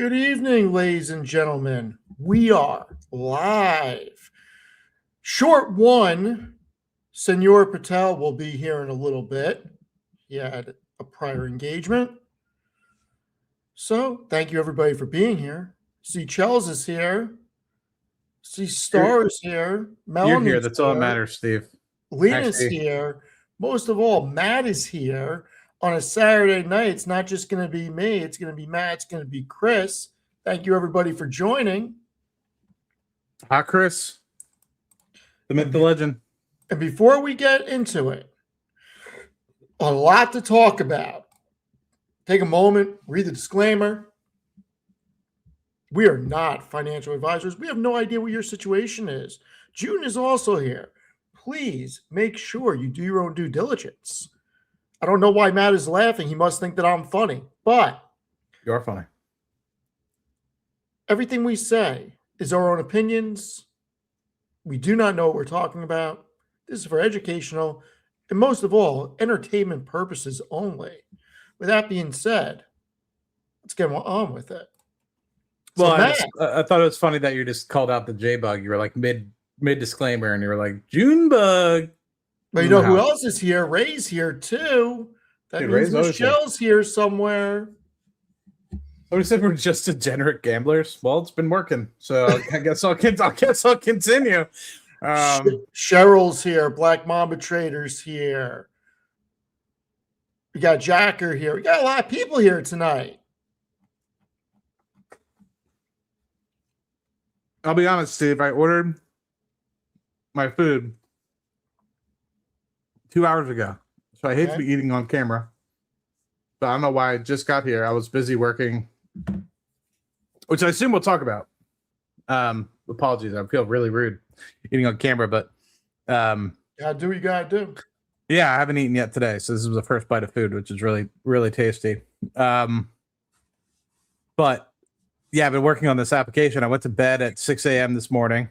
Good evening, ladies and gentlemen. We are live. Short one, Senor Patel will be here in a little bit. He had a prior engagement. So, thank you everybody for being here. See, Chels is here. See, Star is here. You're here. Melanie's That's all that here. matters, Steve. Lena's here. Most of all, Matt is here on a Saturday night. It's not just going to be me. It's going to be Matt. It's going to be Chris. Thank you, everybody, for joining. Hi, Chris. The myth, the legend. And before we get into it, a lot to talk about. Take a moment, read the disclaimer. We are not financial advisors. We have no idea what your situation is. June is also here. Please make sure you do your own due diligence. I don't know why Matt is laughing. He must think that I'm funny, but you are funny. Everything we say is our own opinions. We do not know what we're talking about. This is for educational and most of all, entertainment purposes only. With that being said, let's get on with it. Well, I thought it was funny that you just called out the J bug. You were like mid disclaimer, and you were like June bug. But you know who else is here? Ray's here too. That means Michelle's here somewhere. Somebody said we're just degenerate gamblers. Well, it's been working, so I guess I'll continue. Cheryl's here. Black Mamba Trader's here. We got Jacker here. We got a lot of people here tonight. I'll be honest, Steve. I ordered my food 2 hours ago, so I hate to be eating on camera. But I don't know why I just got here. I was busy working, which I assume we'll talk about. Apologies, I feel really rude eating on camera, but gotta do what you gotta do. Yeah, I haven't eaten yet today, so this is the first bite of food, which is really, really tasty. But yeah, I've been working on this application. I went to bed at 6 a.m. this morning.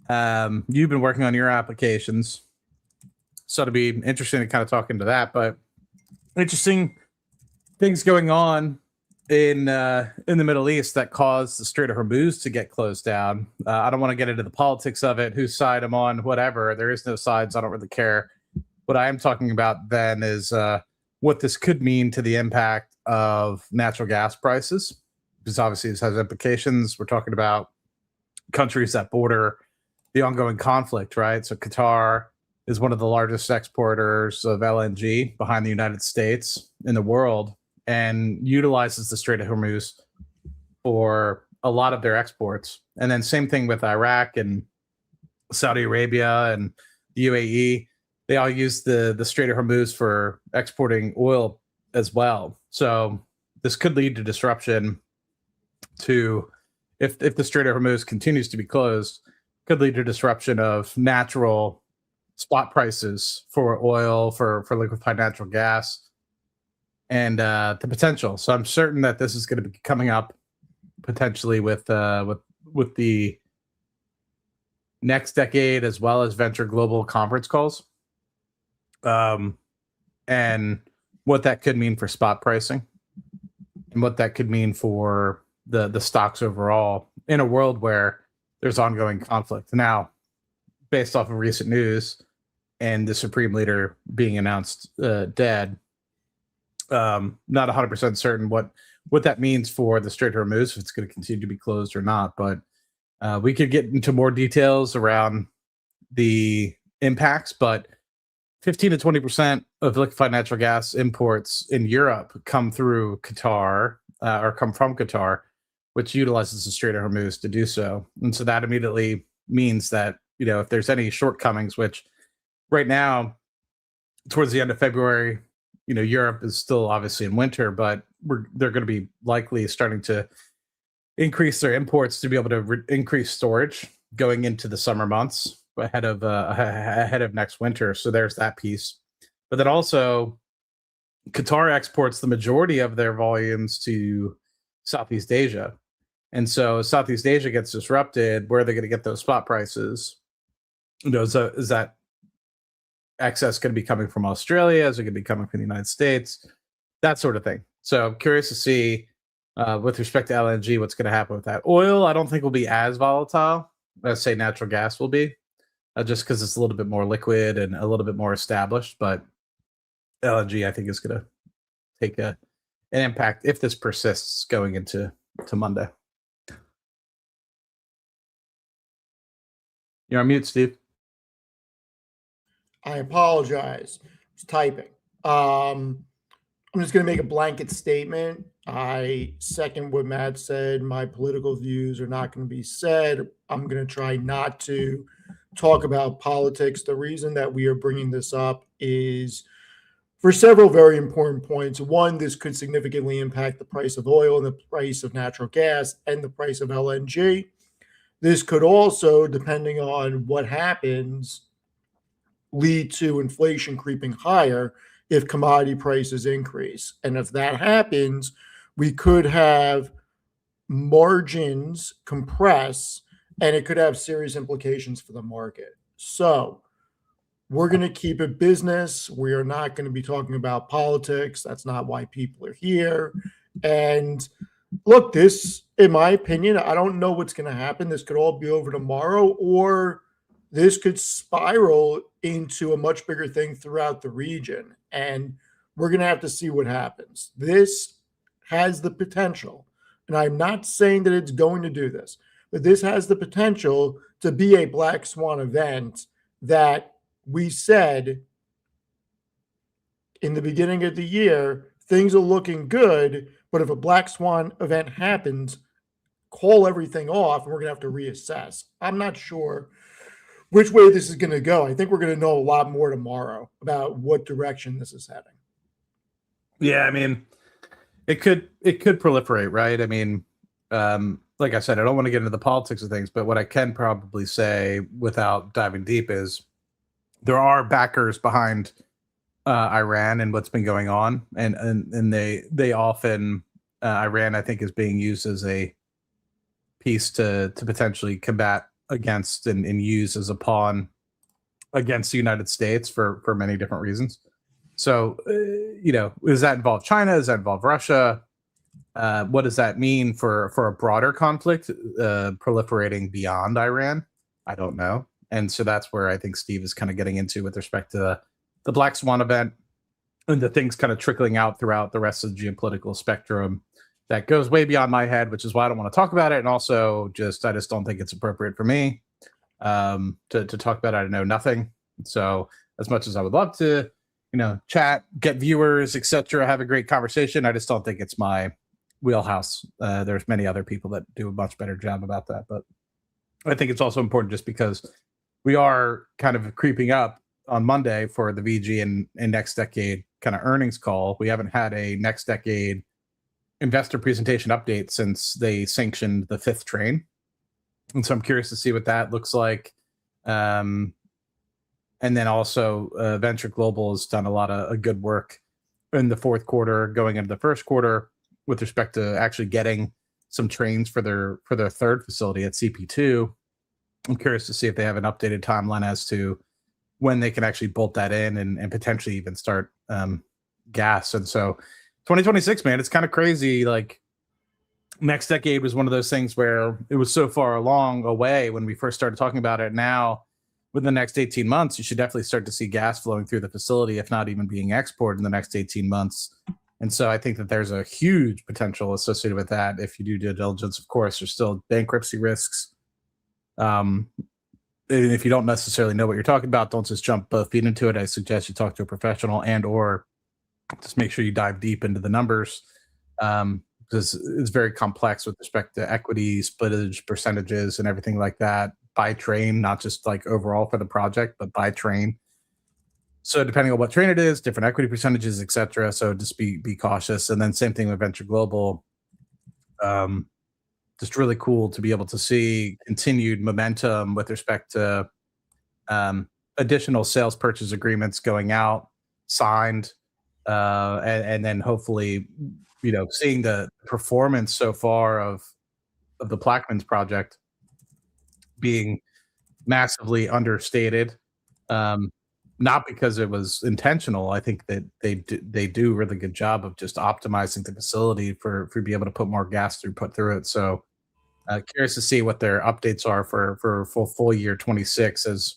You've been working on your applications, so it'll be interesting to kind of talk into that. But interesting things going on in the Middle East that caused the Strait of Hormuz to get closed down. I don't want to get into the politics of it, whose side I'm on, whatever. There is no sides. I don't really care. What I am talking about then is what this could mean to the impact of natural gas prices, because obviously this has implications. We're talking about countries that border the ongoing conflict, right? So Qatar is one of the largest exporters of LNG behind the United States in the world, and utilizes the Strait of Hormuz for a lot of their exports. And then same thing with Iraq and Saudi Arabia and the UAE. They all use the Strait of Hormuz for exporting oil as well. So this could lead to disruption to, if the Strait of Hormuz continues to be closed, could lead to disruption of natural spot prices for oil, for liquefied natural gas, and the potential. So I'm certain that this is going to be coming up potentially with the next decade, as well as Venture Global conference calls, and what that could mean for spot pricing, and what that could mean for the stocks overall in a world where there's ongoing conflict. Now, based off of recent news and the Supreme Leader being announced dead, not 100% certain what that means for the Strait of Hormuz, if it's going to continue to be closed or not. But we could get into more details around the impacts. But 15 to 20% of liquefied natural gas imports in Europe come through Qatar, or come from Qatar, which utilizes the Strait of Hormuz to do so. And so that immediately means that, if there's any shortcomings, which right now, towards the end of February, Europe is still obviously in winter, but they're going to be likely starting to increase their imports to be able to increase storage going into the summer months ahead of next winter. So there's that piece. But then also, Qatar exports the majority of their volumes to Southeast Asia. And so Southeast Asia gets disrupted. Where are they going to get those spot prices? Is that excess going to be coming from Australia? Is it going to be coming from the United States? That sort of thing. So I'm curious to see With respect to LNG, what's going to happen with that? Oil, I don't think will be as volatile as say natural gas will be, just because it's a little bit more liquid and a little bit more established. But LNG, I think, is going to take an impact if this persists going into Monday. You're on mute, Steve. I apologize. I was typing. I'm just going to make a blanket statement. I second what Matt said. My political views are not going to be said. I'm going to try not to talk about politics. The reason that we are bringing this up is for several very important points. One, this could significantly impact the price of oil and the price of natural gas and the price of LNG. This could also, depending on what happens, lead to inflation creeping higher if commodity prices increase. And if that happens, we could have margins compress and it could have serious implications for the market. So we're going to keep it business. We are not going to be talking about politics. That's not why people are here. And look, this, in my opinion, I don't know what's going to happen. This could all be over tomorrow, or this could spiral into a much bigger thing throughout the region. And we're going to have to see what happens. This has the potential, and I'm not saying that it's going to do this, but this has the potential to be a black swan event that we said in the beginning of the year, things are looking good, but if a black swan event happens, call everything off and we're going to have to reassess. I'm not sure which way this is going to go. I think we're going to know a lot more tomorrow about what direction this is heading. Yeah, I mean, it could proliferate, right? I mean, like I said, I don't want to get into the politics of things, but what I can probably say without diving deep is there are backers behind Iran and what's been going on, and they often Iran, I think, is being used as a piece to potentially combat against and use as a pawn against the United States for many different reasons. So, does that involve China? Does that involve Russia? What does that mean for a broader conflict proliferating beyond Iran? I don't know. And so that's where I think Steve is kind of getting into with respect to the Black Swan event and the things kind of trickling out throughout the rest of the geopolitical spectrum that goes way beyond my head, which is why I don't want to talk about it. And also I just don't think it's appropriate for me to talk about it. I know nothing. So as much as I would love to, chat, get viewers, etc., have a great conversation, I just don't think it's my wheelhouse. There's many other people that do a much better job about that. But I think it's also important just because we are kind of creeping up on Monday for the VG and Next Decade kind of earnings call. We haven't had a Next Decade investor presentation update since they sanctioned the fifth train. And so I'm curious to see what that looks like. And then also Venture Global has done a lot of good work in the fourth quarter going into the first quarter with respect to actually getting some trains for their third facility at CP2. I'm curious to see if they have an updated timeline as to when they can actually bolt that in and potentially even start gas. And so 2026, man, it's kind of crazy. Like Next Decade was one of those things where it was so far along away when we first started talking about it. Now, within the next 18 months, you should definitely start to see gas flowing through the facility, if not even being exported in the next 18 months. And so I think that there's a huge potential associated with that. If you do due diligence, of course, there's still bankruptcy risks. And if you don't necessarily know what you're talking about, don't just jump feet into it. I suggest you talk to a professional or just make sure you dive deep into the numbers, because it's very complex with respect to equity, splittage, percentages, and everything like that by train, not just like overall for the project, but by train. So depending on what train it is, different equity percentages, etc. So just be cautious. And then same thing with Venture Global. Just really cool to be able to see continued momentum with respect to additional sales purchase agreements going out, signed, and then hopefully, seeing the performance so far of the Plaquemines project being massively understated. not because it was intentional. I think that they do a really good job of just optimizing the facility for be able to put more gas through it. So curious to see what their updates are for full year 26, as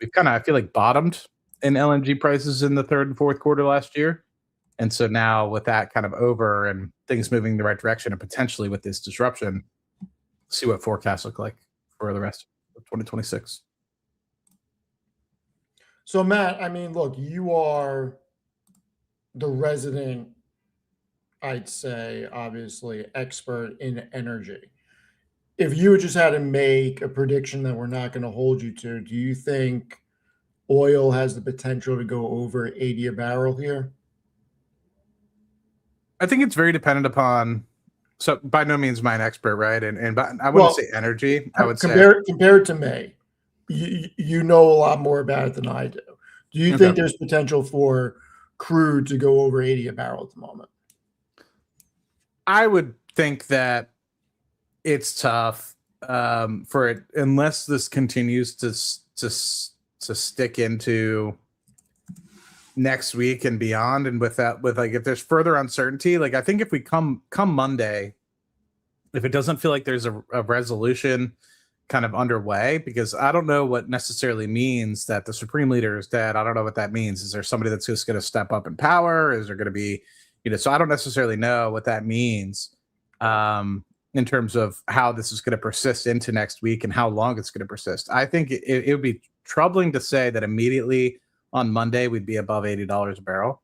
we've kind of, I feel like, bottomed in LNG prices in the third and fourth quarter last year. And so now with that kind of over and things moving in the right direction, and potentially with this disruption, see what forecasts look like for the rest of 2026. So, Matt, I mean, look, you are the resident, I'd say, obviously, expert in energy. If you just had to make a prediction that we're not going to hold you to, do you think oil has the potential to go over 80 a barrel here? I think it's very dependent upon. So by no means am I an expert, right? And but I wouldn't Well, say energy. I would say compared to May, you know a lot more about it than I do. Do you okay. think there's potential for crude to go over 80 a barrel at the moment? I would think that it's tough for it unless this continues to stick into next week and beyond. And with that, with like if there's further uncertainty, like I think if we come Monday, if it doesn't feel like there's a resolution kind of underway, because I don't know what necessarily means that the supreme leader is dead. I don't know what that means. Is there somebody that's just going to step up in power? Is there going to be, so I don't necessarily know what that means in terms of how this is going to persist into next week and how long it's going to persist. I think it would be troubling to say that immediately on Monday we'd be above $80 a barrel,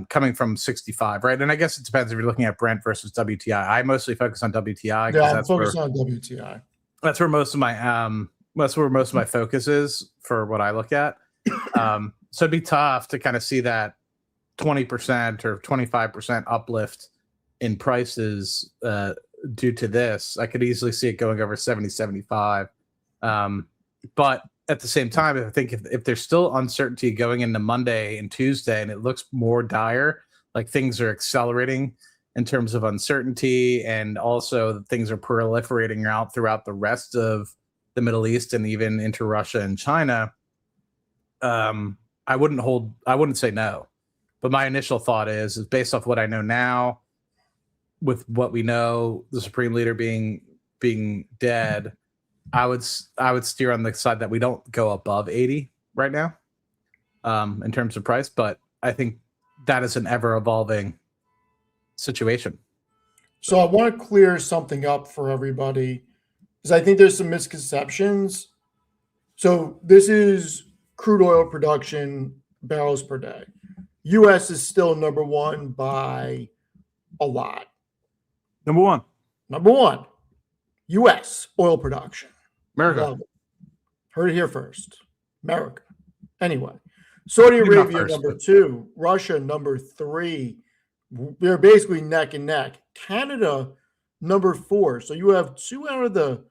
coming from 65, right? And I guess it depends if you're looking at Brent versus WTI. I mostly focus on WTI. Yeah, I'm focused on WTI. That's where most of my focus is for what I look at. So it'd be tough to kind of see that 20% or 25% uplift in prices due to this. I could easily see it going over 70, 75. But at the same time, I think if there's still uncertainty going into Monday and Tuesday, and it looks more dire, like things are accelerating in terms of uncertainty, and also things are proliferating out throughout the rest of the Middle East and even into Russia and China, I wouldn't say no. But my initial thought is based off what I know now, with what we know, the supreme leader being dead, I would steer on the side that we don't go above 80 right now in terms of price. But I think that is an ever evolving situation. So I want to clear something up for everybody, because I think there's some misconceptions. So this is crude oil production, barrels per day. U.S. is still number one by a lot. Number one, U.S. oil production. America. Heard it here first. America. Anyway, Saudi Arabia number two, Russia number three. They're basically neck and neck. Canada number four. So you have two out of the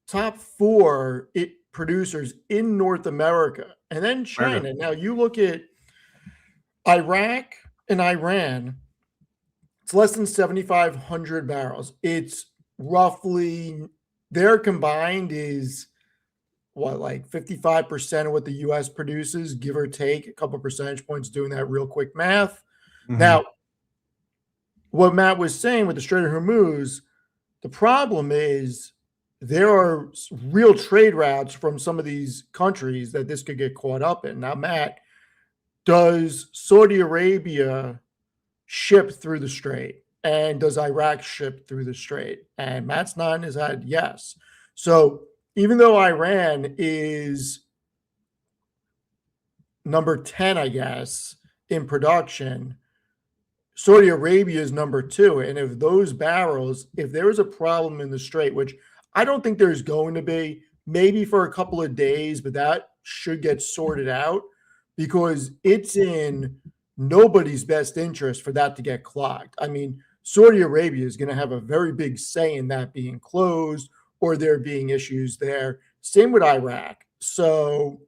top four producers in North America, and then China. Now you look at Iraq and Iran. It's less than 7,500 barrels. It's roughly, their combined is what, like 55% of what the U.S. produces, give or take a couple percentage points, doing that real quick math. Mm-hmm. Now, what Matt was saying with the Strait of Hormuz, the problem is there are real trade routes from some of these countries that this could get caught up in. Now, Matt, does Saudi Arabia ship through the Strait? And does Iraq ship through the Strait? And Matt's nodding his head yes. So even though Iran is number 10, I guess, in production, Saudi Arabia is number 2. And if those barrels, if there is a problem in the Strait, which I don't think there's going to be, maybe for a couple of days, but that should get sorted out, because it's in nobody's best interest for that to get clogged. I mean, Saudi Arabia is going to have a very big say in that being closed or there being issues there. Same with Iraq. So,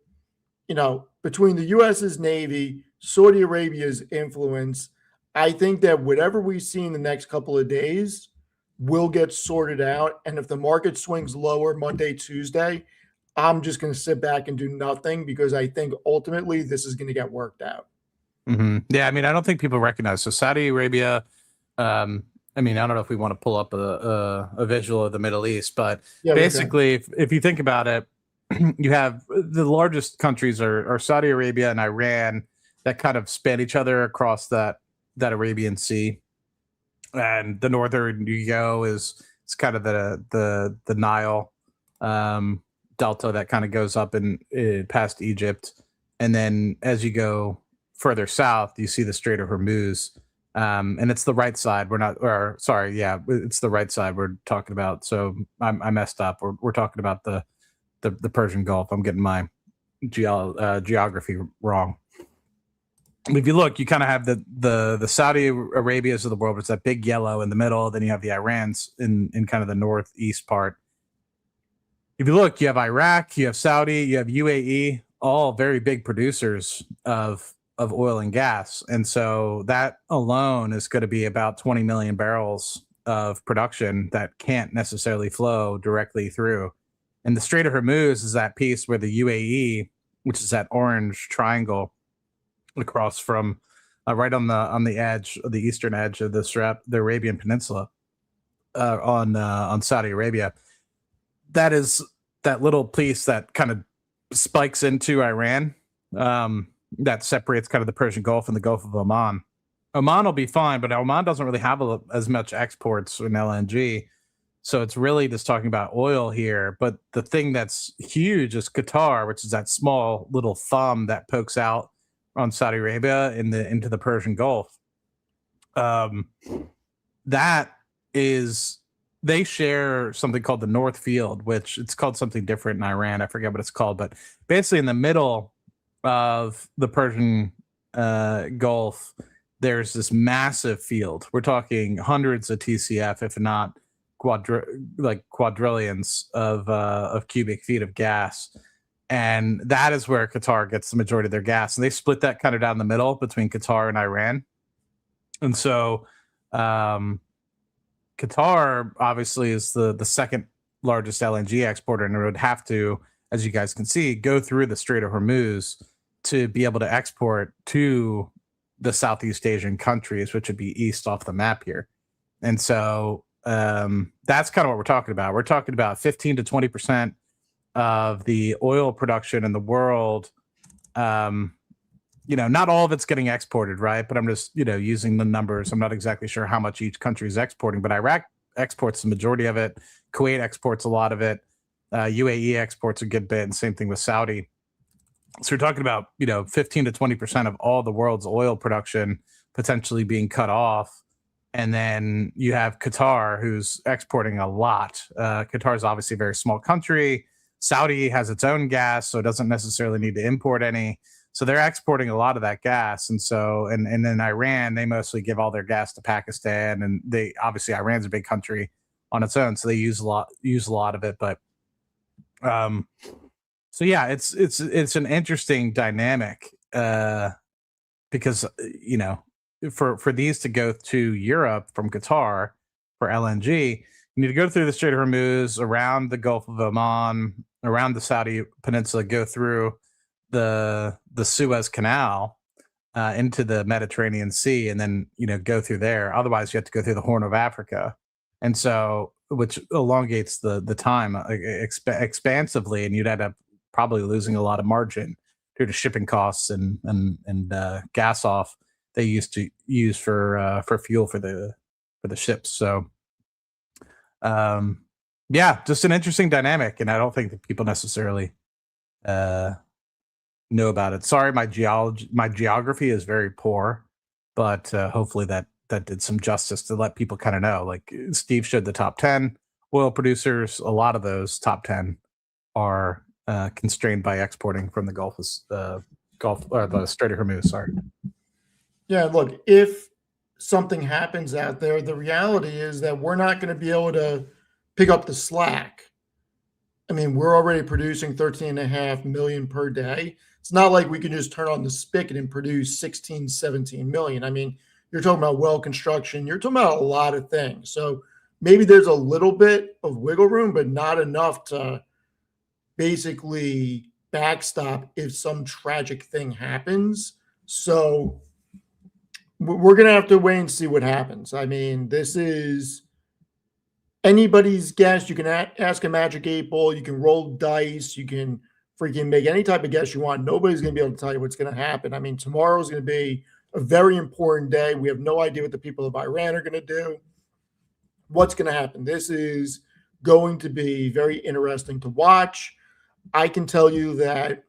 between the U.S.'s Navy, Saudi Arabia's influence, I think that whatever we see in the next couple of days will get sorted out. And if the market swings lower Monday, Tuesday, I'm just going to sit back and do nothing because I think ultimately this is going to get worked out. Yeah, I mean, I don't think people recognize. So Saudi Arabia, I mean, I don't know if we want to pull up a visual of the Middle East, but Yeah, we can. basically, if you think about it, you have the largest countries are Saudi Arabia and Iran that kind of span each other across that Arabian Sea, and the northern you go is it's kind of the Nile delta that kind of goes up in past Egypt, and then as you go further south, you see the Strait of Hormuz. And it's the right side. We're not, or sorry, yeah, it's the right side we're talking about. So I messed up. We're talking about the Persian Gulf. I'm getting my geography wrong. If you look, you kind of have the Saudi Arabias of the world. It's that big yellow in the middle. Then you have the Irans in kind of the northeast part. If you look, you have Iraq, you have Saudi, you have UAE, all very big producers of oil and gas. And so that alone is going to be about 20 million barrels of production that can't necessarily flow directly through. And the Strait of Hormuz is that piece where the UAE, which is that orange triangle across from right on the edge of the eastern edge of the Arabian Peninsula on Saudi Arabia. That is that little piece that kind of spikes into Iran. That separates kind of the Persian Gulf and the Gulf of Oman. Oman will be fine, but Oman doesn't really have as much exports in LNG. So it's really just talking about oil here. But the thing that's huge is Qatar, which is that small little thumb that pokes out on Saudi Arabia into the Persian Gulf. That is, they share something called the North Field, which it's called something different in Iran. I forget what it's called, but basically in the middle of the Persian Gulf, there's this massive field. We're talking hundreds of TCF, if not quadrillions of cubic feet of gas. And that is where Qatar gets the majority of their gas. And they split that kind of down the middle between Qatar and Iran. And so Qatar obviously is the second largest LNG exporter, and it would have to, as you guys can see, go through the Strait of Hormuz to be able to export to the Southeast Asian countries, which would be east off the map here. And so that's kind of what we're talking about. We're talking about 15 to 20% of the oil production in the world. Not all of it's getting exported, right? But I'm just, using the numbers. I'm not exactly sure how much each country is exporting, but Iraq exports the majority of it. Kuwait exports a lot of it. UAE exports a good bit, and same thing with Saudi. So we're talking about, 15 to 20% of all the world's oil production potentially being cut off. And then you have Qatar, who's exporting a lot. Qatar is obviously a very small country. Saudi has its own gas, so it doesn't necessarily need to import any. So they're exporting a lot of that gas. And so, and then Iran, they mostly give all their gas to Pakistan. And they, obviously Iran's a big country on its own, so they use a lot of it. But so yeah, it's an interesting dynamic because for these to go to Europe from Qatar for LNG, you need to go through the Strait of Hormuz, around the Gulf of Oman, around the Saudi Peninsula, go through the Suez Canal into the Mediterranean Sea, and then go through there. Otherwise, you have to go through the Horn of Africa, and so which elongates the time expansively, and you'd end up probably losing a lot of margin due to shipping costs and gas off they used to use for fuel for the ships. So yeah, just an interesting dynamic, and I don't think that people necessarily know about it. Sorry, my geography is very poor, but hopefully that did some justice to let people kind of know. Like Steve showed the top 10 oil producers. A lot of those top 10 are constrained by exporting from the Gulf or the Strait of Hormuz. Sorry. Yeah, look, if something happens out there, the reality is that we're not going to be able to pick up the slack. I mean, we're already producing 13.5 million per day. It's not like we can just turn on the spigot and produce 16, 17 million. I mean, you're talking about well construction. You're talking about a lot of things. So maybe there's a little bit of wiggle room, but not enough to basically backstop if some tragic thing happens. So we're going to have to wait and see what happens. I mean, this is anybody's guess. You can ask a magic 8 ball, you can roll dice, you can freaking make any type of guess you want. Nobody's going to be able to tell you what's going to happen. I mean, tomorrow's going to be a very important day. We have no idea what the people of Iran are going to do. What's going to happen? This is going to be very interesting to watch. I can tell you that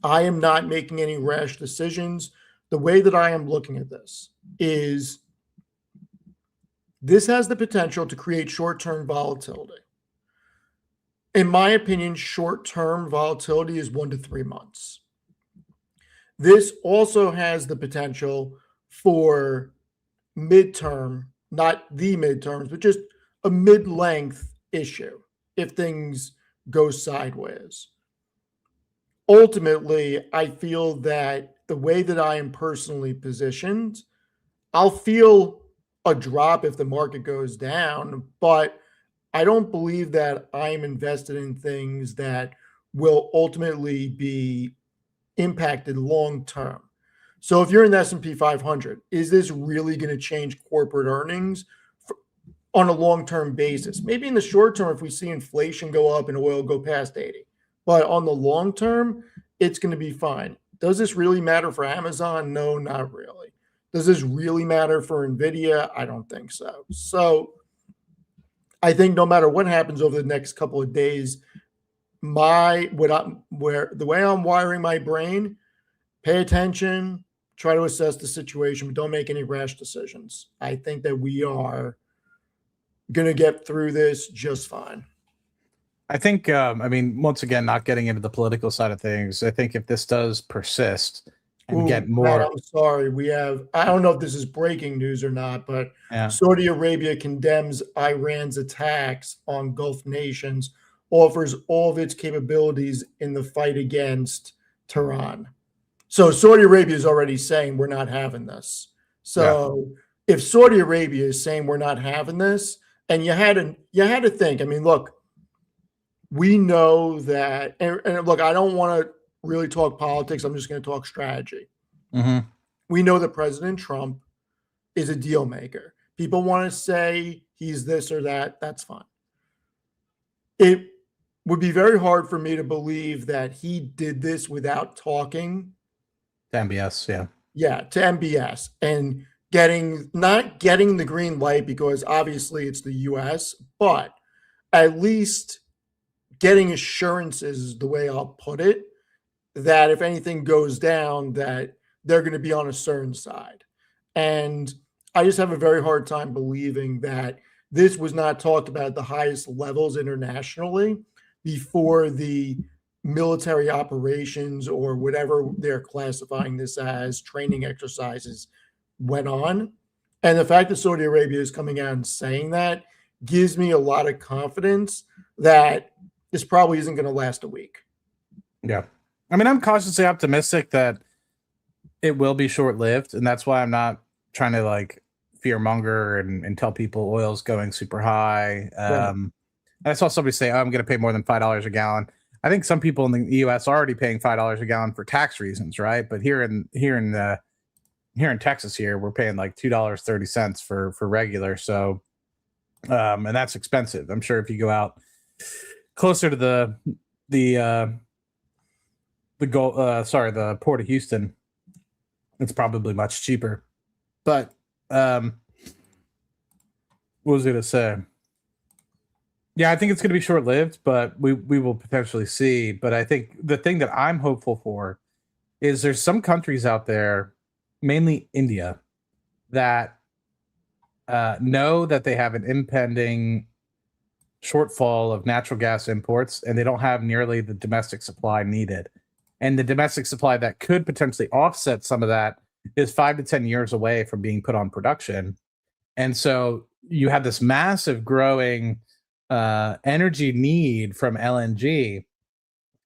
I am not making any rash decisions. The way that I am looking at this is this has the potential to create short-term volatility. In my opinion, short-term volatility is 1 to 3 months. This also has the potential for midterm, not the midterms, but just a mid-length issue if things go sideways. Ultimately, I feel that the way that I am personally positioned, I'll feel a drop if the market goes down, but I don't believe that I'm invested in things that will ultimately be impacted long term. So if you're in the S&P 500, is this really going to change corporate earnings on a long-term basis? Maybe in the short term, if we see inflation go up and oil go past 80, but on the long term, it's going to be fine. Does this really matter for Amazon? No, not really. Does this really matter for NVIDIA? I don't think so. So I think no matter what happens over the next couple of days, the way I'm wiring my brain, pay attention, try to assess the situation, but don't make any rash decisions. I think that we are going to get through this just fine. I think, once again, not getting into the political side of things, I think if this does persist and get more. Matt, I'm sorry. I don't know if this is breaking news or not, but Saudi Arabia condemns Iran's attacks on Gulf nations, offers all of its capabilities in the fight against Tehran. So Saudi Arabia is already saying we're not having this. So if Saudi Arabia is saying we're not having this, and you had to think, I mean, look, we know that, and look, I don't want to really talk politics. I'm just going to talk strategy. Mm-hmm. We know that President Trump is a deal maker. People want to say he's this or that. That's fine. It would be very hard for me to believe that he did this without talking to MBS. Yeah, to MBS and not getting the green light because obviously it's the US, but at least getting assurances is the way I'll put it, that if anything goes down, that they're going to be on a certain side. And I just have a very hard time believing that this was not talked about at the highest levels internationally before the military operations or whatever they're classifying this as, training exercises, went on. And the fact that Saudi Arabia is coming out and saying that gives me a lot of confidence that this probably isn't going to last a week. Yeah. I mean, I'm cautiously optimistic that it will be short-lived, and that's why I'm not trying to like fearmonger and tell people oil's going super high. Right. I saw somebody say, I'm going to pay more than $5 a gallon. I think some people in the U.S. are already paying $5 a gallon for tax reasons, right? But here in Texas, we're paying like $2.30 for regular. So, and that's expensive. I'm sure if you go out closer to the Port of Houston, it's probably much cheaper. But what was I going to say? Yeah, I think it's going to be short-lived, but we will potentially see. But I think the thing that I'm hopeful for is there's some countries out there, mainly India, that know that they have an impending shortfall of natural gas imports, and they don't have nearly the domestic supply needed. And the domestic supply that could potentially offset some of that is 5 to 10 years away from being put on production. And so you have this massive growing energy need from LNG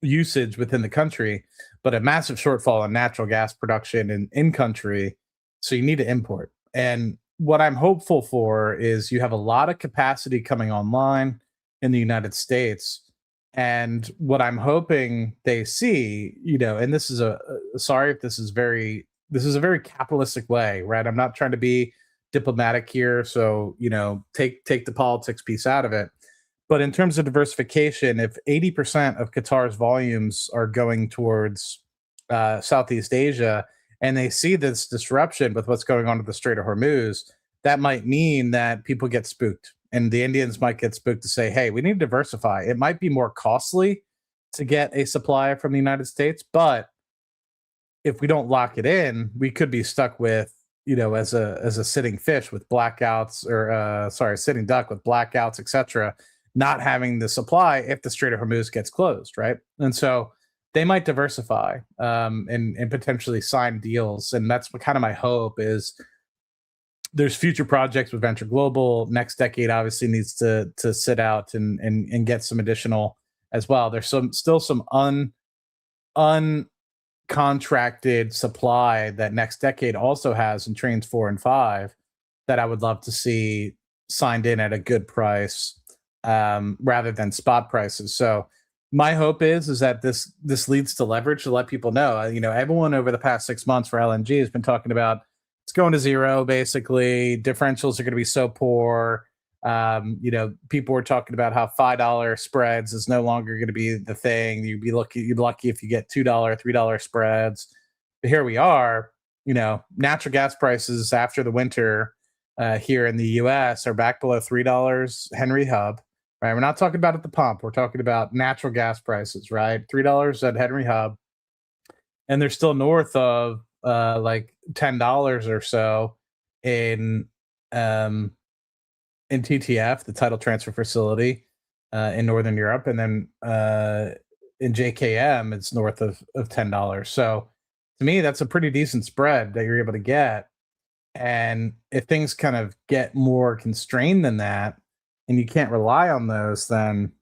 usage within the country, but a massive shortfall in natural gas production in country. So you need to import. And what I'm hopeful for is you have a lot of capacity coming online in the United States And what I'm hoping they see, and this is sorry if this is a very capitalistic way, right? I'm not trying to be diplomatic here, so take the politics piece out of it. But in terms of diversification, if 80% of Qatar's volumes are going towards Southeast Asia, and they see this disruption with what's going on with the Strait of Hormuz, that might mean that people get spooked, and the Indians might get spooked to say, hey, we need to diversify. It might be more costly to get a supply from the United States, but if we don't lock it in, we could be stuck with, as a sitting fish with blackouts, or sitting duck with blackouts, etc., not having the supply if the Strait of Hormuz gets closed, right? And so they might diversify, and potentially sign deals. And that's what kind of my hope is. There's future projects with Venture Global. Next decade obviously needs to sit out and get some additional as well. There's still some uncontracted supply that next decade also has in trains 4 and 5 that I would love to see signed in at a good price, rather than spot prices. So my hope is that this leads to leverage to let people know. Everyone over the past 6 months for LNG has been talking about it's going to zero, basically. Differentials are going to be so poor. People were talking about how $5 spreads is no longer going to be the thing. You'd be lucky if you get $2, $3 spreads. But here we are. Natural gas prices after the winter here in the U.S. are back below $3 Henry Hub. Right, we're not talking about at the pump. We're talking about natural gas prices, right? $3 at Henry Hub, and they're still north of like $10 or so in TTF, the tidal transfer facility in Northern Europe, and then in JKM, it's north of $10. So to me, that's a pretty decent spread that you're able to get. And if things kind of get more constrained than that, and you can't rely on those, then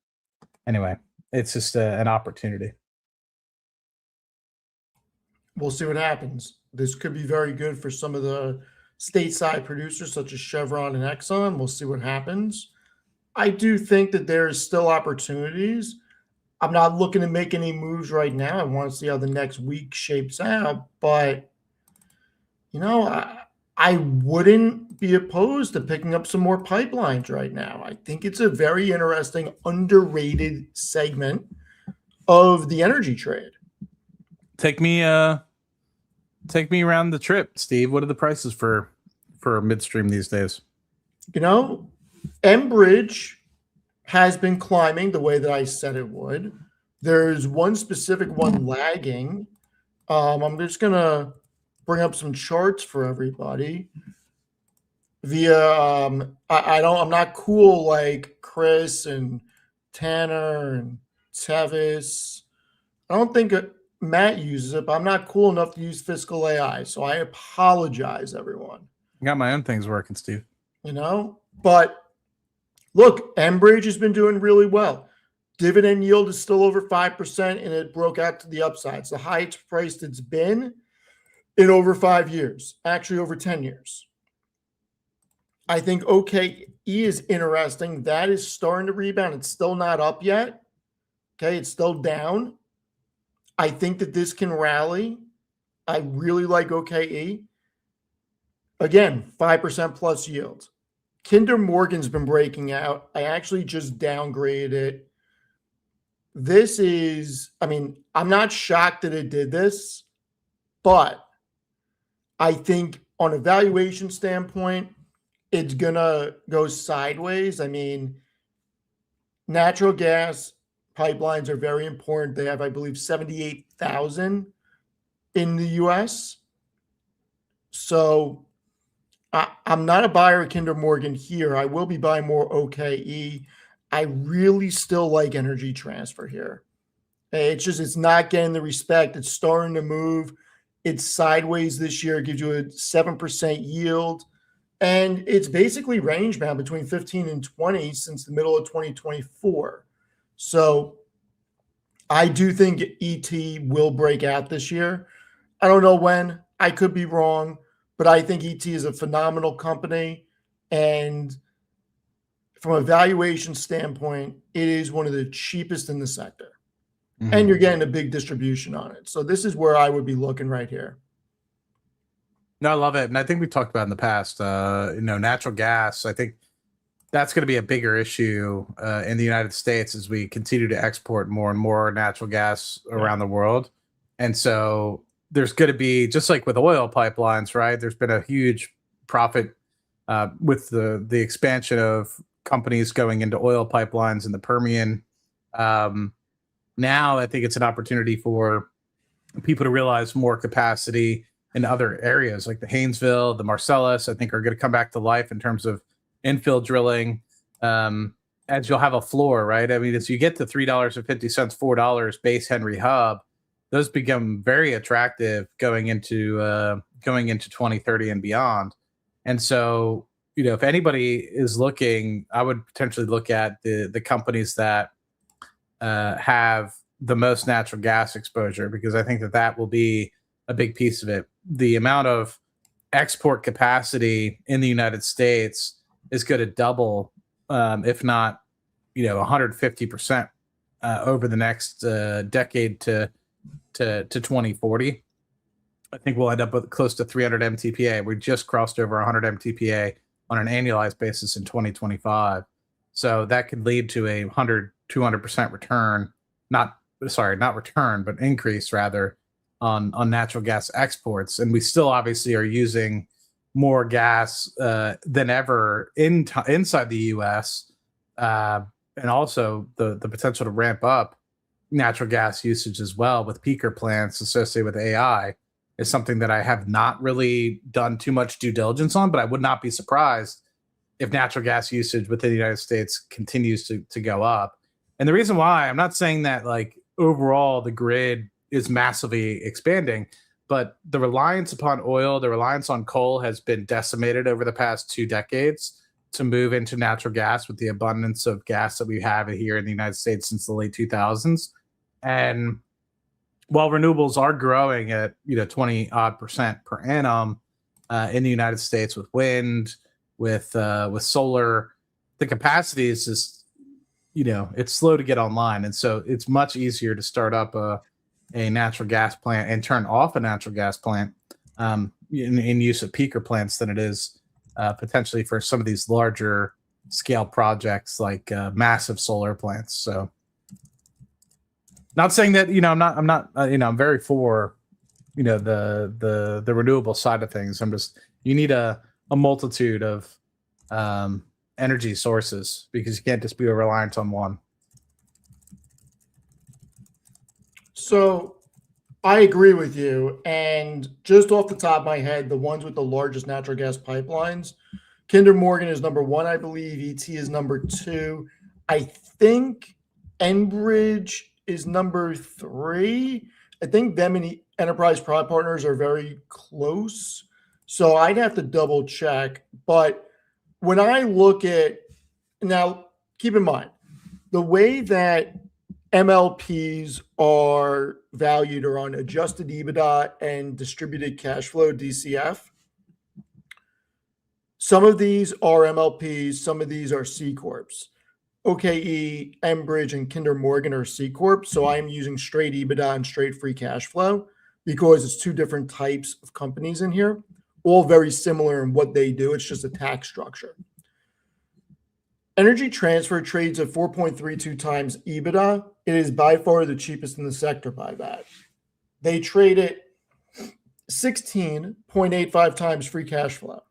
anyway, it's just an opportunity. We'll see what happens. This could be very good for some of the stateside producers such as Chevron and Exxon. We'll see what happens. I do think that there is still opportunities. I'm not looking to make any moves right now. I want to see how the next week shapes out. But, I wouldn't be opposed to picking up some more pipelines right now. I think it's a very interesting, underrated segment of the energy trade. Take me around the trip, Steve. What are the prices for Midstream these days? Enbridge has been climbing the way that I said it would. There's one specific one lagging. I'm just gonna bring up some charts for everybody. I'm not cool like Chris and Tanner and Tevis. I don't think Matt uses it, but I'm not cool enough to use Fiscal AI, so I apologize, everyone. I got my own things working, Steve. But look, Enbridge has been doing really well. Dividend yield is still over 5%, and it broke out to the upside. It's the highest priced it's been in over 5 years, actually over 10 years. I think OKE is interesting. That is starting to rebound. It's still not up yet. Okay, it's still down. I think that this can rally. I really like OKE. Again, 5% plus yield. Kinder Morgan's been breaking out. I actually just downgraded it. This is, I'm not shocked that it did this, but I think on a valuation standpoint, it's going to go sideways. Natural gas pipelines are very important. They have, I believe, 78,000 in the U.S. So I'm not a buyer of Kinder Morgan here. I will be buying more OKE. I really still like Energy Transfer here. It's not getting the respect. It's starting to move. It's sideways this year. It gives you a 7% yield. And it's basically range bound between 15 and 20 since the middle of 2024. So I do think ET will break out this year. I don't know when. I could be wrong, but I think ET is a phenomenal company. And from a valuation standpoint, it is one of the cheapest in the sector. Mhm. And you're getting a big distribution on it. So this is where I would be looking right here. No, I love it. And I think we talked about in the past, natural gas. I think that's going to be a bigger issue in the United States as we continue to export more and more natural gas around the world. And so there's going to be, just like with oil pipelines, right? There's been a huge profit with the expansion of companies going into oil pipelines in the Permian. Now I think it's an opportunity for people to realize more capacity in other areas like the Haynesville, the Marcellus, I think are going to come back to life in terms of infill drilling. As you'll have a floor, right? I mean, as you get to $3.50, $4 base Henry Hub, those become very attractive going into 2030 and beyond. And so, if anybody is looking, I would potentially look at the companies that have the most natural gas exposure, because I think that will be a big piece of it. The amount of export capacity in the United States is going to double, if not, 150% over the next decade to 2040. I think we'll end up with close to 300 MTPA. We just crossed over 100 MTPA on an annualized basis in 2025. So that could lead to a 200% return, not return, but increase rather on natural gas exports. And we still obviously are using more gas than ever inside the US, and also the potential to ramp up natural gas usage as well with peaker plants associated with AI is something that I have not really done too much due diligence on, but I would not be surprised if natural gas usage within the United States continues to go up. And the reason why, I'm not saying that like overall the grid is massively expanding, but the reliance upon oil, the reliance on coal has been decimated over the past 2 decades to move into natural gas with the abundance of gas that we have here in the United States since the late 2000s. And while renewables are growing at 20 odd percent per annum in the United States with wind, with solar, the capacity is just it's slow to get online, and so it's much easier to start up a natural gas plant and turn off a natural gas plant in use of peaker plants than it is potentially for some of these larger scale projects like massive solar plants. So. Not saying that I'm very for the renewable side of things. I'm just, you need a multitude of energy sources because you can't just be reliant on one. So I agree with you. And just off the top of my head, the ones with the largest natural gas pipelines, Kinder Morgan is number 1, I believe. ET is number 2. I think Enbridge is number 3. I think them and the Enterprise Prod Partners are very close. So I'd have to double check. But when I look at, now keep in mind, the way that MLPs are valued are on adjusted EBITDA and distributed cash flow, DCF. Some of these are MLPs, some of these are C Corps. OKE, Enbridge, and Kinder Morgan are C Corp. So I'm using straight EBITDA and straight free cash flow because it's 2 different types of companies in here, all very similar in what they do. It's just a tax structure. Energy Transfer trades at 4.32 times EBITDA. It is by far the cheapest in the sector by that. They trade at 16.85 times free cash flow,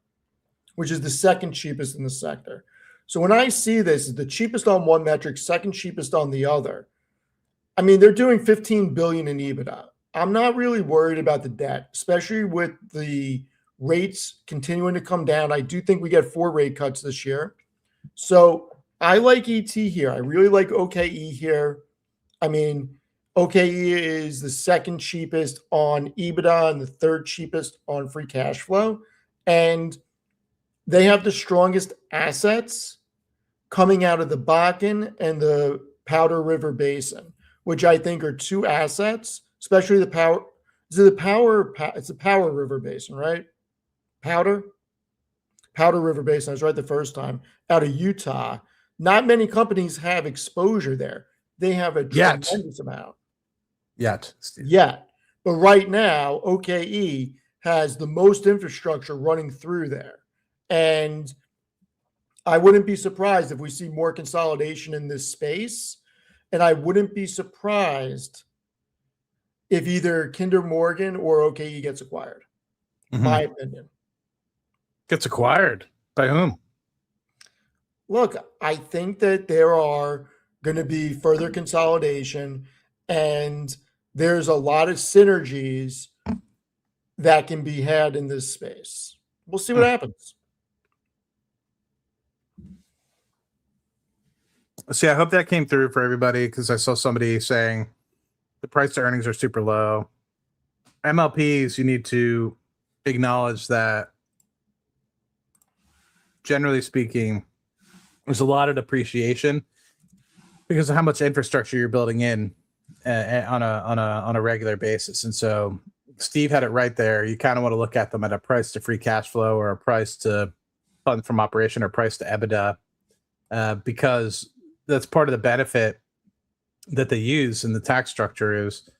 which is the second cheapest in the sector. So when I see this, the cheapest on one metric, second cheapest on the other, I mean, they're doing $15 billion in EBITDA. I'm not really worried about the debt, especially with the rates continuing to come down. I do think we get 4 rate cuts this year. So I like ET here. I really like OKE here. I mean, OKE is the second cheapest on EBITDA and the third cheapest on free cash flow. And they have the strongest assets coming out of the Bakken and the Powder River Basin, which I think are 2 assets, especially the power. It's the Powder River Basin, right? Powder River Basin. I was right the first time, out of Utah. Not many companies have exposure there. They have a Yet. tremendous amount. Yet, Steve. Yet. But right now, OKE has the most infrastructure running through there. And I wouldn't be surprised if we see more consolidation in this space. And I wouldn't be surprised if either Kinder Morgan or OKE gets acquired. My opinion. Gets acquired by whom? Look, I think that there are going to be further consolidation, and there's a lot of synergies that can be had in this space. We'll see what happens. See, I hope that came through for everybody, because I saw somebody saying the price to earnings are super low. MLPs, you need to acknowledge that, generally speaking, there's a lot of depreciation because of how much infrastructure you're building in on a regular basis. And so Steve had it right there. You kind of want to look at them at a price to free cash flow, or a price to fund from operation, or price to EBITDA, because that's part of the benefit that they use in the tax structure is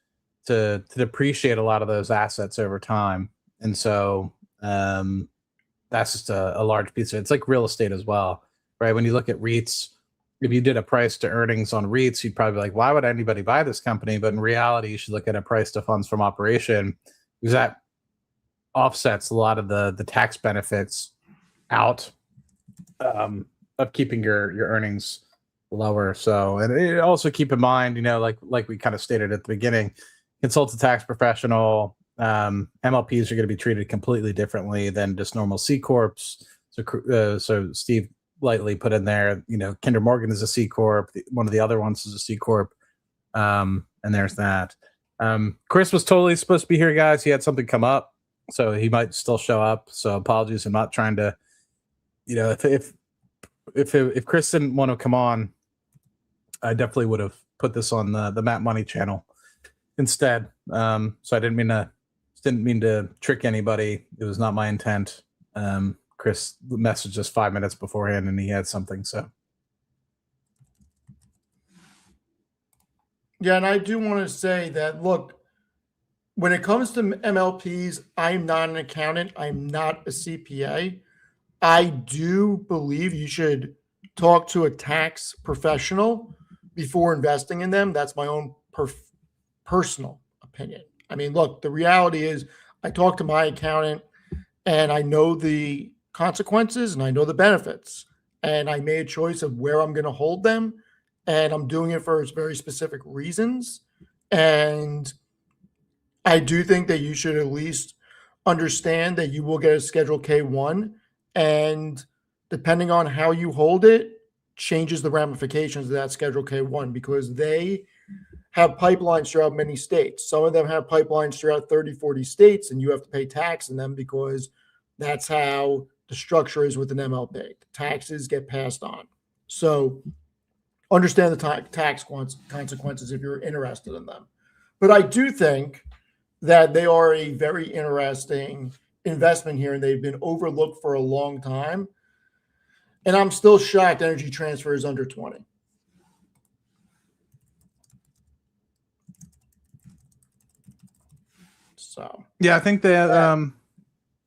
to depreciate a lot of those assets over time. And so that's just a large piece of it. It's like real estate as well, right? When you look at REITs, if you did a price to earnings on REITs, you'd probably be like, why would anybody buy this company? But in reality, you should look at a price to funds from operation, because that offsets a lot of the tax benefits out of keeping your earnings lower. So, and also keep in mind, like we kind of stated at the beginning, consultant tax professional, MLPs are going to be treated completely differently than just normal C corps. So Steve lightly put in there, Kinder Morgan is a C corp. One of the other ones is a C corp. And there's that. Chris was totally supposed to be here, guys. He had something come up, so he might still show up. So apologies. I'm not trying to, if Chris didn't want to come on, I definitely would have put this on the Matt Money channel instead. So I didn't mean to trick anybody. It was not my intent. Chris messaged us 5 minutes beforehand, and he had something. So yeah, and I do want to say that, look, when it comes to MLPs, I'm not an accountant. I'm not a CPA. I do believe you should talk to a tax professional before investing in them. That's my own personal opinion. I mean, look, the reality is I talked to my accountant, and I know the consequences and I know the benefits, and I made a choice of where I'm going to hold them, and I'm doing it for very specific reasons. And I do think that you should at least understand that you will get a Schedule K-1, and depending on how you hold it, changes the ramifications of that Schedule K-1, because they have pipelines throughout many states. Some of them have pipelines throughout 30, 40 states, and you have to pay tax in them because that's how the structure is with an MLP. The taxes get passed on. So understand the tax consequences if you're interested in them. But I do think that they are a very interesting investment here, and they've been overlooked for a long time. And I'm still shocked Energy Transfer is under 20. So yeah, I think that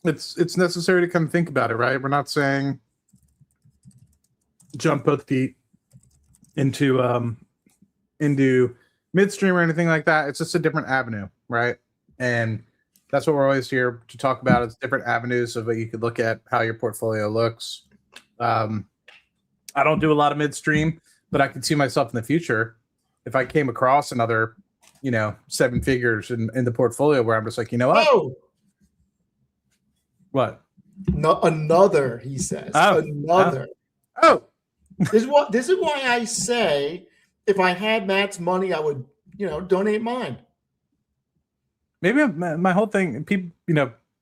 it's necessary to kind of think about it, right? We're not saying jump both feet into midstream or anything like that. It's just a different avenue, right? And that's what we're always here to talk about. It's different avenues of what you could look at, how your portfolio looks. I don't do a lot of midstream, but I can see myself in the future if I came across another, 7 figures in the portfolio where I'm just like, what? Oh, what? No, another, he says. Another. Oh. This is why I say if I had Matt's money, I would, donate mine. Maybe my whole thing, people,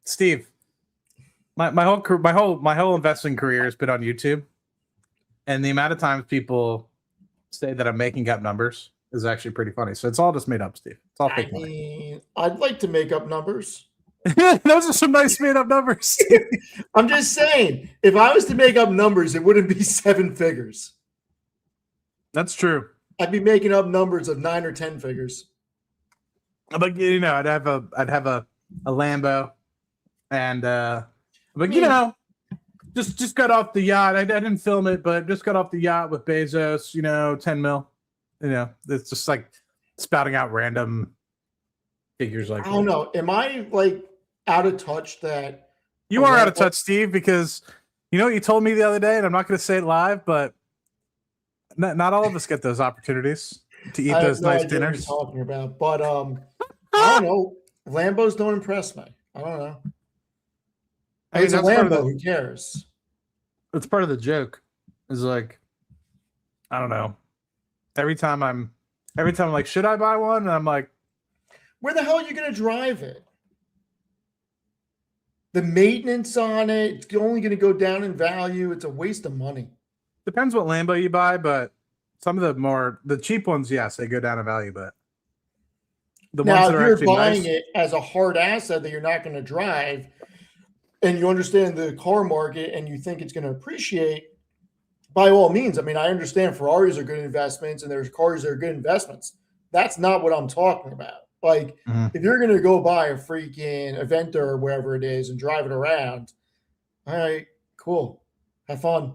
Steve, my whole investing career has been on YouTube, and the amount of times people say that I'm making up numbers is actually pretty funny. So it's all just made up, Steve. It's all fake money. I'd like to make up numbers. Those are some nice made up numbers. I'm just saying, if I was to make up numbers, it wouldn't be 7 figures. That's true. I'd be making up numbers of 9 or 10 figures. But I'd have a Lambo, and but just got off the yacht. I didn't film it, but just got off the yacht with Bezos. 10 mil. It's just like spouting out random figures like I don't know. Am I like out of touch that you are out of touch, Steve? Because what you told me the other day, and I'm not going to say it live, but not all of us get those opportunities to eat those nice dinners. What you're talking about, but I don't know. Lambos don't impress me. I don't know. I mean, it's a Lambo. Who cares? It's part of the joke. Is like, I don't know. Every time I'm like, should I buy one? And I'm like, where the hell are you going to drive it? The maintenance on it, it's only going to go down in value. It's a waste of money. Depends what Lambo you buy, but some of the cheap ones, yes, they go down in value. But the ones that are actually buying it as a hard asset that you're not going to drive, and you understand the car market and you think it's going to appreciate, by all means. I mean, I understand Ferraris are good investments and there's cars that are good investments. That's not what I'm talking about. Like, if you're going to go buy a freaking Aventa or wherever it is and drive it around, all right, cool. Have fun.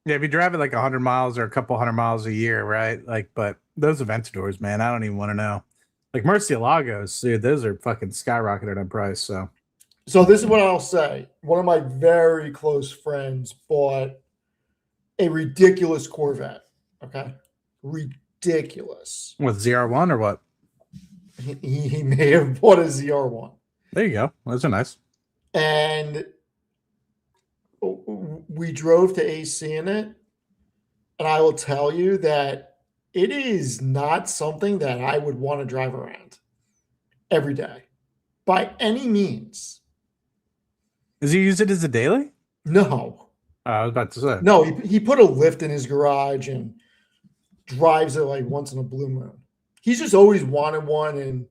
Yeah, if you drive it like 100 miles or a couple 100 miles a year, right? Like, but those Aventadors, man, I don't even want to know. Like Murcielagos, dude, those are fucking skyrocketed in price. So this is what I'll say. One of my very close friends bought a ridiculous Corvette. Okay, ridiculous. With ZR1 or what? He may have bought a ZR1. There you go. Those are nice. And we drove to AC in it, and I will tell you that it is not something that I would want to drive around every day by any means. Does he use it as a daily? No. I was about to say. No, he put a lift in his garage and drives it like once in a blue moon. He's just always wanted one, and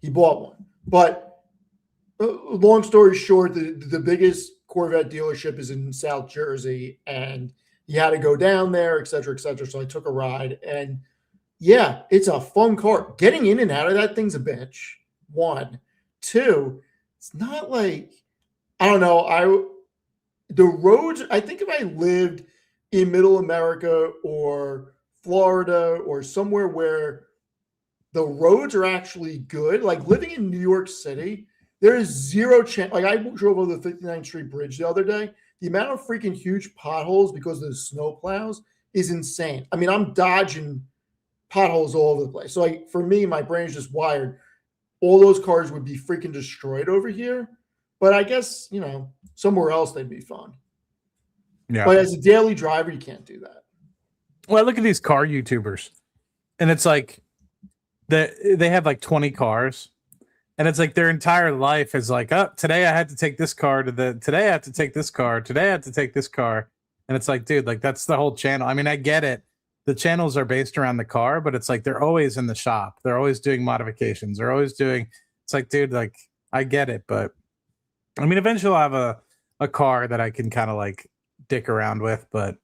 he bought one. But long story short, the biggest Corvette dealership is in South Jersey, and he had to go down there, et cetera, et cetera. So I took a ride, and yeah, it's a fun car. Getting in and out of that thing's a bitch. One. Two, it's not like, I don't know. The roads, I think if I lived in middle America or Florida or somewhere where the roads are actually good, like living in New York City, there is zero chance. Like I drove over the 59th Street Bridge the other day. The amount of freaking huge potholes because of the snow plows is insane. I mean, I'm dodging potholes all over the place. So like for me, my brain's just wired. All those cars would be freaking destroyed over here. But I guess, somewhere else they'd be fun. Yeah. But as a daily driver, you can't do that. Well, I look at these car YouTubers, and it's like they have like 20 cars, and it's like their entire life is like, oh, today I had to take this car today I have to take this car, today I have to take this car. And it's like, dude, like that's the whole channel. I mean, I get it. The channels are based around the car, but it's like they're always in the shop. They're always doing modifications. They're always doing, it's like, dude, like I get it, but I mean, eventually I'll have a car that I can kind of like dick around with, but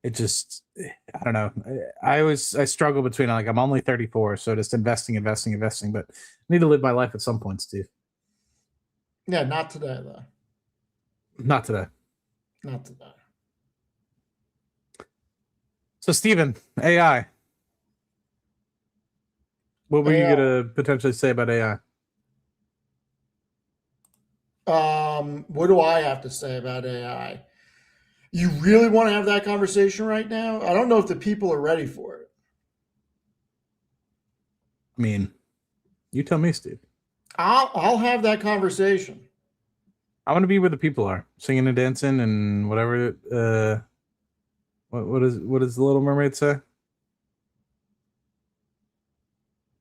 it just, I don't know. I struggle between like, I'm only 34, so just investing, but I need to live my life at some point, Steve. Yeah, not today though. Not today. So Steven, AI. What were you going to potentially say about AI? What do I have to say about AI? You really want to have that conversation right now? I don't know if the people are ready for it. I mean, you tell me, Steve. I'll have that conversation. I want to be where the people are, singing and dancing and whatever. What does the Little Mermaid say?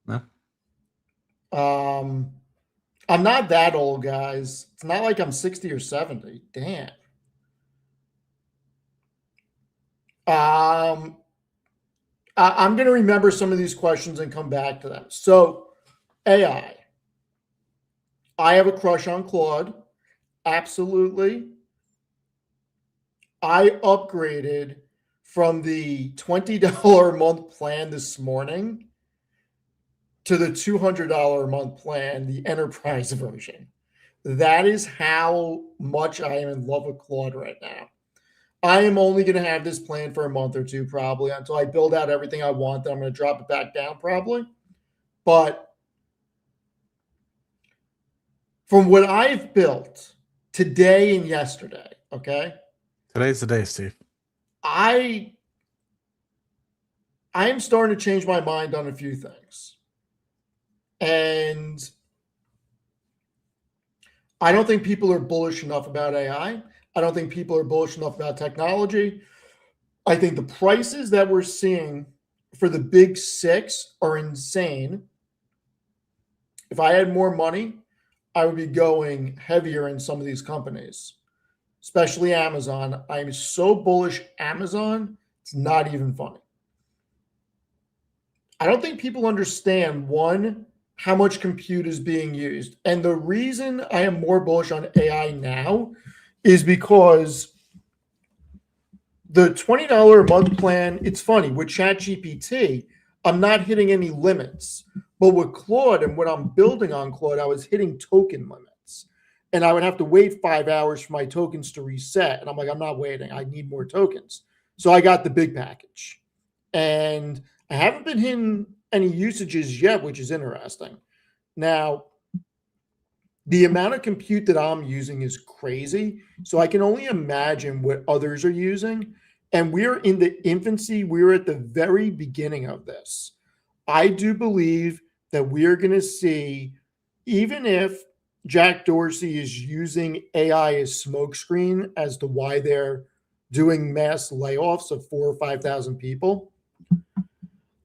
No. I'm not that old, guys. It's not like I'm 60 or 70. Damn. I'm going to remember some of these questions and come back to them. So, AI. I have a crush on Claude. Absolutely. I upgraded from the $20 a month plan this morning to the $200 a month plan, the enterprise version. That is how much I am in love with Claude right now. I am only going to have this plan for a month or two, probably, until I build out everything I want. Then I'm going to drop it back down, probably. But from what I've built today and yesterday, okay? Today's the day, Steve. I am starting to change my mind on a few things. And I don't think people are bullish enough about AI. I don't think people are bullish enough about technology. I think the prices that we're seeing for the big six are insane. If I had more money, I would be going heavier in some of these companies, especially Amazon. I'm so bullish Amazon, it's not even funny. I don't think people understand, one, how much compute is being used. And the reason I am more bullish on AI now is because the $20 a month plan, it's funny, with ChatGPT, I'm not hitting any limits. But with Claude and what I'm building on Claude, I was hitting token limits. And I would have to wait 5 hours for my tokens to reset. And I'm like, I'm not waiting. I need more tokens. So I got the big package. And I haven't been hitting any usages yet, which is interesting. Now, the amount of compute that I'm using is crazy. So I can only imagine what others are using. And we're in the infancy. We're at the very beginning of this. I do believe that we're going to see, even if Jack Dorsey is using AI as smokescreen as to why they're doing mass layoffs of 4,000 or 5,000 people,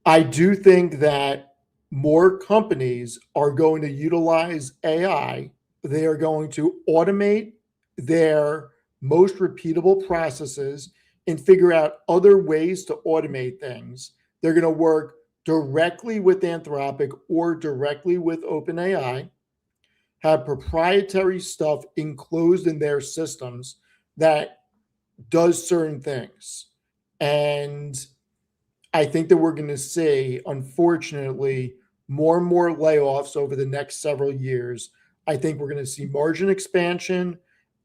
I do think that more companies are going to utilize AI. They are going to automate their most repeatable processes and figure out other ways to automate things. They're going to work directly with Anthropic or directly with OpenAI, have proprietary stuff enclosed in their systems that does certain things. And I think that we're going to see, unfortunately, more and more layoffs over the next several years. I think we're going to see margin expansion,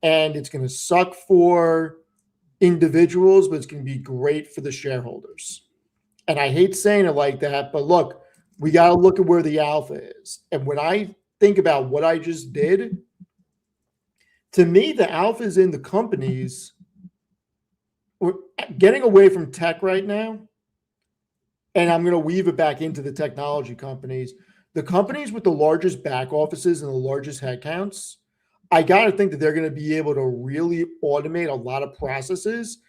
and it's going to suck for individuals, but it's going to be great for the shareholders. And I hate saying it like that, but look, we got to look at where the alpha is. And when I think about what I just did, to me, the alpha is in the companies. We're getting away from tech right now, and I'm going to weave it back into the technology companies. The companies with the largest back offices and the largest headcounts, I got to think that they're going to be able to really automate a lot of processes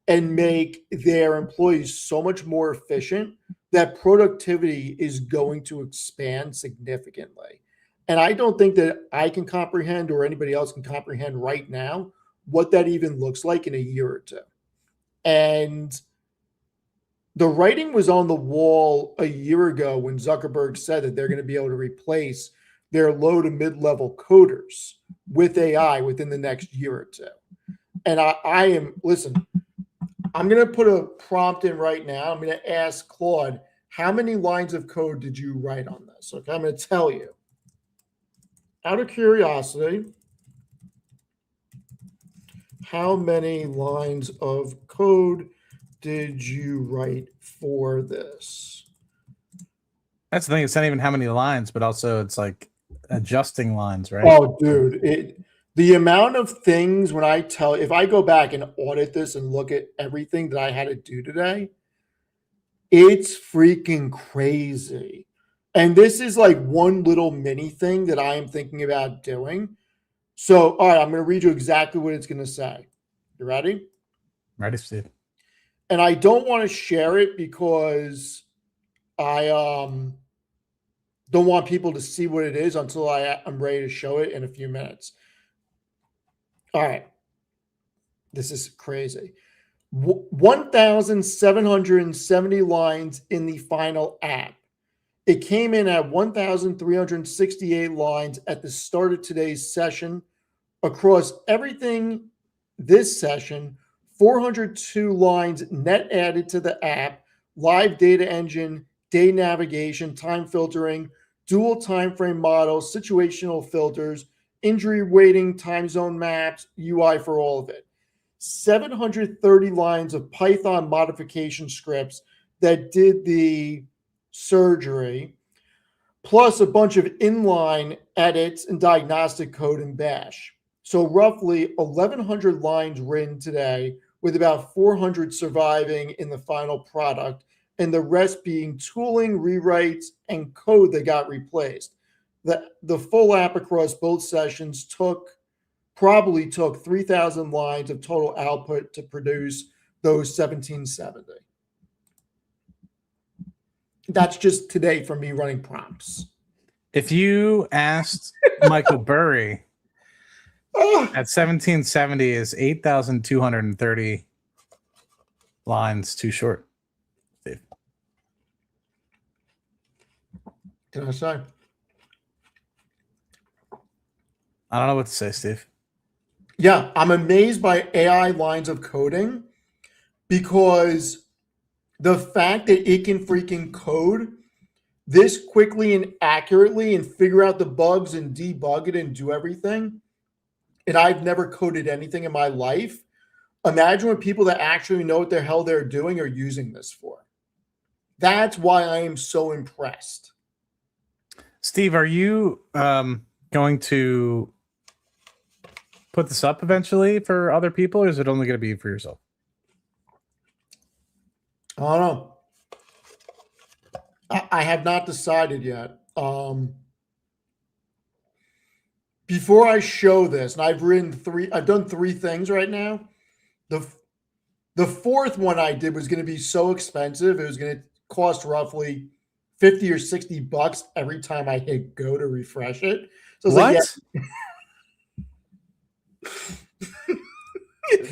and make their employees so much more efficient that productivity is going to expand significantly. And I don't think that I can comprehend or anybody else can comprehend right now what that even looks like in a year or two. And the writing was on the wall a year ago when Zuckerberg said that they're going to be able to replace their low to mid-level coders with AI within the next year or two. And listen, I'm going to put a prompt in right now. I'm going to ask Claude, how many lines of code did you write on this? Okay, I'm going to tell you. Out of curiosity, how many lines of code did you write for this? That's the thing. It's not even how many lines, but also it's like adjusting lines, right? Oh, dude, the amount of things if I go back and audit this and look at everything that I had to do today, it's freaking crazy. And this is like one little mini thing that I am thinking about doing. So, all right, I'm going to read you exactly what it's going to say. You ready? Ready, Steve. And I don't want to share it because I don't want people to see what it is until I'm ready to show it in a few minutes. All right. This is crazy. 1,770 lines in the final app. It came in at 1,368 lines at the start of today's session. Across everything this session, 402 lines net added to the app, live data engine, day navigation, time filtering, dual time frame models, situational filters, injury weighting, time zone maps, UI for all of it. 730 lines of Python modification scripts that did the surgery, plus a bunch of inline edits and diagnostic code in Bash. So roughly 1,100 lines written today, with about 400 surviving in the final product, and the rest being tooling, rewrites, and code that got replaced. The full app across both sessions probably took 3,000 lines of total output to produce those 1770. That's just today from me running prompts. If you asked Michael Burry at 1770 is 8,230 lines too short. Steve. Can I say? I don't know what to say, Steve. Yeah, I'm amazed by AI lines of coding, because the fact that it can freaking code this quickly and accurately and figure out the bugs and debug it and do everything. And I've never coded anything in my life. Imagine what people that actually know what the hell they're doing are using this for. That's why I am so impressed. Steve, are you going to put this up eventually for other people, or is it only going to be for yourself? I don't know. I have not decided yet. Before I show this, and I've done three things right now. The fourth one I did was going to be so expensive. It was going to cost roughly 50 or 60 bucks every time I hit go to refresh it. So I was like, yeah.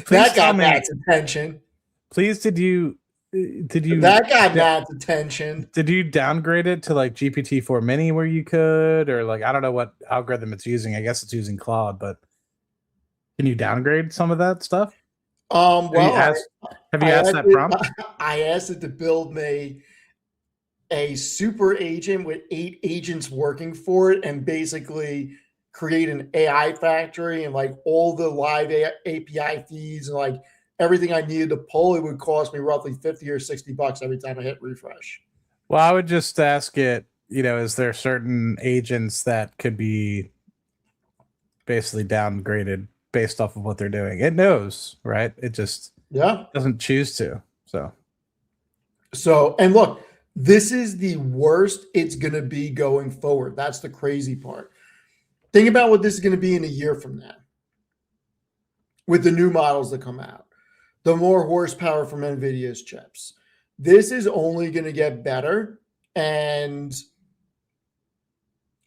That got Matt's attention. Please, did you that got Matt's attention? Did you downgrade it to like GPT-4 Mini where you could, or like, I don't know what algorithm it's using. I guess it's using Claude, but can you downgrade some of that stuff? Have you asked that prompt? I asked it to build me a super agent with 8 agents working for it, and basically create an AI factory and like all the live API feeds and like everything I needed to pull. It would cost me roughly 50 or 60 bucks every time I hit refresh. Well, I would just ask it, is there certain agents that could be basically downgraded based off of what they're doing? It knows, right? It just doesn't choose to. So, and look, this is the worst it's going to be going forward. That's the crazy part. Think about what this is going to be in a year from now with the new models that come out, the more horsepower from NVIDIA's chips. This is only going to get better. And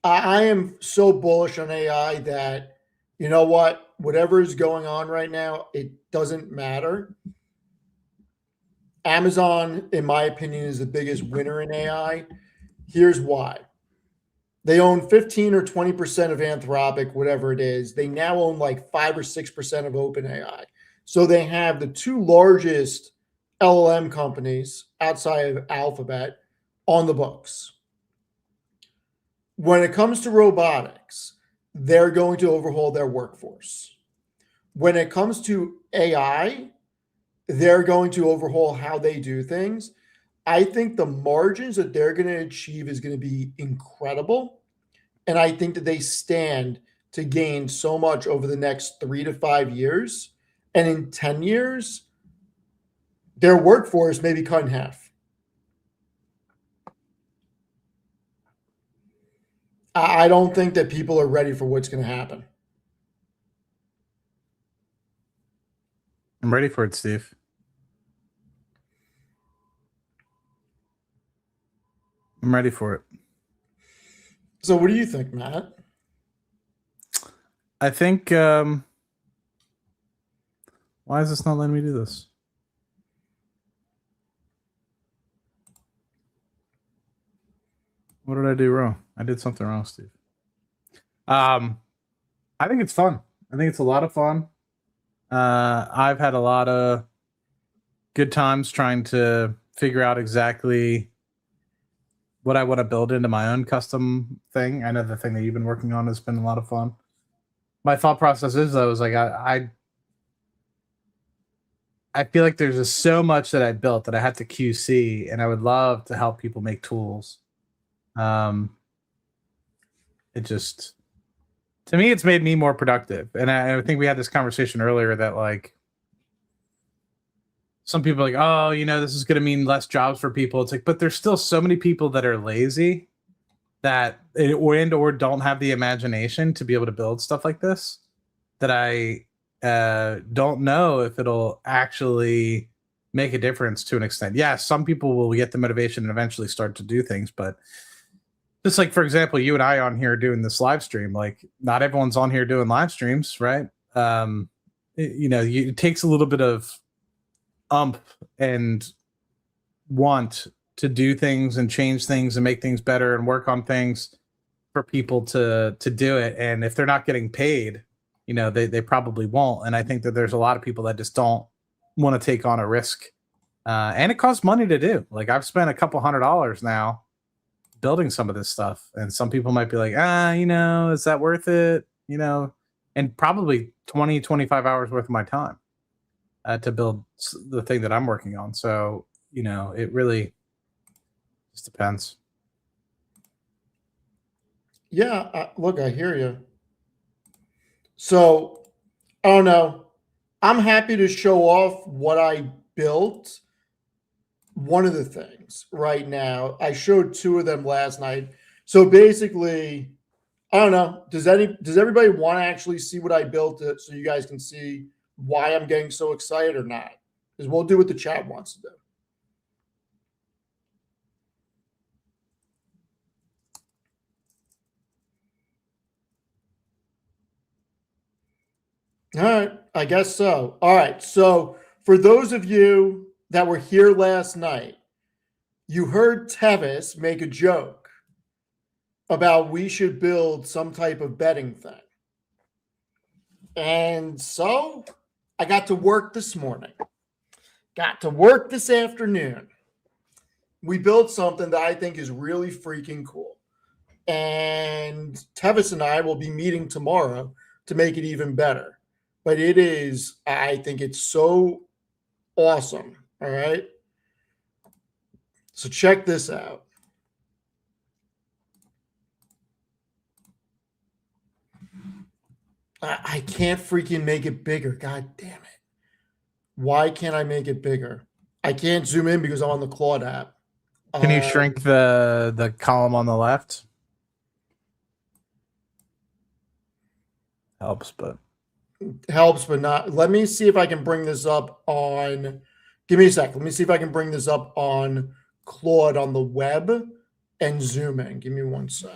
I am so bullish on AI that, you know what, whatever is going on right now, it doesn't matter. Amazon, in my opinion, is the biggest winner in AI. Here's why. They own 15 or 20% of Anthropic, whatever it is. They now own like 5 or 6% of OpenAI. So they have the 2 largest LLM companies outside of Alphabet on the books. When it comes to robotics, they're going to overhaul their workforce. When it comes to AI, they're going to overhaul how they do things. I think the margins that they're going to achieve is going to be incredible. And I think that they stand to gain so much over the next 3 to 5 years. And in 10 years, their workforce may be cut in half. I don't think that people are ready for what's going to happen. I'm ready for it, Steve. I'm ready for it. So what do you think, Matt? I think, why is this not letting me do this? What did I do wrong? I did something wrong, Steve. I think it's fun. I think it's a lot of fun. I've had a lot of good times trying to figure out exactly what I want to build into my own custom thing. I know the thing that you've been working on has been a lot of fun. My thought process is though, is like I feel like there's just so much that I built that I had to QC, and I would love to help people make tools. It just, to me, it's made me more productive. And I think we had this conversation earlier that like some people are like, oh, you know, this is going to mean less jobs for people. It's like, but there's still so many people that are lazy that or don't have the imagination to be able to build stuff like this, that I don't know if it'll actually make a difference to an extent. Yeah, some people will get the motivation and eventually start to do things, but just like, for example, you and I on here doing this live stream, like not everyone's on here doing live streams, right? It takes a little bit of and want to do things and change things and make things better and work on things for people to do it. And if they're not getting paid, you know, they probably won't. And I think that there's a lot of people that just don't want to take on a risk. And it costs money to do. Like I've spent a couple $100 now building some of this stuff. And some people might be like, is that worth it? You know, and probably 20, 25 hours worth of my time to build the thing that I'm working on. So, you know, it really just depends. Yeah, look, I hear you. So, I don't know. I'm happy to show off what I built. One of the things right now, I showed two of them last night. So basically, I don't know. Does everybody want to actually see what I built so you guys can see why I'm getting so excited or not? Because we'll do what the chat wants to do. All right, I guess so. All right, so for those of you that were here last night, you heard Tevis make a joke about we should build some type of betting thing. And so I got to work this morning, got to work this afternoon. We built something that I think is really freaking cool. And Tevis and I will be meeting tomorrow to make it even better. But it is, I think it's so awesome. All right. So check this out. I can't freaking make it bigger. God damn it. Why can't I make it bigger? I can't zoom in because I'm on the Claude app. Can you shrink the column on the left? Helps, but not. Let me see if I can bring this up on. Give me a sec. Let me see if I can bring this up on Claude on the web and zoom in. Give me 1 sec.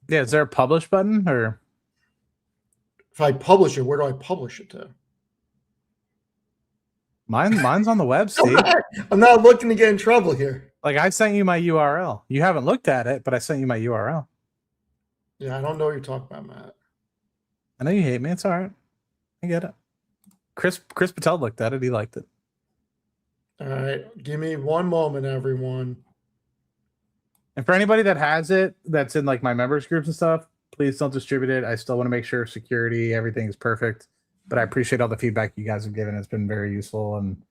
Yeah, is there a publish button or? If I publish it, where do I publish it to? Mine's on the web, Steve. I'm not looking to get in trouble here. Like I sent you my URL. You haven't looked at it, but I sent you my URL. Yeah, I don't know what you're talking about, Matt. I know you hate me. It's all right. I get it. Chris Patel looked at it. He liked it. All right. Give me 1 moment, everyone. And for anybody that has it, that's in like my members groups and stuff, please don't distribute it. I still want to make sure security, everything is perfect. But I appreciate all the feedback you guys have given. It's been very useful, and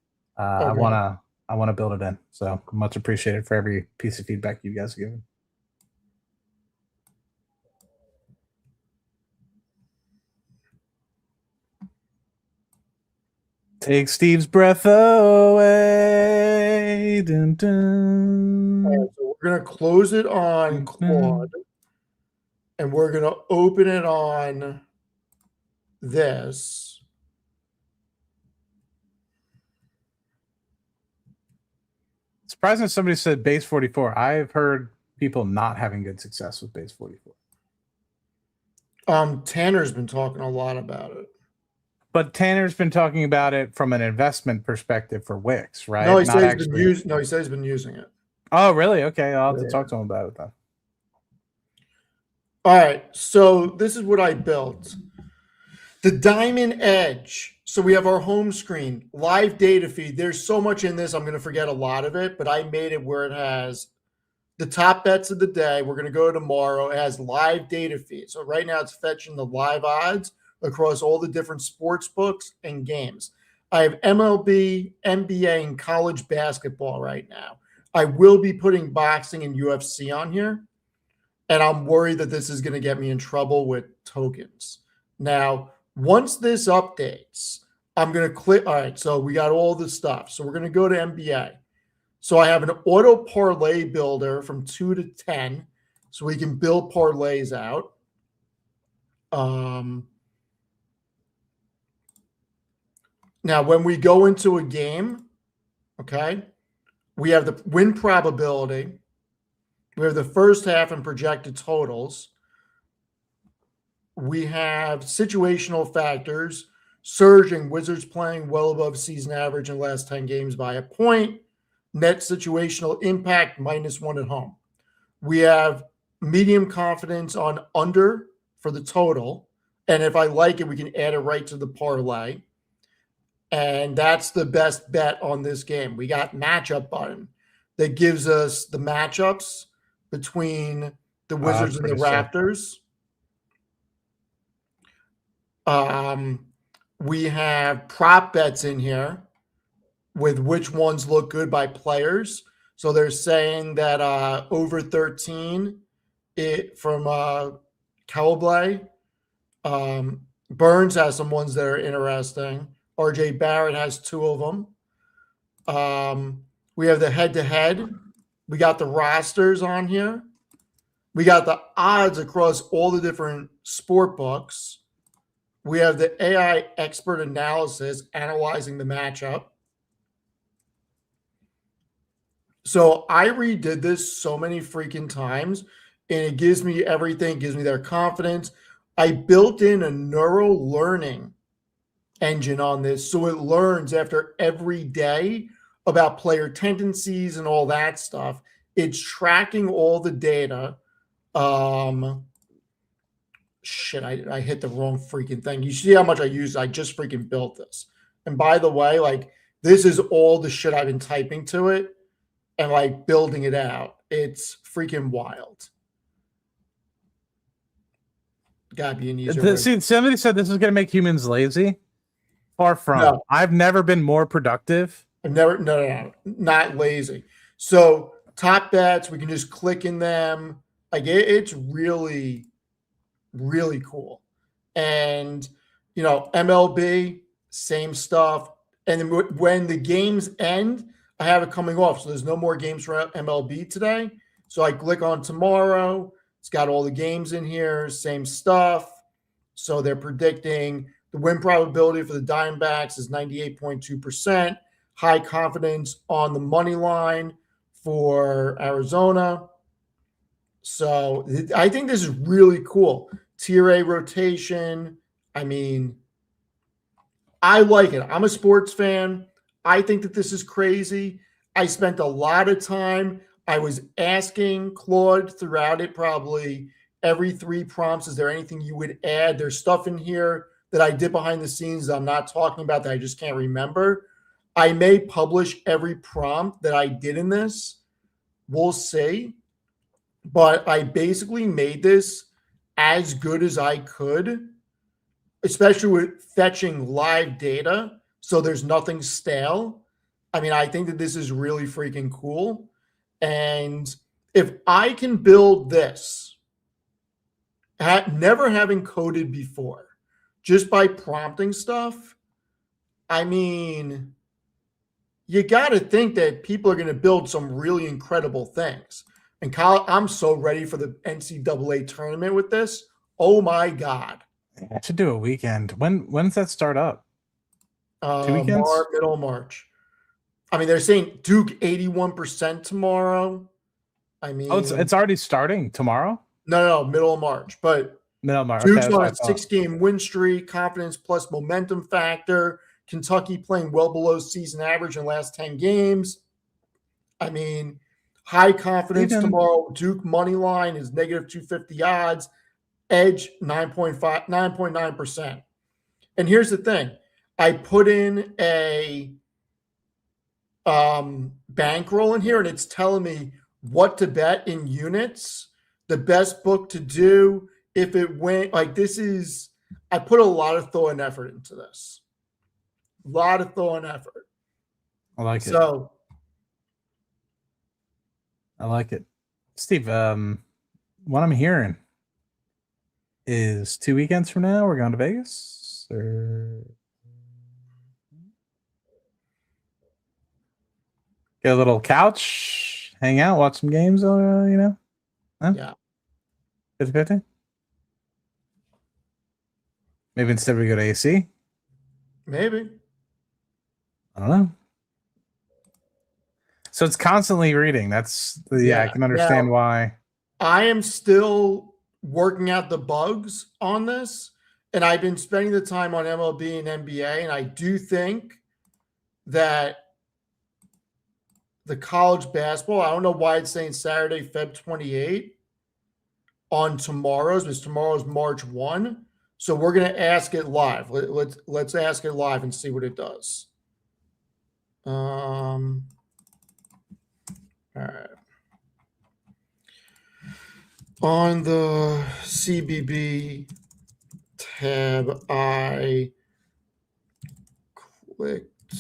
Okay. I want to build it in. So much appreciated for every piece of feedback you guys have given. Take Steve's breath away. Dun, dun. All right, so we're going to close it on Claude, and we're going to open it on this. Surprising if somebody said base 44. I've heard people not having good success with base 44. Tanner's been talking a lot about it. But Tanner's been talking about it from an investment perspective for Wix, right? No, he said he's been using it. Oh, really? Okay, I'll have to talk to him about it then. All right, so this is what I built. The Diamond Edge. So we have our home screen, live data feed. There's so much in this, I'm going to forget a lot of it, but I made it where it has the top bets of the day. We're going to go tomorrow. It has live data feed. So right now it's fetching the live odds across all the different sports books and games. I have MLB, NBA, and college basketball right now. I will be putting boxing and UFC on here, and I'm worried that this is going to get me in trouble with tokens. Now, once this updates, I'm going to click. All right, so we got all this stuff. So we're going to go to NBA. So I have an auto parlay builder from 2 to 10, so we can build parlays out. Now, when we go into a game, okay, we have the win probability. We have the first half and projected totals. We have situational factors, surging Wizards playing well above season average in the last 10 games by a point, net situational impact -1 at home. We have medium confidence on under for the total. And if I like it, we can add it right to the parlay. And that's the best bet on this game. We got matchup button that gives us the matchups between the Wizards and the Raptors. We have prop bets in here with which ones look good by players. So they're saying that over 13 from Cowblay. Burns has some ones that are interesting. RJ Barrett has 2 of them. We have the head-to-head. We got the rosters on here. We got the odds across all the different sport books. We have the AI expert analysis analyzing the matchup. So I redid this so many freaking times, and it gives me everything. It gives me their confidence. I built in a neural learning engine on this, so it learns after every day about player tendencies and all that stuff. It's tracking all the data. Shit, I hit the wrong freaking thing. You see how much I used? I just freaking built this. And by the way, like, this is all the shit I've been typing to it and like building it out. It's freaking wild. Gotta be an easier way. See, somebody said this is going to make humans lazy. Far from. No. I've never been more productive. No, not lazy. So top bets, we can just click in them. Like it's really, really cool. And you know, MLB, same stuff. And then when the games end, I have it coming off. So there's no more games for MLB today. So I click on tomorrow. It's got all the games in here, same stuff. So they're predicting the win probability for the Diamondbacks is 98.2%. High confidence on the money line for Arizona. So I think this is really cool. Tier A rotation. I mean, I like it. I'm a sports fan. I think that this is crazy. I spent a lot of time. I was asking Claude throughout it, probably every 3 prompts, is there anything you would add? There's stuff in here that I did behind the scenes that I'm not talking about that I just can't remember. I may publish every prompt that I did in this. We'll see. But I basically made this as good as I could, especially with fetching live data. So there's nothing stale. I mean, I think that this is really freaking cool. And if I can build this, never having coded before, just by prompting stuff, I mean, you got to think that people are going to build some really incredible things. And Kyle, I'm so ready for the NCAA tournament with this. Oh my God. I should do a weekend. When's that start up? 2 weekends? Middle of March. I mean, they're saying Duke 81% tomorrow. I mean, it's already starting tomorrow? No, middle of March. But Middle of March. Duke's Okay, on a 6-game win streak, confidence plus momentum factor. Kentucky playing well below season average in the last 10 games. I mean, high confidence tomorrow. Duke money line is -250 odds. Edge 9.9%. And here's the thing. I put in a bankroll in here, and it's telling me what to bet in units, the best book to do if it went like this is. I put a lot of thought and effort into this. A lot of thought and effort. I like it. So I like it. Steve, what I'm hearing is 2 weekends from now we're going to Vegas, or get a little couch, hang out, watch some games, Huh? yeah, 50-50? Maybe instead we go to AC. maybe. I don't know. So it's constantly reading. That's I can understand Now, why. I am still working out the bugs on this, and I've been spending the time on MLB and NBA, and I do think that the college basketball, I don't know why it's saying Saturday, Feb 28 on tomorrow's, because tomorrow's March 1. So we're gonna ask it live. Let's ask it live and see what it does. All right. On the CBB tab, I clicked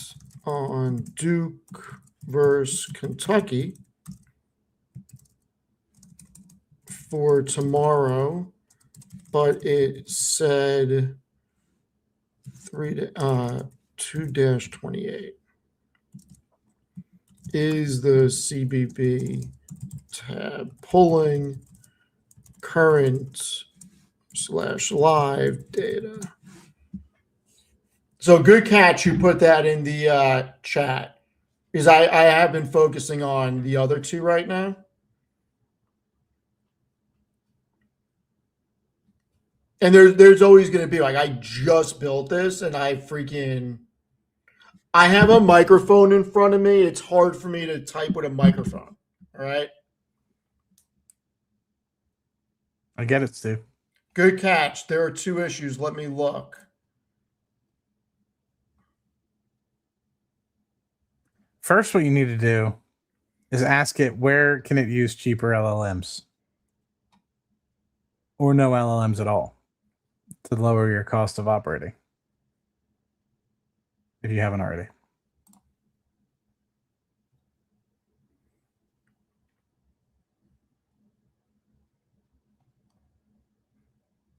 on Duke versus Kentucky for tomorrow, but it said 2-28 is the CBB tab pulling current / live data. So good catch. You put that in the chat, because I have been focusing on the other two right now. And there's always going to be like, I just built this and I have a microphone in front of me. It's hard for me to type with a microphone. All right. I get it, Steve. Good catch. There are two issues. Let me look. First, what you need to do is ask it where can it use cheaper LLMs or no LLMs at all to lower your cost of operating, if you haven't already.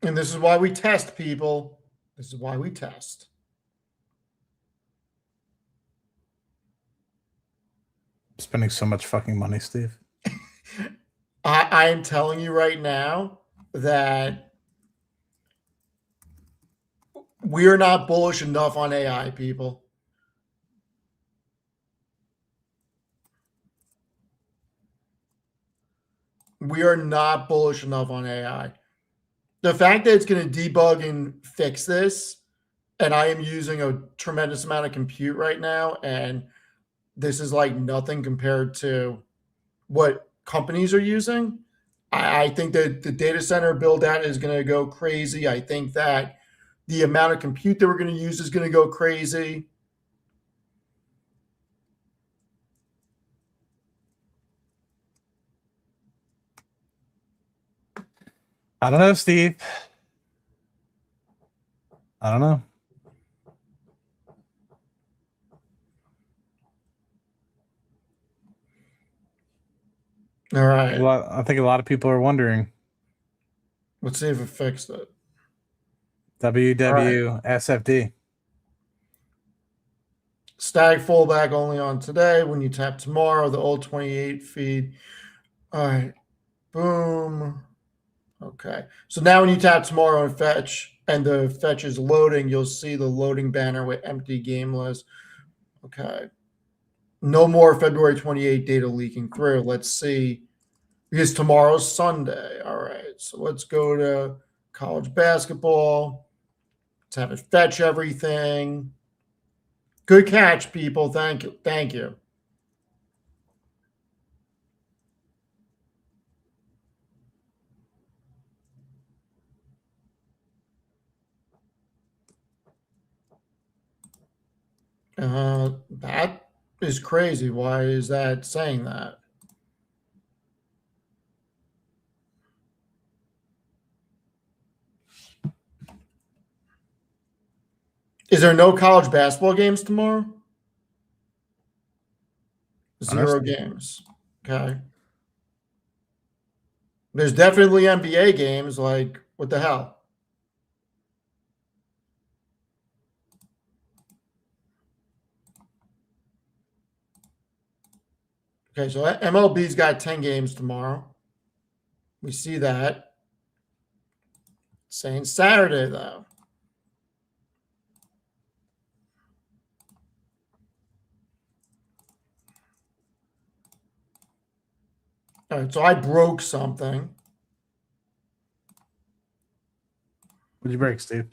And this is why we test, people. This is why we test. I'm spending so much fucking money, Steve. I am telling you right now that we are not bullish enough on AI, people. We are not bullish enough on AI. The fact that it's going to debug and fix this, and I am using a tremendous amount of compute right now, and this is like nothing compared to what companies are using. I think that the data center build out is going to go crazy. I think that the amount of compute that we're going to use is going to go crazy. I don't know, Steve. I don't know. All right. I think a lot of people are wondering. Let's see if it fixed it. WWSFD. Static fallback only on today. When you tap tomorrow, the old 28 feed. All right. Boom. Okay. So now when you tap tomorrow and fetch, and the fetch is loading, you'll see the loading banner with empty game list. Okay. No more February 28 data leaking through. Let's see. Because tomorrow's Sunday. All right. So let's go to college basketball. Let's have it fetch everything. Good catch, people. Thank you. Thank you. That is crazy. Why is that saying that? Is there no college basketball games tomorrow? Zero Honestly. games. Okay. There's definitely NBA games. Like, what the hell? Okay, so MLB's got 10 games tomorrow. We see that. Saying Saturday, though. All right, so I broke something. What'd you break, Steve?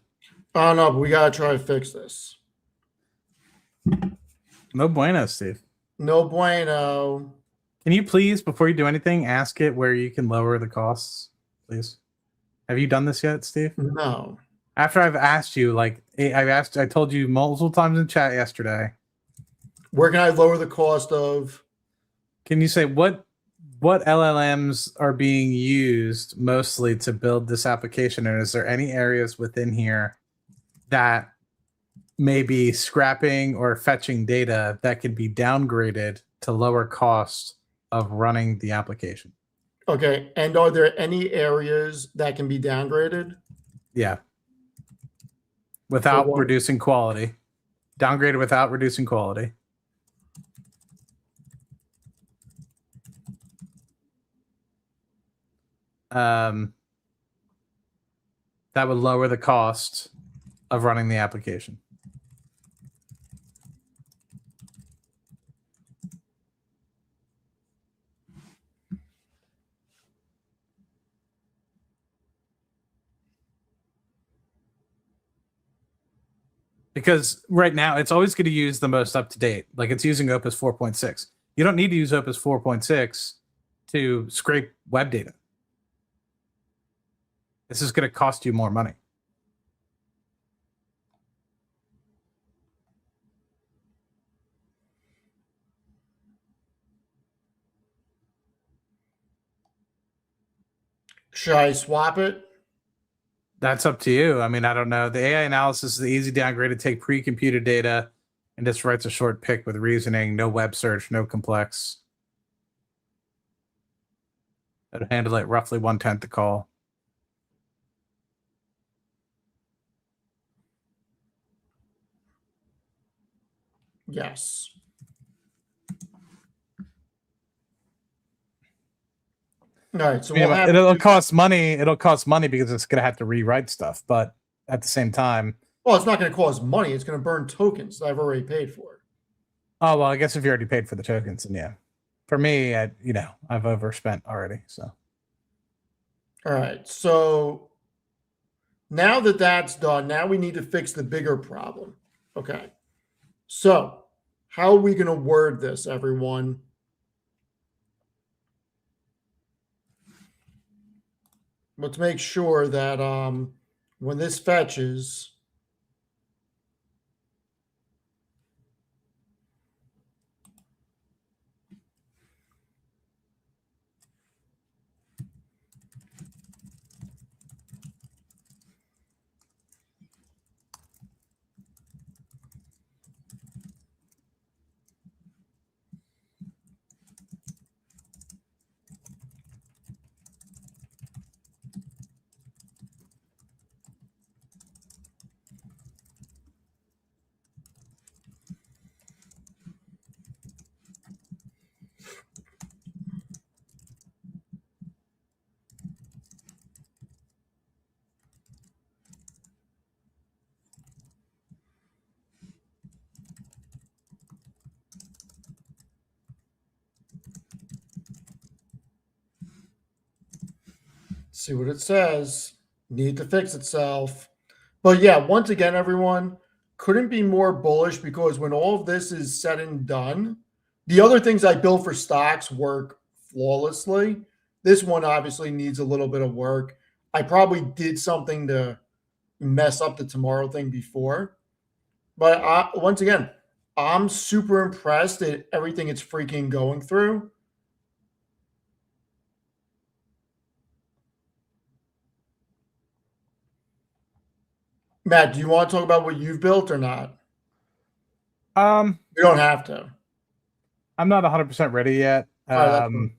Oh, no, but we got to try to fix this. No bueno, Steve. No bueno. Can you please, before you do anything, ask it where you can lower the costs, please? Have you done this yet, Steve? No. After I've asked you, I told you multiple times in chat yesterday. Where can I lower the cost of? Can you say what LLMs are being used mostly to build this application? And is there any areas within here that may be scrapping or fetching data that can be downgraded to lower cost of running the application? Okay, and are there any areas that can be downgraded? Yeah. Without what? reducing quality. Downgraded without reducing quality. That would lower the cost of running the application. Because right now it's always going to use the most up to date. Like it's using Opus 4.6. You don't need to use Opus 4.6 to scrape web data. This is going to cost you more money. Should I swap it? That's up to you. I mean, I don't know. The AI analysis is the easy downgrade to take pre-computed data and just writes a short pick with reasoning, no web search, no complex. It'll handle it roughly 1/10 the call. Yes. All right, so it'll cost money. It'll cost money because it's going to have to rewrite stuff. But at the same time, well, it's not going to cost money. It's going to burn tokens that I've already paid for. Oh well, I guess if you already paid for the tokens, then yeah. For me, I've overspent already. So. All right, so now that that's done, now we need to fix the bigger problem. Okay, so how are we going to word this, everyone? Let's make sure that when this fetches, see what it says. Need to fix itself. But yeah, once again, everyone, couldn't be more bullish because when all of this is said and done, the other things I built for stocks work flawlessly. This one obviously needs a little bit of work. I probably did something to mess up the tomorrow thing before. But once again, I'm super impressed at everything it's freaking going through. Matt, do you want to talk about what you've built or not? Um, You don't have to. I'm not 100% ready yet. All right, that's fine.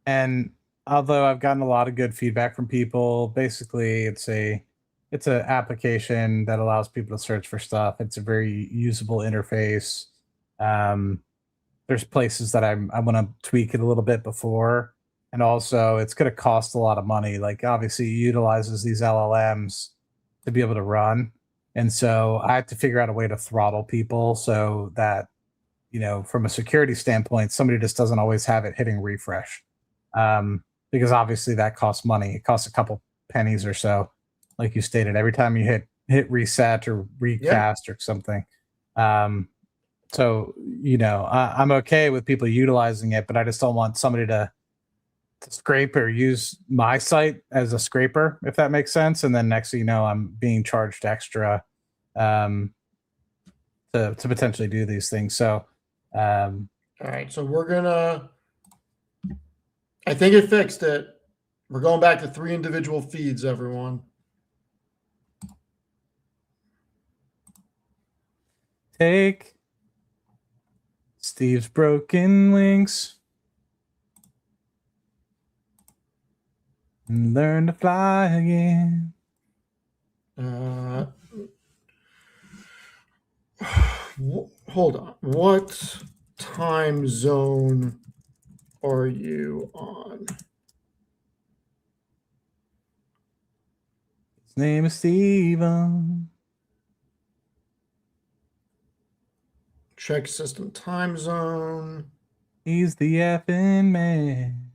And although I've gotten a lot of good feedback from people, basically it's a application that allows people to search for stuff. It's a very usable interface. Um, there's places that I want to tweak it a little bit before, and also it's going to cost a lot of money. Like obviously, it utilizes these LLMs to be able to run, and so I have to figure out a way to throttle people so that from a security standpoint, somebody just doesn't always have it hitting refresh, because obviously that costs money. It costs a couple pennies or so, like you stated, every time you hit reset or recast or something. Um, so I'm okay with people utilizing it, but I just don't want somebody to scrape or use my site as a scraper, if that makes sense. And then next thing you know, I'm being charged extra um, to potentially do these things. So um, All right, so we're gonna. I think it fixed it. We're going back to 3 individual feeds, everyone. take Steve's broken wings and learn to fly again. Hold on. What time zone are you on? His name is Steven. Check system time zone. He's the effing man.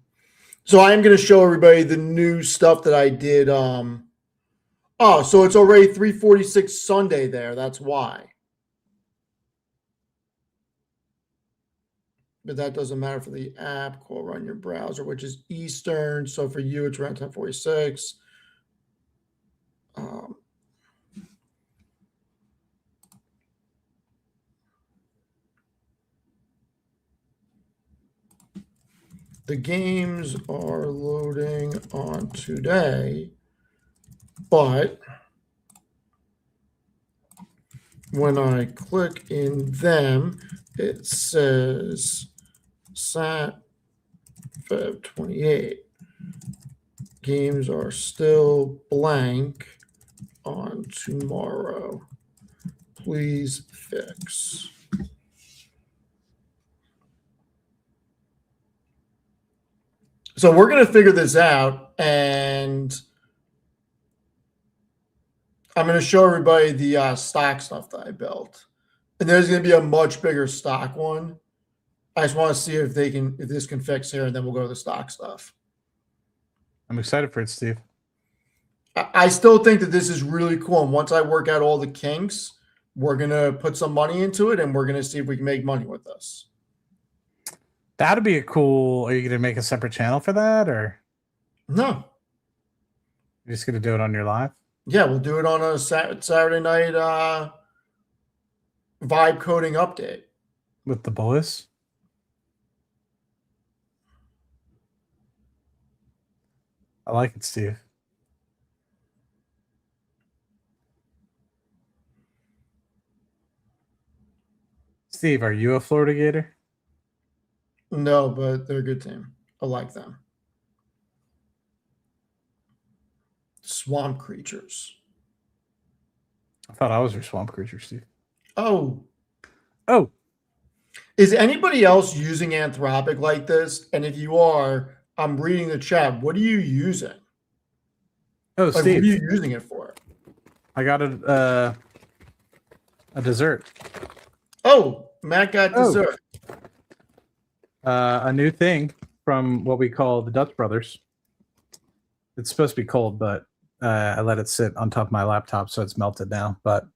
So I am going to show everybody the new stuff that I did. Oh, so it's already 3:46 Sunday there. That's why. But that doesn't matter for the app. Call run your browser, which is Eastern. So for you, it's around 10:46. The games are loading on today, but when I click in them, it says Sat Feb 28. Games are still blank on tomorrow. Please fix. So we're going to figure this out, and I'm going to show everybody the stock stuff that I built. And there's going to be a much bigger stock one. I just want to see if this can fix here, and then we'll go to the stock stuff. I'm excited for it, Steve. I still think that this is really cool. And once I work out all the kinks, we're going to put some money into it, and we're going to see if we can make money with this. That'd be a cool. Are you going to make a separate channel for that, or No. you're just going to do it on your live? Yeah, we'll do it on a Saturday night vibe coding update With the boys? I like it, Steve. Steve, are you a Florida Gator? No, but they're a good team. I like them. Swamp creatures. I thought I was your swamp creature, Steve. Oh. Is anybody else using Anthropic like this? And if you are, I'm reading the chat. What are you using? Steve. What are you using it for? I got a dessert. Oh, Matt got dessert. A new thing from what we call the Dutch Brothers. It's supposed to be cold, but I let it sit on top of my laptop, so it's melted now. But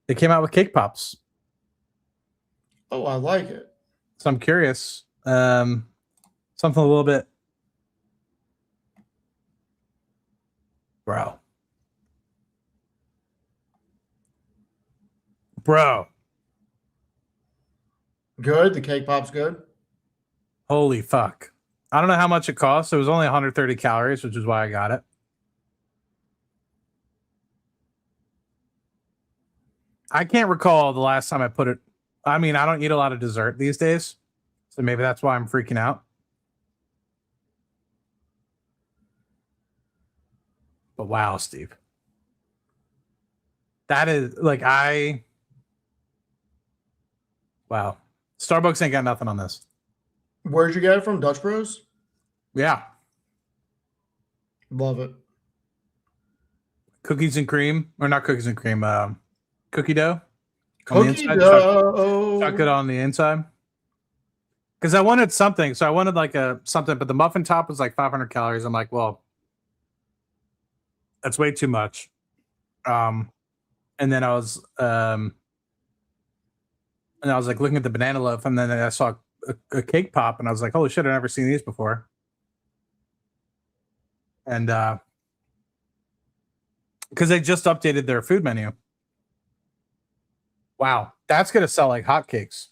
they came out with cake pops. Oh, I like it. So I'm curious. Something a little bit. Bro. Good. The cake pop's good. Holy fuck. I don't know how much it costs. It was only 130 calories, which is why I got it. I can't recall the last time I put it. I mean, I don't eat a lot of dessert these days, so maybe that's why I'm freaking out. But wow, Steve. That is like wow. Starbucks ain't got nothing on this. Where'd you get it from? Dutch Bros? Yeah. Love it. Cookies and cream, or not cookies and cream, cookie dough. On the Cookie inside, dough. chuck it on the inside. Because I wanted something. So I wanted like something, but the muffin top was like 500 calories. I'm like, well, that's way too much. And then I was like looking at the banana loaf, and then I saw a cake pop, and I was like, holy shit, I've never seen these before. And because they just updated their food menu. Wow, that's gonna sell like hotcakes.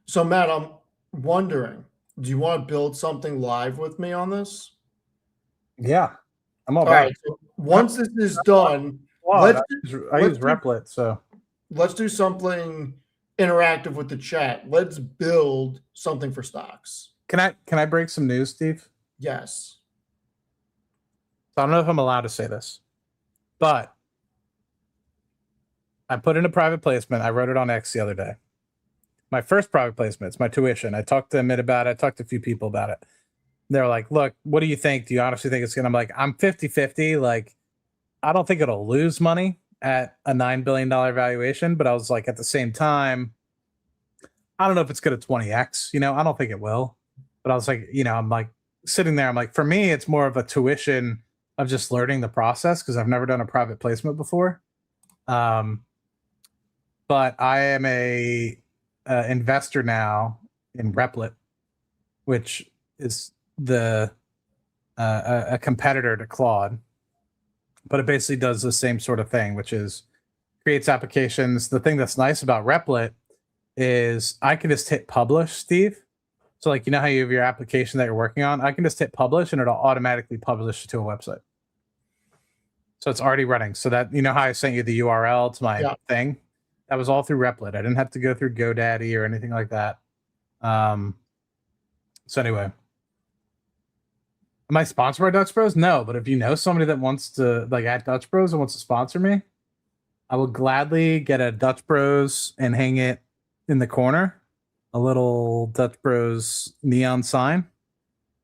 So, Matt, I'm wondering, do you want to build something live with me on this? Yeah, I'm all All about right. So once this is done, it. I let's use Replit, so let's do something interactive with the chat. Let's build something for stocks. can I break some news, Steve? Yes. So I don't know if I'm allowed to say this, but I put in a private placement. I wrote it on X the other day. My first private placement, it's my tuition. I talked to Amit about it. I talked to a few people about it. They're like, look, what do you think? Do you honestly think it's going to? I'm like, I'm 50-50. Like, I don't think it'll lose money at a $9 billion valuation. But I was like, at the same time, I don't know if it's going to 20x. I don't think it will. But I was like, I'm like sitting there. I'm like, for me, it's more of a tuition of just learning the process because I've never done a private placement before. But I am a investor now in Replit, which is a competitor to Claude, but it basically does the same sort of thing, which is creates applications. The thing that's nice about Replit is I can just hit publish, Steve. So like, how you have your application that you're working on, I can just hit publish and it'll automatically publish to a website. So it's already running. So that, how I sent you the URL to my thing, that was all through Replit. I didn't have to go through GoDaddy or anything like that. So anyway, am I sponsored by Dutch Bros? No, but if you know somebody that wants to like at Dutch Bros and wants to sponsor me, I will gladly get a Dutch Bros and hang it in the corner, a little Dutch Bros neon sign,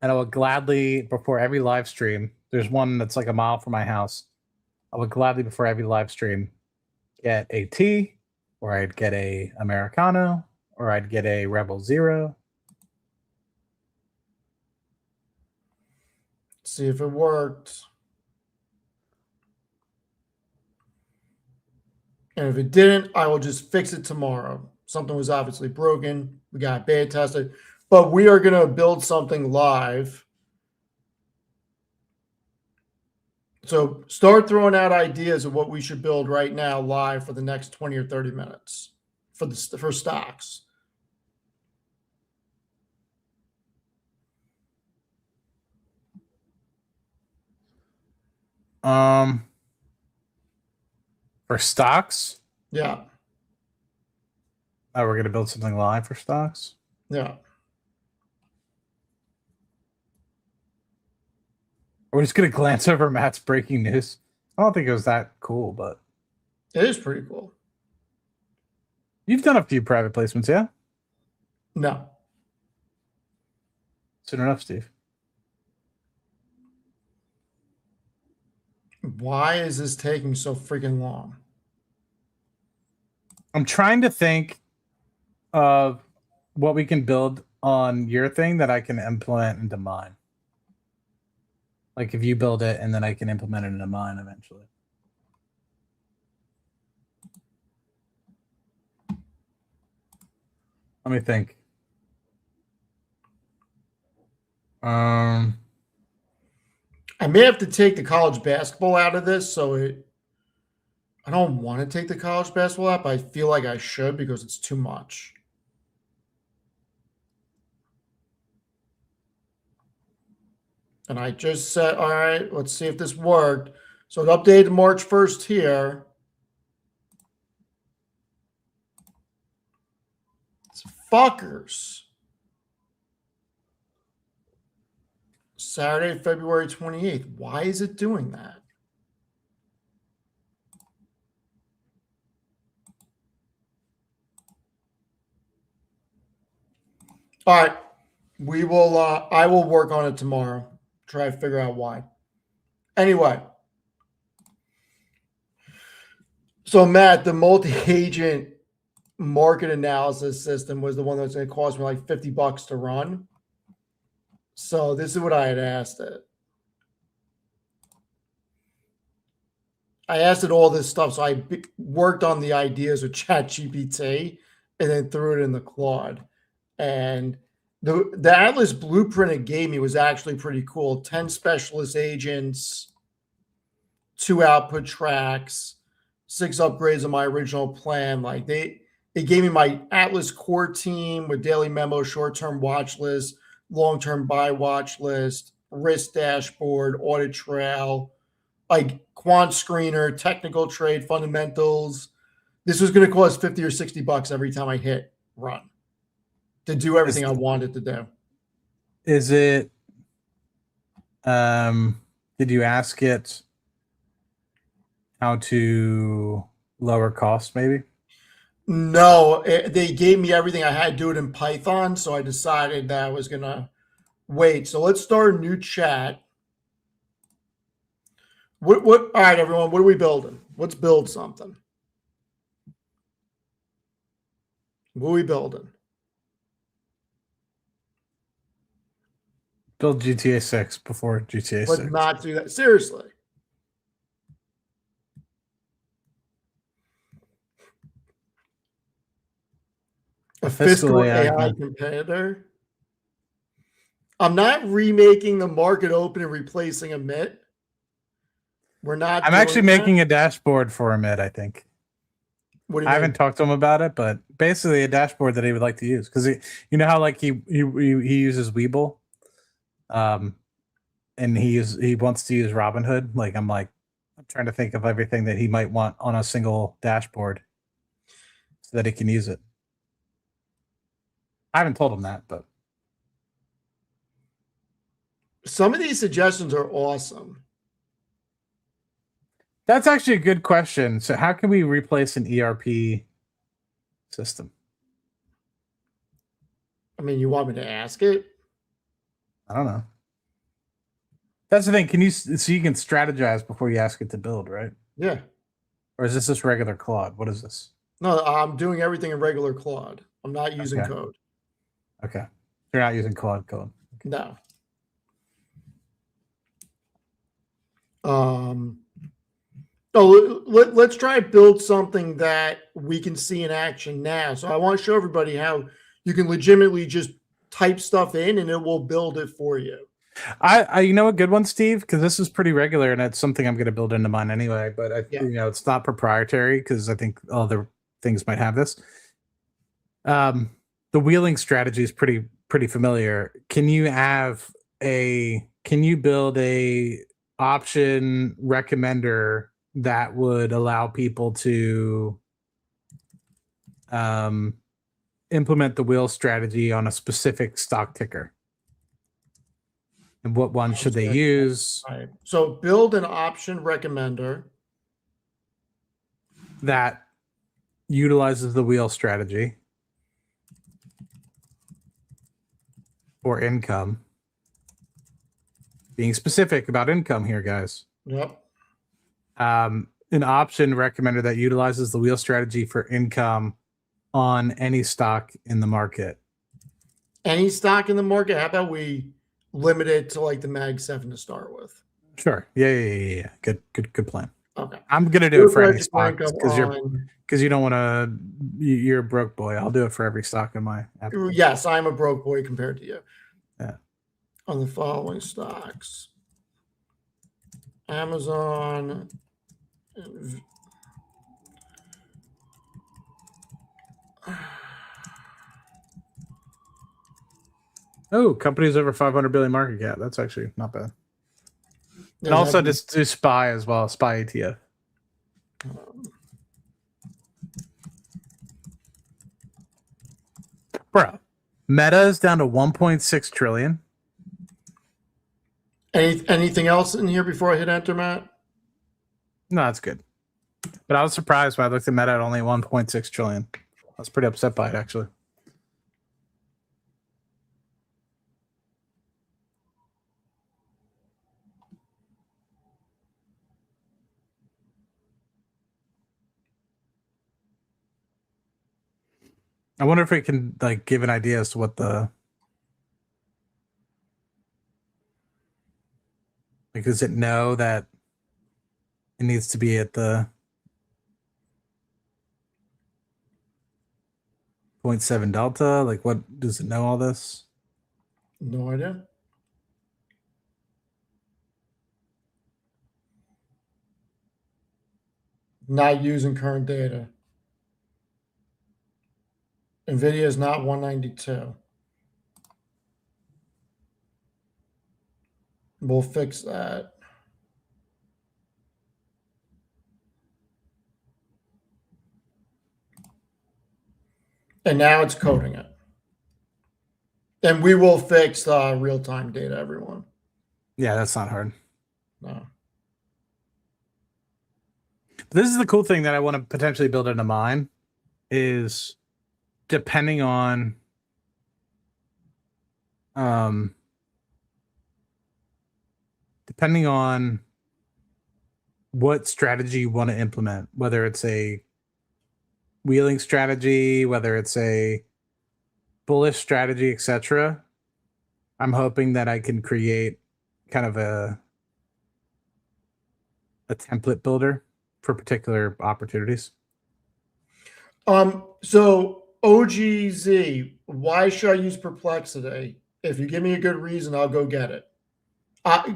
and I will gladly before every live stream. There's one that's like a mile from my house. I would gladly before every live stream get a tea, or I'd get a Americano, or I'd get a Rebel Zero. See if it worked. And if it didn't, I will just fix it tomorrow. Something was obviously broken. We got beta tested, but we are going to build something live. So start throwing out ideas of what we should build right now live for the next 20 or 30 minutes for stocks. For stocks? Yeah. Oh, we're gonna build something live for stocks? Yeah. We're just gonna glance over Matt's breaking news. I don't think it was that cool, but it is pretty cool. You've done a few private placements, yeah? No. Soon enough, Steve. Why is this taking so freaking long? I'm trying to think of what we can build on your thing that I can implement into mine. Like if you build it and then I can implement it into mine eventually. Let me think. I may have to take the college basketball out of this, so I don't want to take the college basketball out, but I feel like I should because it's too much. And I just said, all right, let's see if this worked. So it updated March 1st here. It's fuckers. Saturday, February 28th. Why is it doing that? All right. We will I will work on it tomorrow. Try to figure out why. Anyway. So Matt, the multi-agent market analysis system was the one that's going to cost me like $50 to run. So this is what I had asked it. I asked it all this stuff. So I worked on the ideas with ChatGPT and then threw it in the Claude. And the Atlas blueprint it gave me was actually pretty cool. 10 specialist agents, 2 output tracks, 6 upgrades of my original plan. Like it gave me my Atlas core team with daily memo, short-term watch list, long-term buy watch list, risk dashboard, audit trail, like quant screener, technical trade, fundamentals. This was going to cost 50 or $60 every time I hit run to do everything I wanted to do. Is it, did you ask it how to lower costs maybe? No, they gave me everything. I had to do it in Python, so I decided that I was going to wait. So let's start a new chat. What all right, everyone, what are we building? Let's build something. What are we building? Build GTA 6 before GTA 6. Let's not do that. Seriously. A fiscal AI competitor. I'm not remaking the market open and replacing Amit. We're not. I'm actually making a dashboard for Amit, I think. What do you I haven't talked to him about it, but basically a dashboard that he would like to use because you know how like he uses Webull, and he wants to use Robinhood. Like I'm trying to think of everything that he might want on a single dashboard so that he can use it. I haven't told him that, but some of these suggestions are awesome. That's actually a good question. So how can we replace an ERP system? I mean, you want me to ask it? I don't know. That's the thing. So you can strategize before you ask it to build, right? Yeah. Or is this just regular Claude? What is this? No, I'm doing everything in regular Claude. I'm not using code. Okay. You're not using Claude code. Okay. No. Let's try to build something that we can see in action now. So I want to show everybody how you can legitimately just type stuff in and it will build it for you. I you know a good one, Steve, because this is pretty regular and it's something I'm going to build into mine anyway. But it's not proprietary because I think other things might have this. The wheeling strategy is pretty familiar. Can you build a option recommender that would allow people to implement the wheel strategy on a specific stock ticker? And what one should they use? Right. So build an option recommender that utilizes the wheel strategy for income. Being specific about income here, guys. Yep. An option recommender that utilizes the wheel strategy for income on any stock in the market. Any stock in the market? How about we limit it to like the Mag 7 to start with? Sure. Yeah. Good plan. Okay. I'm gonna do it for any stock because you don't want to. You're a broke boy. I'll do it for every stock in my. Yes, I'm a broke boy compared to you. Yeah. On the following stocks: Amazon. Oh, companies over 500 billion market cap. That's actually not bad. And There's also actually- just do SPY as well, SPY ETF. Bro, Meta is down to 1.6 trillion. anything else in here before I hit enter, Matt? No, that's good. But I was surprised when I looked at Meta at only 1.6 trillion. I was pretty upset by it, actually. I wonder if we can like give an idea as to what the like does it know that it needs to be at the 0.7 delta? Like what does it know all this? No idea. Not using current data. NVIDIA is not 192. We'll fix that. And now it's coding it. And we will fix real-time data, everyone. Yeah, that's not hard. No. This is the cool thing that I want to potentially build into mine is depending on what strategy you want to implement, whether it's a wheeling strategy, whether it's a bullish strategy, etc. I'm hoping that I can create kind of a template builder for particular opportunities. So OGZ, why should I use Perplexity? If you give me a good reason, I'll go get it.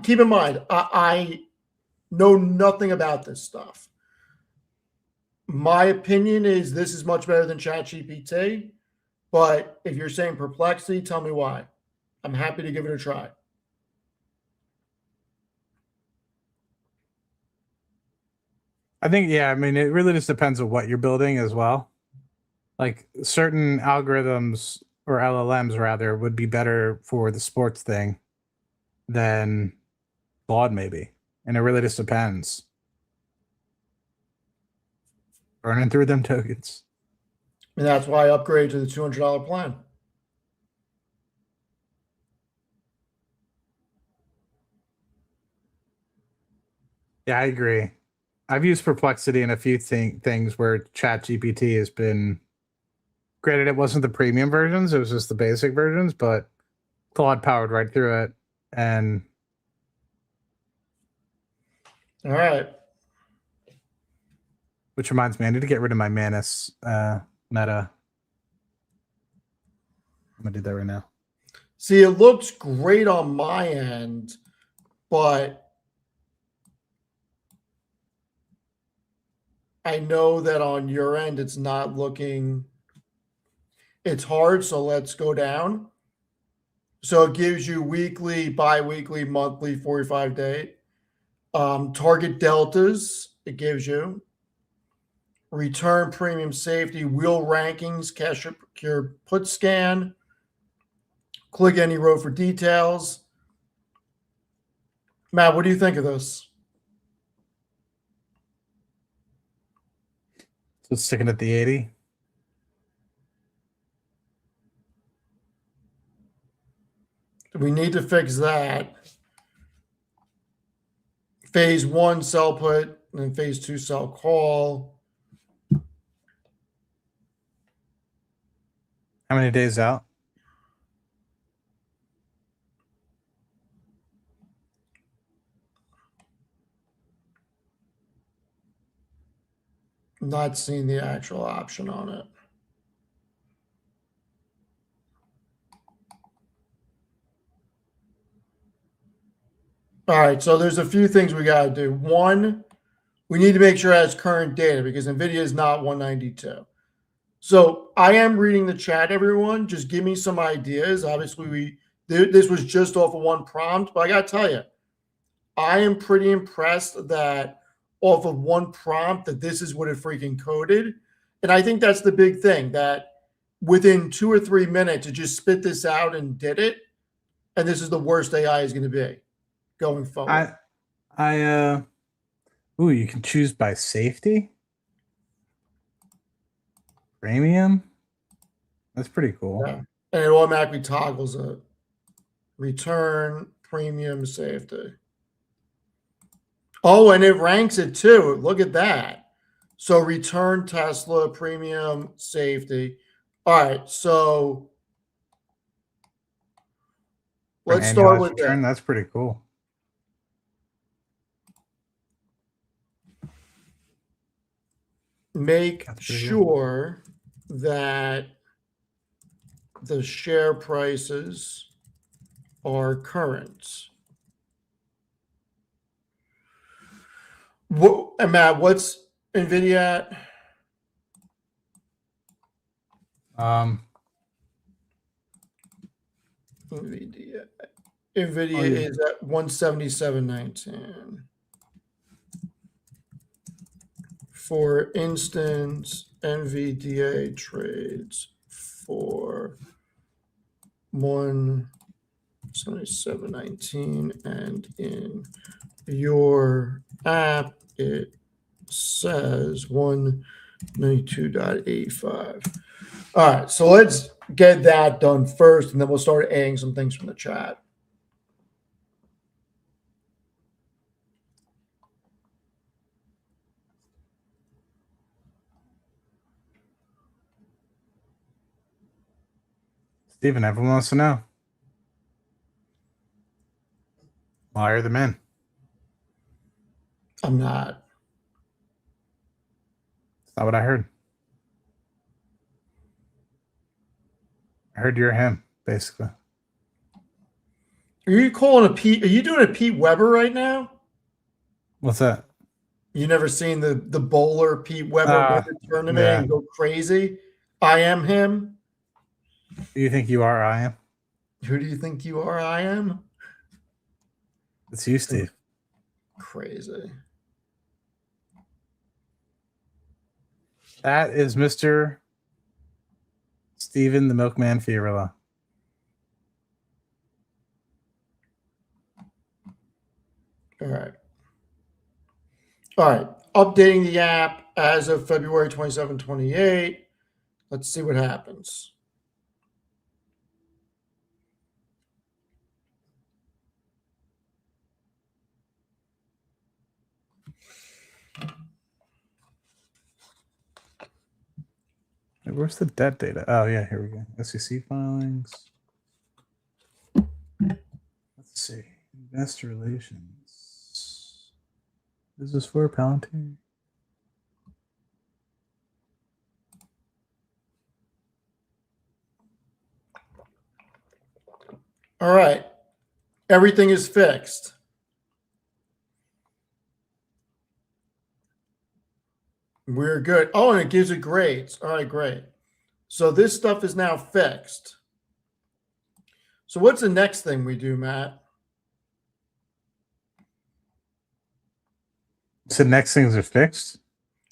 Keep in mind, I know nothing about this stuff. My opinion is this is much better than ChatGPT, but if you're saying Perplexity, tell me why. I'm happy to give it a try. I think, yeah, I mean, it really just depends on what you're building as well. Like certain algorithms or LLMs rather would be better for the sports thing than Claude maybe. And it really just depends. Burning through them tokens. And that's why I upgrade to the $200 plan. Yeah, I agree. I've used Perplexity in a few things where ChatGPT has been. Granted, it wasn't the premium versions; it was just the basic versions. But Claude powered right through it, and All right. which reminds me, I need to get rid of my Manus meta. I'm gonna do that right now. See, it looks great on my end, but I know that on your end, it's not looking, it's hard. So let's go down. So it gives you weekly, bi-weekly, monthly, 45 day. Target deltas, it gives you. Return premium safety, wheel rankings, cash procure put scan. Click any row for details. Matt, what do you think of this? So sticking at the 80. We need to fix that. Phase 1 sell put, and then phase 2 sell call. How many days out? Not seeing the actual option on it. All right, so there's a few things we got to do. One, we need to make sure it has current data because NVIDIA is not 192. So I am reading the chat, everyone. Just give me some ideas. Obviously, This was just off of one prompt, but I got to tell you, I am pretty impressed that off of one prompt that this is what it freaking coded. And I think that's the big thing, that within 2 or 3 minutes, it just spit this out and did it. And this is the worst AI is going to be going forward. Ooh, you can choose by safety. Premium. That's pretty cool. Yeah. And it automatically toggles a return, premium, safety. Oh, and it ranks it too. Look at that. So return, Tesla, premium, safety. All right. So For an let's start annualized with return. that. That's pretty cool. Make That's pretty good. sure that the share prices are current. And Matt, what's NVIDIA at? NVIDIA is at 177.19. For instance, NVDA trades for 177.19, and in your app it says 192.85. All right, so let's get that done first, and then we'll start adding some things from the chat. Steven, everyone wants to know. Why are the men? I'm not. That's not what I heard. I heard you're him, basically. Are you calling a Pete? Are you doing a Pete Weber right now? What's that? You never seen the bowler Pete Weber win the tournament yeah. and go crazy? I am him. Do you think you are? I am. Who do you think you are? I am. It's you, Steve. Crazy. That is Mr. Steven the Milkman Fiorillo. All right. All right. Updating the app as of February 27, 28. Let's see what happens. Where's the debt data? Oh, yeah, here we go. SEC filings. Let's see. Investor relations. Is this for Palantir? All right. Everything is fixed. We're good. Oh, and it gives it grades. All right, great. So this stuff is now fixed. So what's the next thing we do, Matt? So next things are fixed?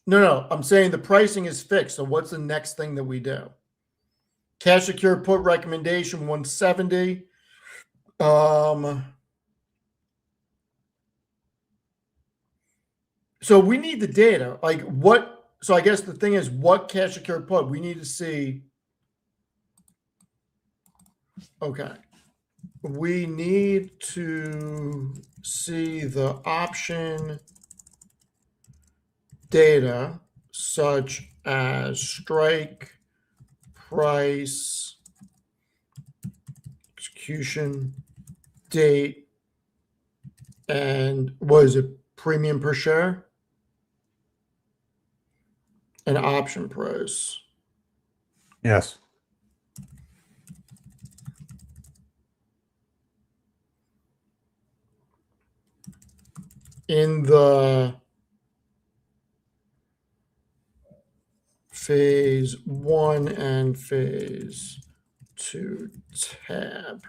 No. I'm saying the pricing is fixed. So what's the next thing that we do? Cash secured put recommendation 170. So we need the data. Like what? So I guess the thing is, what cash secured put? We need to see. Okay. We need to see the option data such as strike, price, execution, date, and what is it? Premium per share? And option price. Yes. In the phase 1 and phase 2 tab.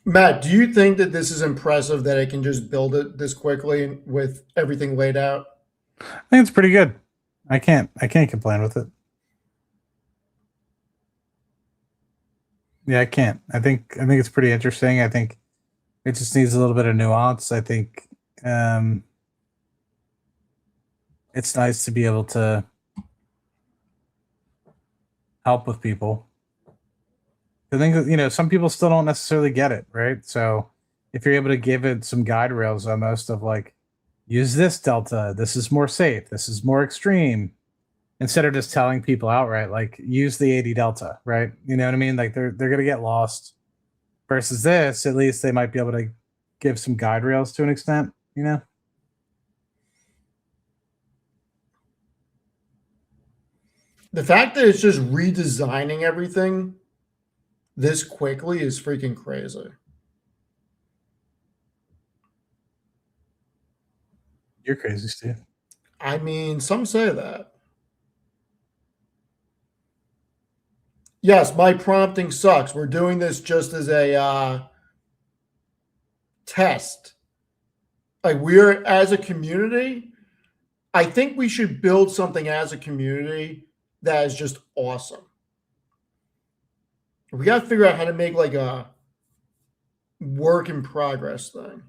Matt, do you think that this is impressive that it can just build it this quickly with everything laid out? I think it's pretty good. I can't complain with it. Yeah, I can't. I think it's pretty interesting. I think it just needs a little bit of nuance. I think it's nice to be able to help with people. I think some people still don't necessarily get it, right? So if you're able to give it some guide rails almost of like, use this delta, this is more safe, this is more extreme, instead of just telling people outright, like, use the 80 delta, right? You know what I mean? Like they're gonna get lost. Versus this, at least they might be able to give some guide rails to an extent, The fact that it's just redesigning everything this quickly is freaking crazy. You're crazy, Steve. I mean, some say that. Yes, my prompting sucks. We're doing this just as a test. Like, we're as a community, I think we should build something as a community that is just awesome. We got to figure out how to make like a work in progress thing.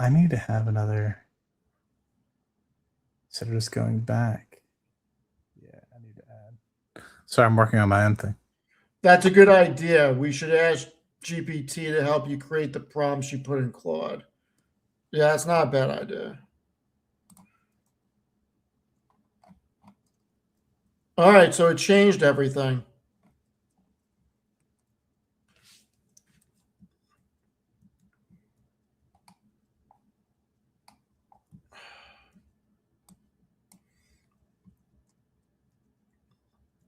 I need to have another. Instead of just going back. Yeah, I need to add. Sorry, I'm working on my own thing. That's a good idea. We should ask GPT to help you create the prompts you put in Claude. Yeah, it's not a bad idea. All right, so it changed everything.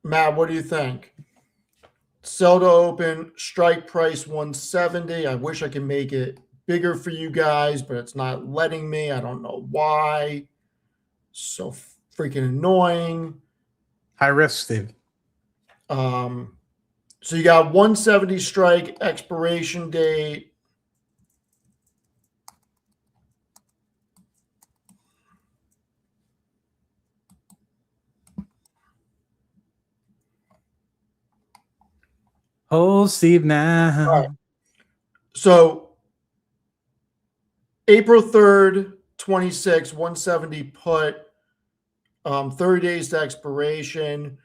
Matt, what do you think? Sell to open, strike price 170. I wish I could make it bigger for you guys, but it's not letting me. I don't know why. So freaking annoying. High risk, Steve. So you got 170 strike, expiration date. Oh, Steve, now. All right. So April 3rd, 26, 170 put, 30 days to expiration,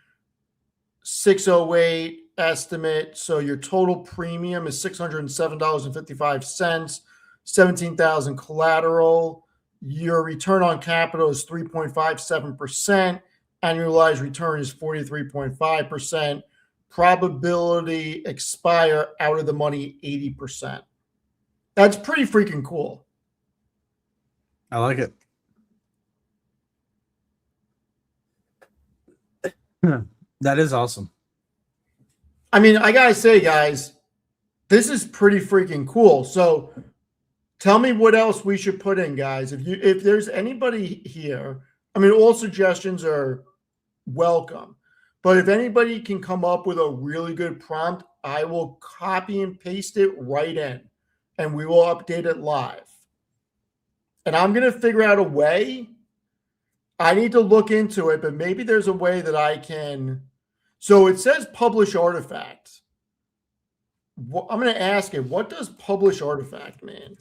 608 estimate. So your total premium is $607.55, 17,000 collateral. Your return on capital is 3.57%. Annualized return is 43.5%. Probability expire out of the money 80%. That's pretty freaking cool. I like it. That is awesome. I mean, I gotta say, guys, this is pretty freaking cool. So tell me what else we should put in, guys. If there's anybody here, I mean, all suggestions are welcome. But if anybody can come up with a really good prompt, I will copy and paste it right in, and we will update it live. And I'm going to figure out a way. I need to look into it, but maybe there's a way that I can. So it says publish artifact. I'm going to ask it, what does publish artifact mean?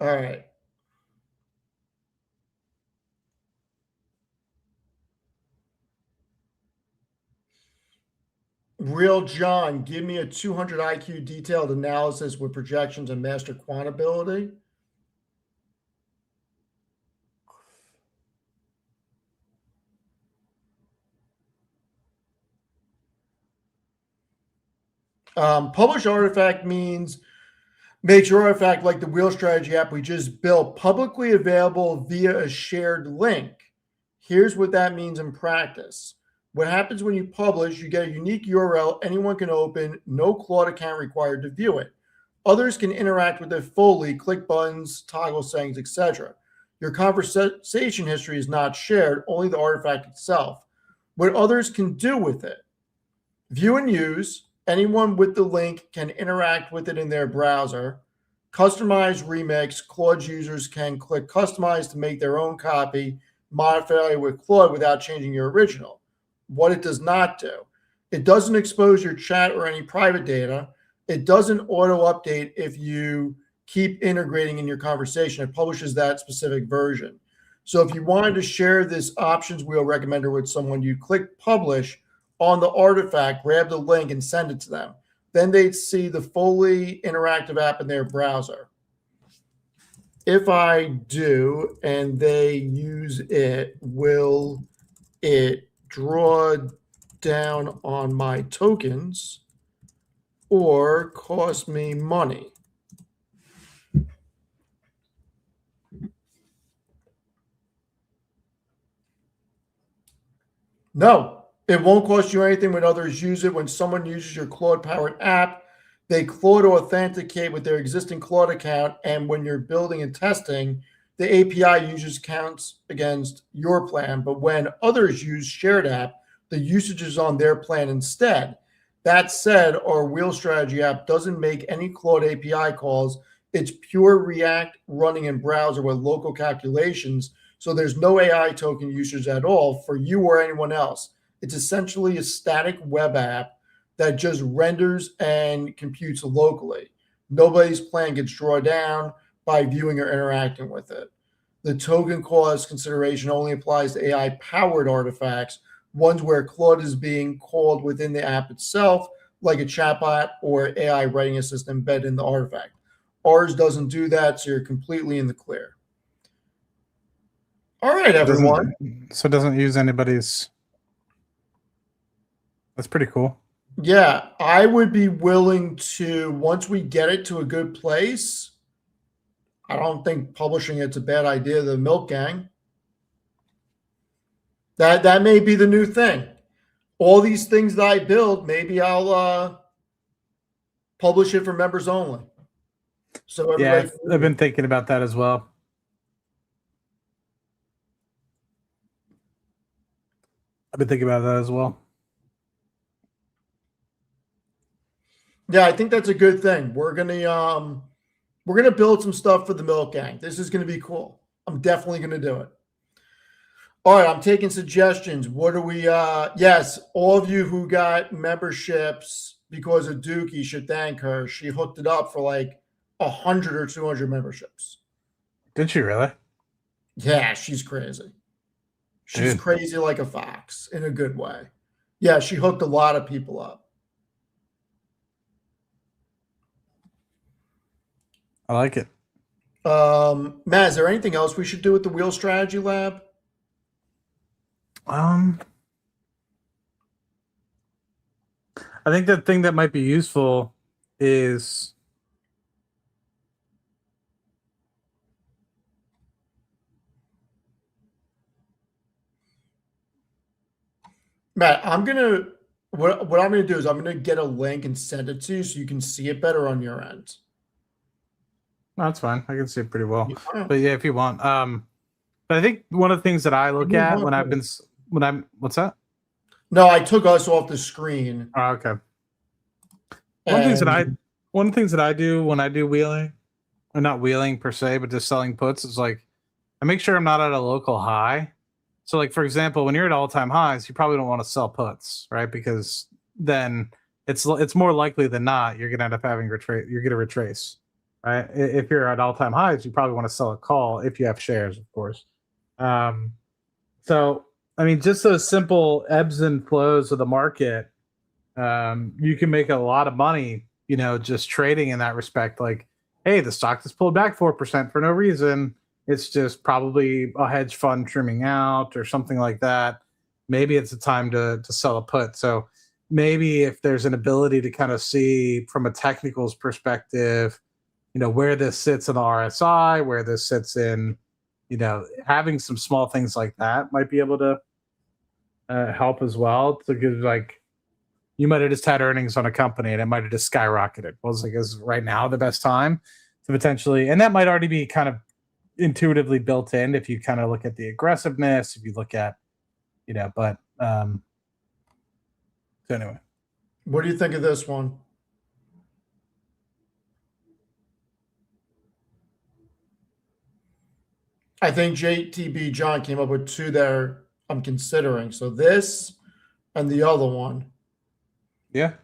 All right. Real John, give me a 200 IQ detailed analysis with projections and master quantability. Publish artifact means make your artifact like the Wheel Strategy app we just built publicly available via a shared link. Here's what that means in practice. What happens when you publish, you get a unique URL anyone can open, no Claude account required to view it. Others can interact with it fully, click buttons, toggle settings, etc. Your conversation history is not shared, only the artifact itself. What others can do with it. View and use. Anyone with the link can interact with it in their browser. Customize remix. Claude users can click customize to make their own copy, modify it with Claude without changing your original. What it does not do. It doesn't expose your chat or any private data. It doesn't auto update if you keep integrating in your conversation. It publishes that specific version. So if you wanted to share this options wheel recommender with someone, you click publish on the artifact, grab the link and send it to them. Then they'd see the fully interactive app in their browser. If I do and they use it, will it draw down on my tokens or cost me money? No, it won't cost you anything when others use it. When someone uses your Claude-powered app, they Claude authenticate with their existing Claude account, and when you're building and testing, the API usage counts against your plan. But when others use shared app, the usage is on their plan instead. That said, our Wheel Strategy app doesn't make any Claude API calls. It's pure React running in browser with local calculations. So there's no AI token usage at all for you or anyone else. It's essentially a static web app that just renders and computes locally. Nobody's plan gets drawn down by viewing or interacting with it. The token cost consideration only applies to AI-powered artifacts, ones where Claude is being called within the app itself, like a chatbot or AI writing assistant embedded in the artifact. Ours doesn't do that, so you're completely in the clear. All right, everyone. So it doesn't use anybody's. That's pretty cool. Yeah, I would be willing to, once we get it to a good place, I don't think publishing it's a bad idea, the Milk Gang. That may be the new thing. All these things that I build, maybe I'll publish it for members only. So yeah, I've been thinking about that as well. Yeah, I think that's a good thing. We're gonna build some stuff for the Milk Gang. This is gonna be cool. I'm definitely gonna do it. All right, I'm taking suggestions. What do we yes, all of you who got memberships because of Dookie should thank her. She hooked it up for like 100 or 200 memberships. Did she really? Yeah, she's crazy. She's crazy like a fox in a good way. Yeah, she hooked a lot of people up. I like it. Matt, is there anything else we should do with the Wheel Strategy Lab? I think the thing that might be useful is Matt, I'm gonna what I'm gonna do is I'm gonna get a link and send it to you so you can see it better on your end. No, that's fine. I can see it pretty well. Yeah. But yeah, if you want. But I think one of the things that I look at when I'm what's that? No, I took us off the screen. Oh, okay. One of the things that I do when I do wheeling, or not wheeling per se, but just selling puts, is like I make sure I'm not at a local high. So, like for example, when you're at all-time highs, you probably don't want to sell puts, right? Because then it's more likely than not you're gonna end up having you're gonna retrace, right? If you're at all-time highs, you probably want to sell a call if you have shares, of course. So I mean, just those simple ebbs and flows of the market, you can make a lot of money, just trading in that respect. Like, hey, the stock has pulled back 4% for no reason. It's just probably a hedge fund trimming out or something like that. Maybe it's a time to sell a put. So maybe if there's an ability to kind of see from a technicals perspective, where this sits in the RSI, where this sits in, having some small things like that might be able to help as well to give like you might have just had earnings on a company and it might have just skyrocketed. Well, it's like is right now the best time to potentially, and that might already be kind of intuitively built in if you kind of look at the aggressiveness, if you look at but so anyway. What do you think of this one? I think JTB John came up with two there I'm considering. So this and the other one. Yeah.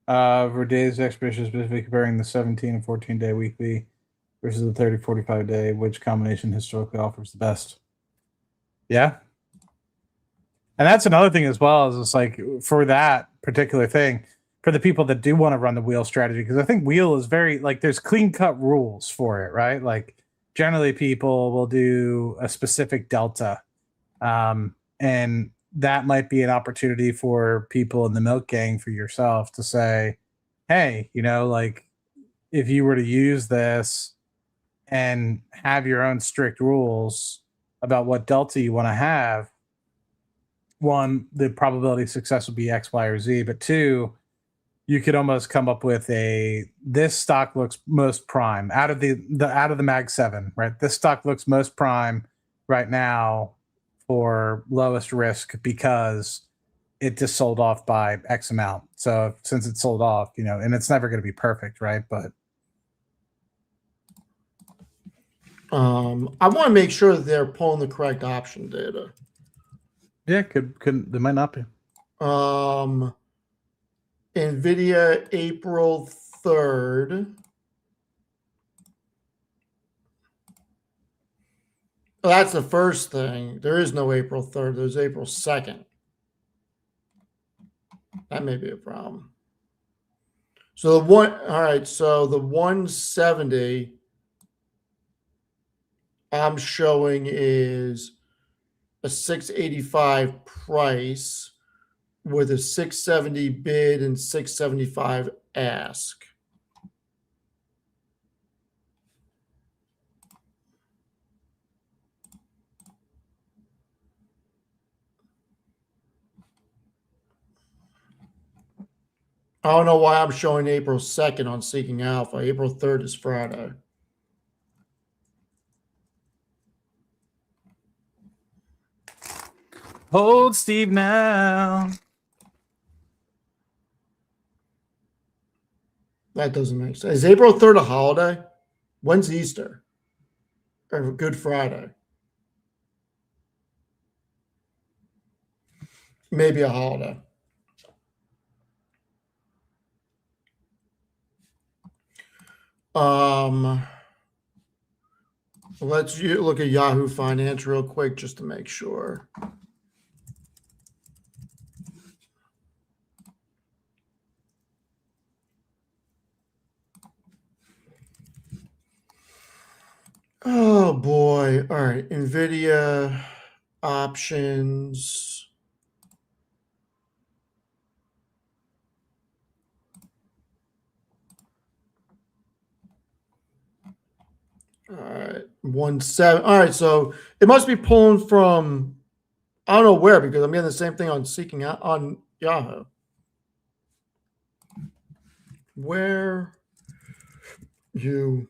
For days expedition, specifically comparing the 17 and 14-day weekly versus the 30, 45-day, which combination historically offers the best? Yeah. And that's another thing as well, is it's like for that particular thing, for the people that do want to run the wheel strategy, because I think wheel is very like there's clean cut rules for it, right? Like generally people will do a specific delta. And that might be an opportunity for people in the milk gang, for yourself to say, hey, like if you were to use this and have your own strict rules about what delta you want to have, one, the probability of success would be X, Y, or Z, but two, you could almost come up with this stock looks most prime out of the Mag 7, right? This stock looks most prime right now for lowest risk because it just sold off by X amount. So since it sold off, and it's never going to be perfect, right? But I want to make sure that they're pulling the correct option data. yeah, could they might not be. NVIDIA April 3rd. Well, that's the first thing. There is no April 3rd. There's April 2nd. That may be a problem. So all right. So the 170 I'm showing is a 685 price with a 670 bid and 675 ask. I don't know why I'm showing April 2nd on Seeking Alpha. April 3rd is Friday. Hold Steve now. That doesn't make sense. Is April 3rd a holiday? When's Easter? Or Good Friday? Maybe a holiday. Let's look at Yahoo Finance real quick just to make sure. Oh boy. All right. NVIDIA options. All right. 1.7. All right. So it must be pulling from, I don't know where, because I'm getting the same thing on Seeking Out on Yahoo. Where you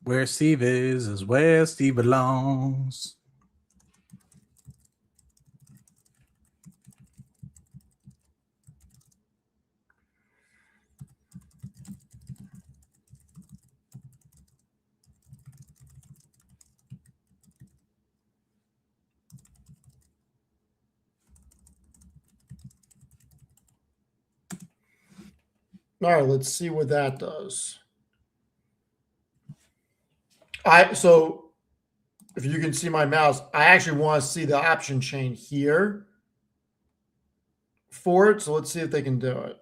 Where Steve is where Steve belongs. All right, let's see what that does. So if you can see my mouse, I actually want to see the option chain here for it. So let's see if they can do it.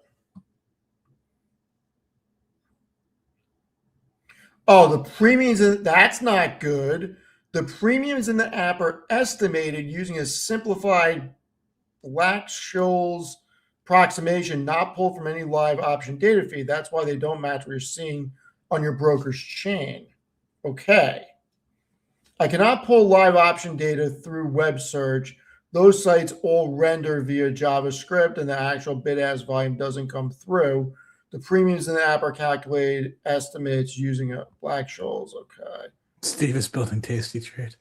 Oh, the premiums, that's not good. The premiums in the app are estimated using a simplified Black-Scholes approximation not pulled from any live option data feed. That's why they don't match what you're seeing on your broker's chain. Okay. I cannot pull live option data through web search. Those sites all render via JavaScript, and the actual bid-ask volume doesn't come through. The premiums in the app are calculated estimates using a Black-Scholes. Okay. Steve is building Tasty Trade.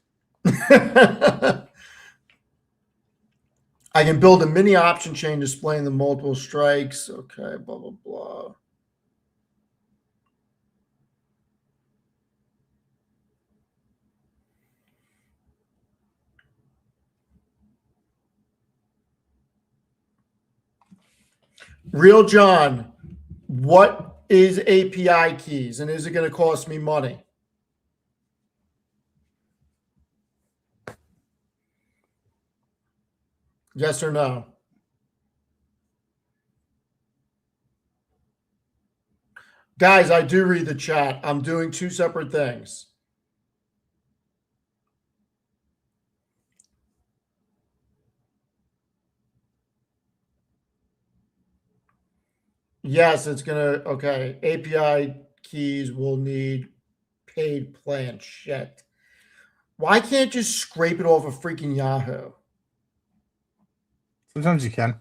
I can build a mini option chain displaying the multiple strikes. Okay, blah, blah, blah. Real John, what is API keys, and is it going to cost me money? Yes or no? Guys, I do read the chat. I'm doing two separate things. Yes, it's going to, okay. API keys will need paid plan. Shit. Why can't you scrape it off of freaking Yahoo? Sometimes you can.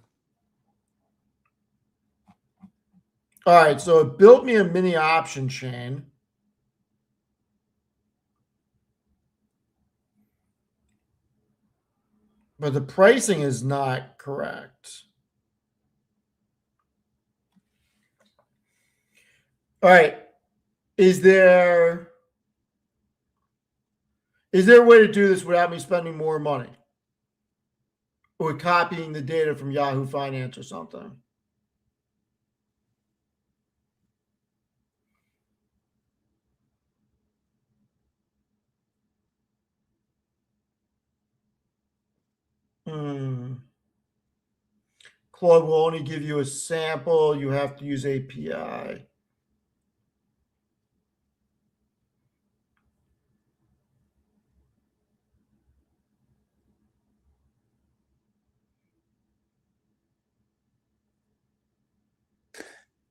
All right, so it built me a mini option chain. But the pricing is not correct. All right. Is there a way to do this without me spending more money? Or copying the data from Yahoo Finance or something? Claude will only give you a sample. You have to use API.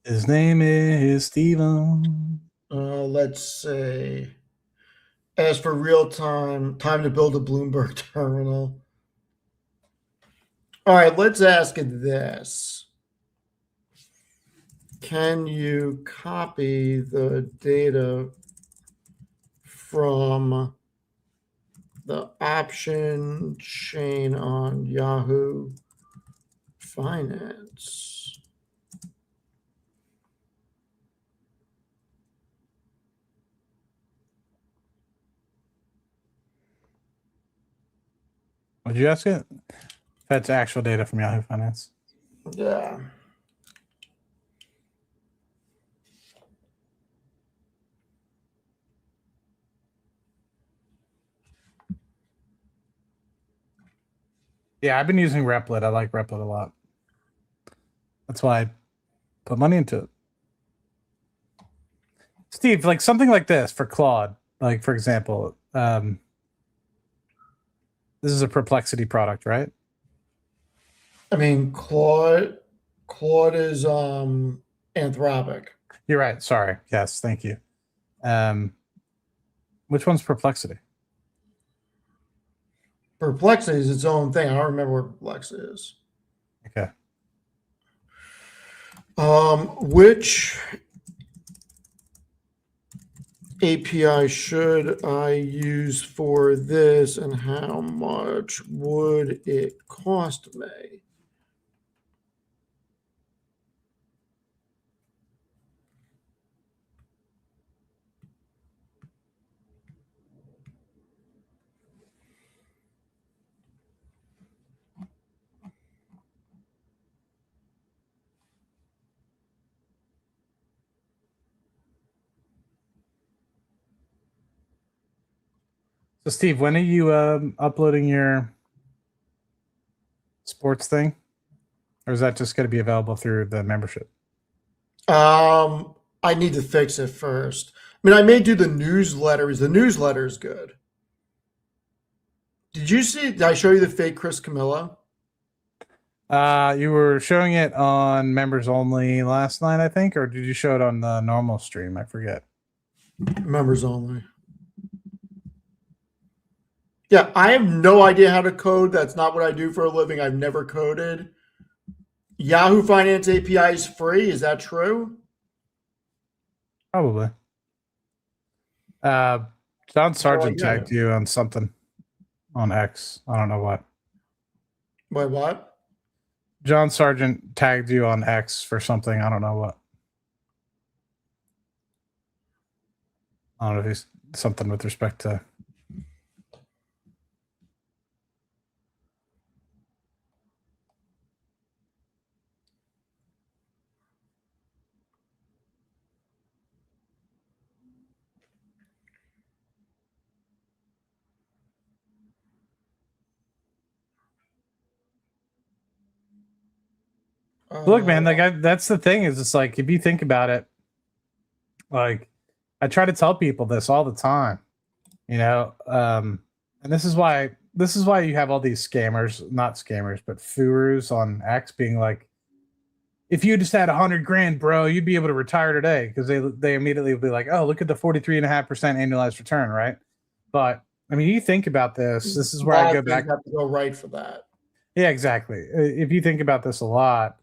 His name is Steven. Let's say, as for real time to build a Bloomberg terminal. All right, let's ask it this. Can you copy the data from the option chain on Yahoo Finance? Would you ask it? That's actual data from Yahoo Finance. Yeah. Yeah, I've been using Replit. I like Replit a lot. That's why I put money into it. Steve, like something like this for Claude, like for example, this is a Perplexity product, right? I mean, Claude is Anthropic. You're right. Sorry. Yes, thank you. Which one's Perplexity? Perplexity is its own thing. I don't remember what Perplexity is. Okay. Which API should I use for this, and how much would it cost me? So, Steve, when are you uploading your sports thing? Or is that just going to be available through the membership? I need to fix it first. I mean, I may do the newsletter. The newsletter is good. Did you see? Did I show you the fake Chris Camillo? You were showing it on members only last night, I think, or did you show it on the normal stream? I forget. Members only. Yeah, I have no idea how to code. That's not what I do for a living. I've never coded. Yahoo Finance API is free. Is that true? Probably. John Sargent tagged you on something on X. I don't know what. Wait, what? John Sargent tagged you on X for something. I don't know what. I don't know if he's something with respect to. Look, man, like that's the thing is it's like if you think about it, like I try to tell people this all the time, you know, and this is why you have all these scammers, not scammers, but furus on X being like, if you just had 100 grand, bro, you'd be able to retire today because they immediately will be like, oh, look at the 43.5% annualized return, right? But I mean, you think about this. This is where I go back. Have to go right for that. Yeah, exactly. If you think about this a lot,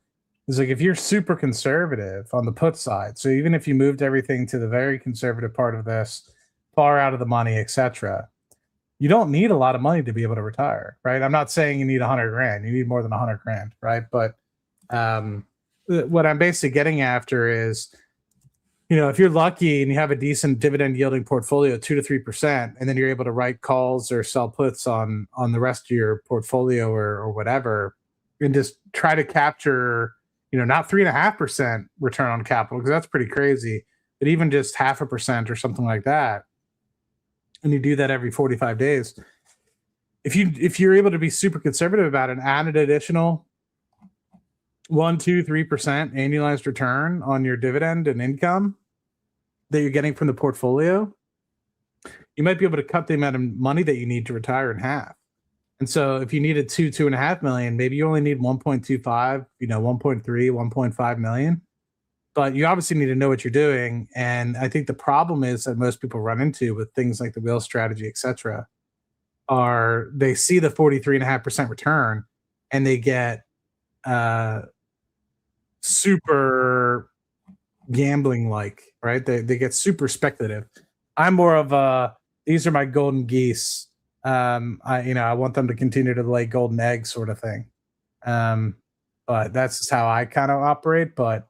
it's like if you're super conservative on the put side, so even if you moved everything to the very conservative part of this, far out of the money, etc., you don't need a lot of money to be able to retire, right? I'm not saying you need 100 grand. You need more than 100 grand, right? But what I'm basically getting after is, you know, if you're lucky and you have a decent dividend yielding portfolio, 2 to 3%, and then you're able to write calls or sell puts on the rest of your portfolio or whatever, and just try to capture, you know, not 3.5% return on capital, because that's pretty crazy, but even just 0.5% or something like that. And you do that every 45 days. If you're able to be super conservative about it and add an additional 1, 2, 3% annualized return on your dividend and income that you're getting from the portfolio, you might be able to cut the amount of money that you need to retire in half. And so if you needed 2.5 million, maybe you only need 1.25, you know, 1.3, 1.5 million. But you obviously need to know what you're doing. And I think the problem is that most people run into with things like the wheel strategy, et cetera, are they see the 43.5% return and they get super gambling like, right? They get super speculative. I'm more of these are my golden geese. I want them to continue to lay golden eggs sort of thing. But that's just how I kind of operate. But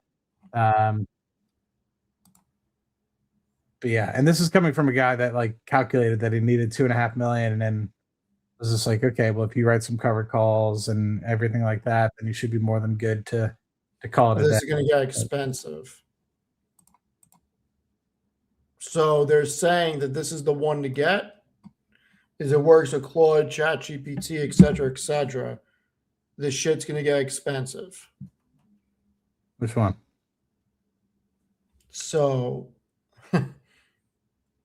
yeah, and this is coming from a guy that like calculated that he needed 2.5 million and then was just like, okay, well, if you write some covered calls and everything like that, then you should be more than good to call it a day. This is going to get expensive. So they're saying that this is the one to get. Is it works with Claude, ChatGPT, et cetera, this shit's going to get expensive. Which one? So I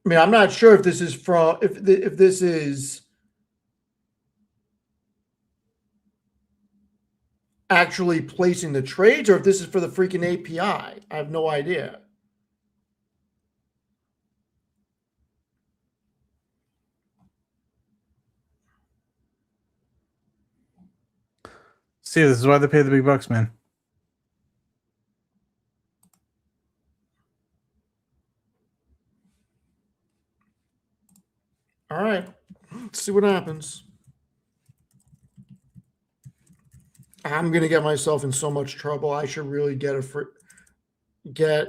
mean, I'm not sure if this is from if this is actually placing the trades or if this is for the freaking API. I have no idea. See, this is why they pay the big bucks, man. All right, let's see what happens. I'm gonna get myself in so much trouble. I should really get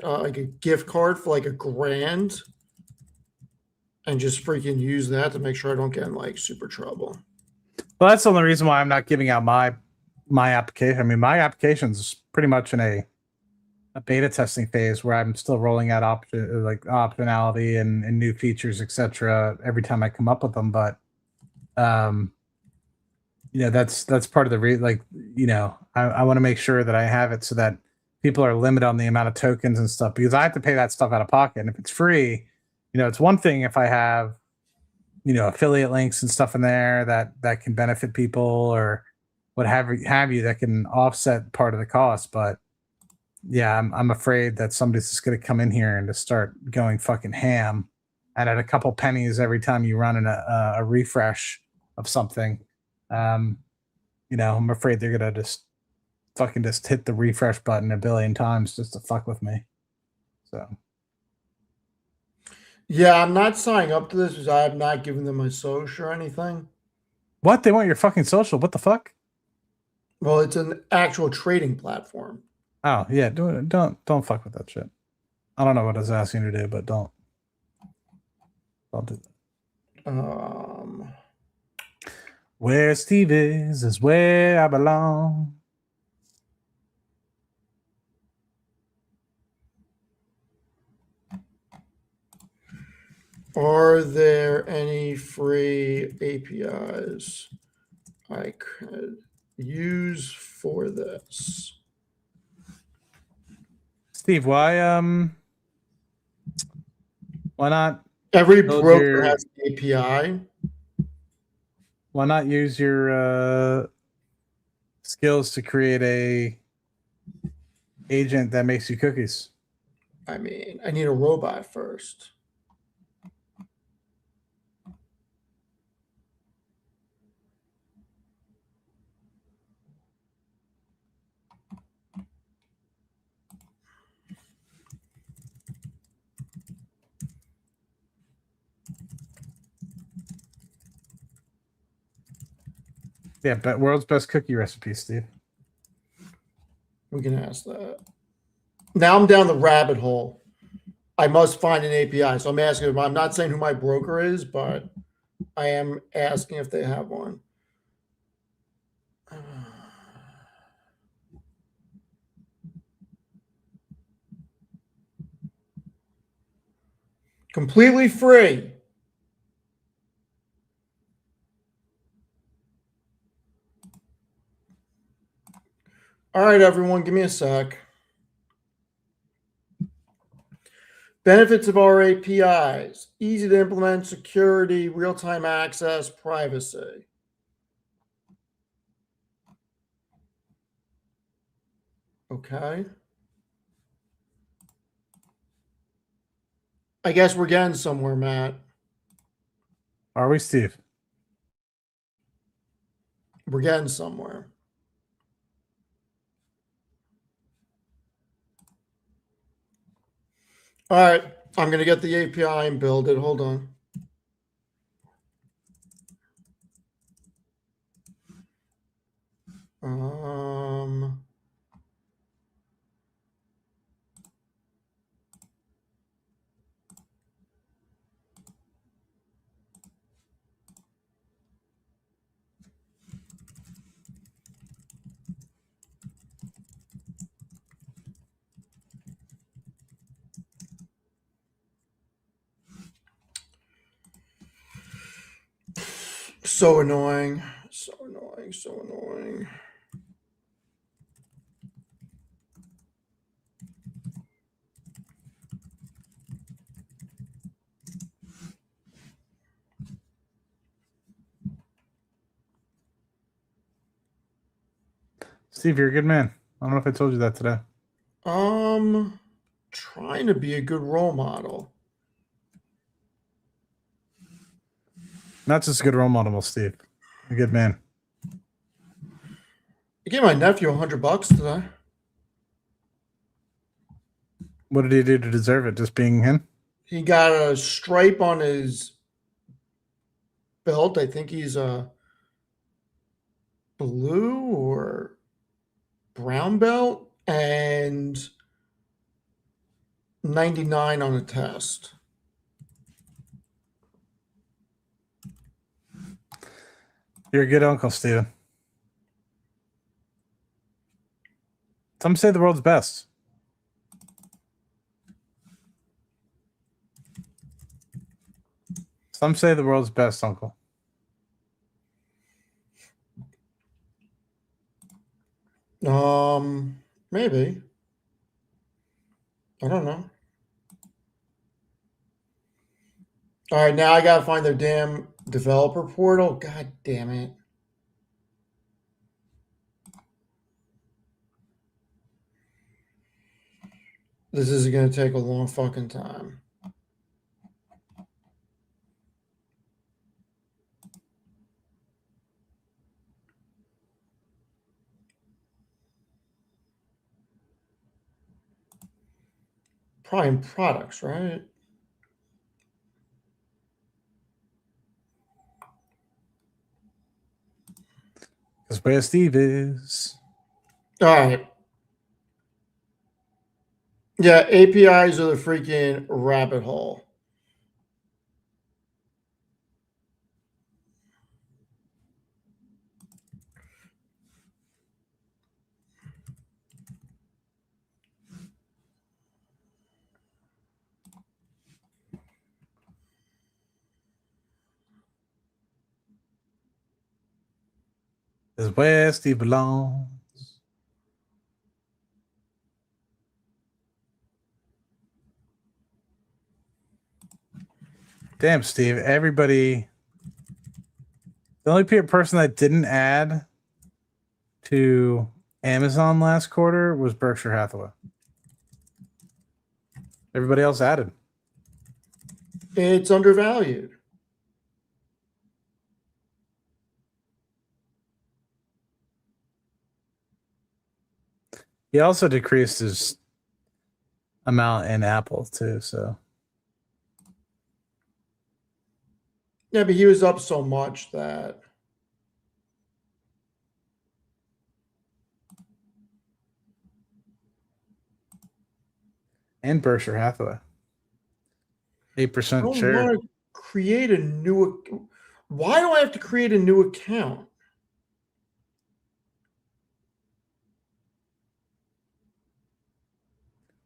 like a gift card for like $1,000 and just freaking use that to make sure I don't get in like super trouble. Well, that's the only reason why I'm not giving out my application. I mean, my application is pretty much in a a beta testing phase where I'm still rolling out optionality and new features, etc. every time I come up with them. But that's part of the I want to make sure that I have it so that people are limited on the amount of tokens and stuff, because I have to pay that stuff out of pocket. And if it's free, it's one thing if I have affiliate links and stuff in there that can benefit people or what have you that can offset part of the cost. But yeah, I'm afraid that somebody's just going to come in here and just start going fucking ham, and at a couple pennies every time you run a refresh of something. I'm afraid they're going to just hit the refresh button a billion times just to fuck with me. So Yeah, I'm not signing up to this because I have not given them my social or anything. what? They want your fucking social? What the fuck? Well, it's an actual trading platform. Oh yeah, don't fuck with that shit. I don't know what I was asking you to do, but don't do that. Where Steve is where I belong. Are there any free APIs I could use for this? Steve, why not Every build broker has an API. why not use your skills to create a agent that makes you cookies? I mean, I need a robot first. Yeah, but world's best cookie recipe, Steve. We can ask that. Now I'm down the rabbit hole. I must find an API. So I'm asking, I'm not saying who my broker is, but I am asking if they have one. Completely free. All right, everyone, give me a sec. Benefits of our APIs: easy to implement, security, real-time access, privacy. Okay. I guess we're getting somewhere, Matt. Are we, Steve? We're getting somewhere. All right, I'm going to get the API and build it. Hold on. So annoying. So annoying. So annoying. Steve, you're a good man. I don't know if I told you that today. Trying to be a good role model. Not just a good role model, Steve. A good man. I gave my nephew $100 today. What did he do to deserve it? Just being him? He got a stripe on his belt. I think he's a blue or brown belt, and 99 on a test. You're a good uncle, Steven. Some say the world's best. Some say the world's best, Uncle. Maybe. I don't know. All right, now I gotta find their damn developer portal. God damn it. This is gonna take a long fucking time. Prime products, right? That's where Steve is. All right. Yeah, APIs are the freaking rabbit hole. That's where Steve belongs. Damn, Steve. Everybody. The only person that didn't add to Amazon last quarter was Berkshire Hathaway. Everybody else added. It's undervalued. He also decreased his amount in Apple too. So Yeah, but he was up so much that and Berkshire Hathaway, 8% I don't share. want to create a new. Why do I have to create a new account?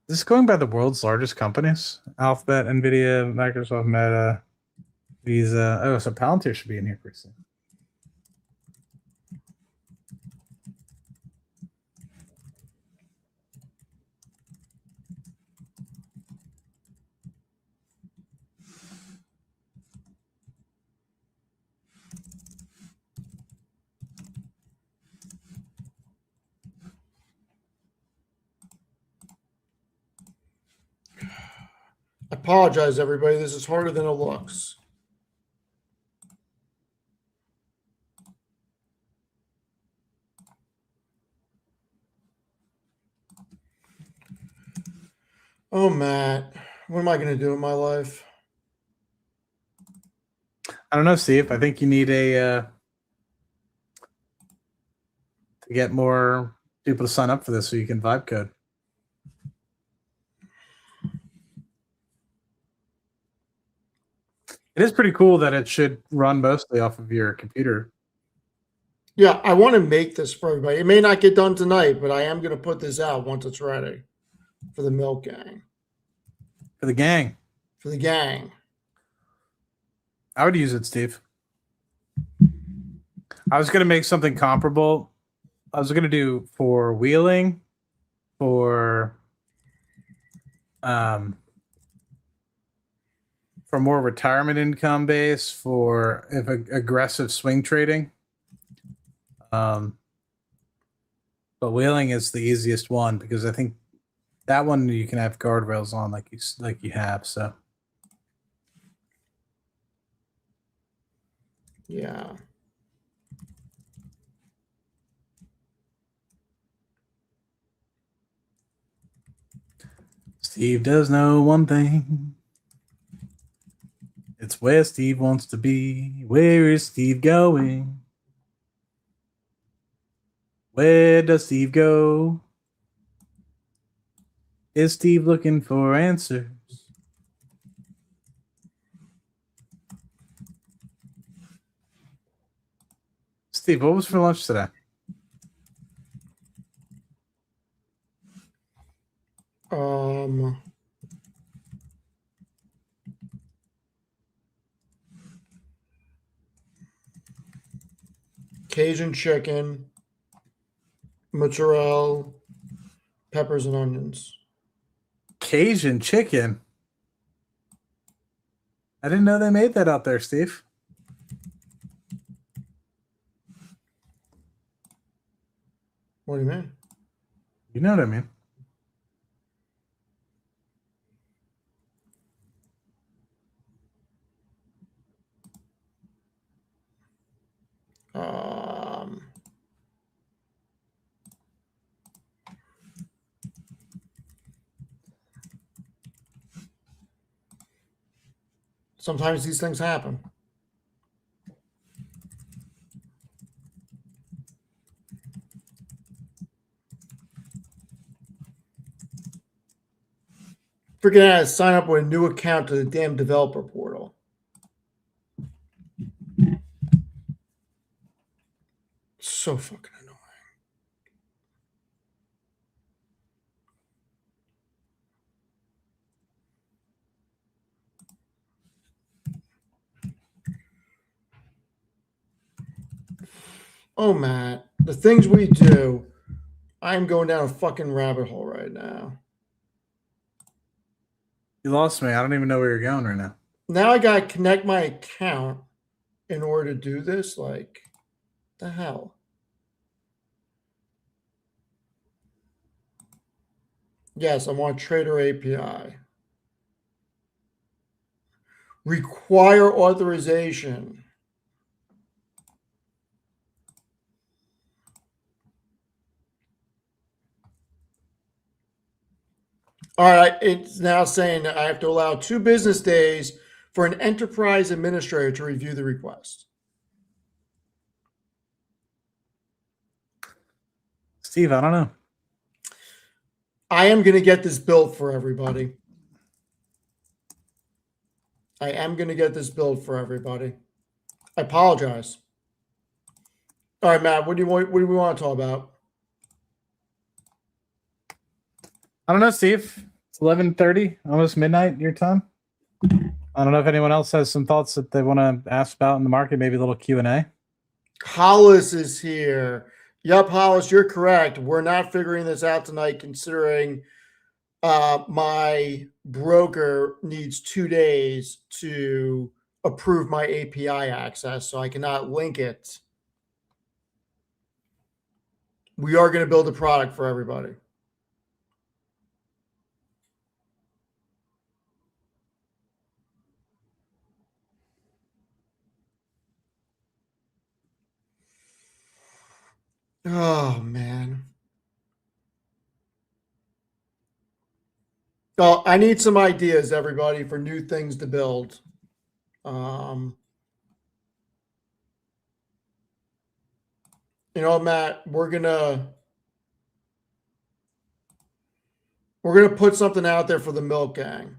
This is going by the world's largest companies: Alphabet, Nvidia, Microsoft, Meta, Visa. Oh, so Palantir should be in here pretty soon. I apologize, everybody. This is harder than it looks. Oh, Matt, what am I going to do in my life? I don't know, Steve. I think you need to get more people to sign up for this so you can vibe code. It is pretty cool that it should run mostly off of your computer. Yeah, I want to make this for everybody. It may not get done tonight, but I am going to put this out once it's ready for the Milk Gang. For the gang. For the gang. I would use it, Steve. I was going to make something comparable. I was going to do for wheeling, for more retirement income base, for aggressive swing trading. But wheeling is the easiest one because I think that one you can have guardrails on like you have. So Yeah. Steve does know one thing. It's where Steve wants to be. Where is Steve going? Where does Steve go? Is Steve looking for answers? Steve, what was for lunch today? Cajun chicken, mozzarella, peppers and onions. Cajun chicken. I didn't know they made that out there, Steve. What do you mean? You know what I mean. Sometimes these things happen. Freaking had to sign up with a new account to the damn developer portal. So fucking annoying. Oh, Matt, the things we do, I'm going down a fucking rabbit hole right now. You lost me. I don't even know where you're going right now. Now I gotta connect my account in order to do this. Like, the hell? Yes, I want Trader API. Require authorization. All right, it's now saying that I have to allow 2 business days for an enterprise administrator to review the request. Steve, I don't know. I am going to get this built for everybody. I am going to get this built for everybody. I apologize. All right, Matt, what do we want to talk about? I don't know, Steve. It's 11:30, almost midnight your time. I don't know if anyone else has some thoughts that they want to ask about in the market, maybe a little Q&A. Hollis is here. Yep, Hollis, you're correct. We're not figuring this out tonight considering my broker needs 2 days to approve my API access, so I cannot link it. We are going to build a product for everybody. Oh, man. Well, I need some ideas, everybody, for new things to build. You know, Matt, we're gonna put something out there for the Milk Gang.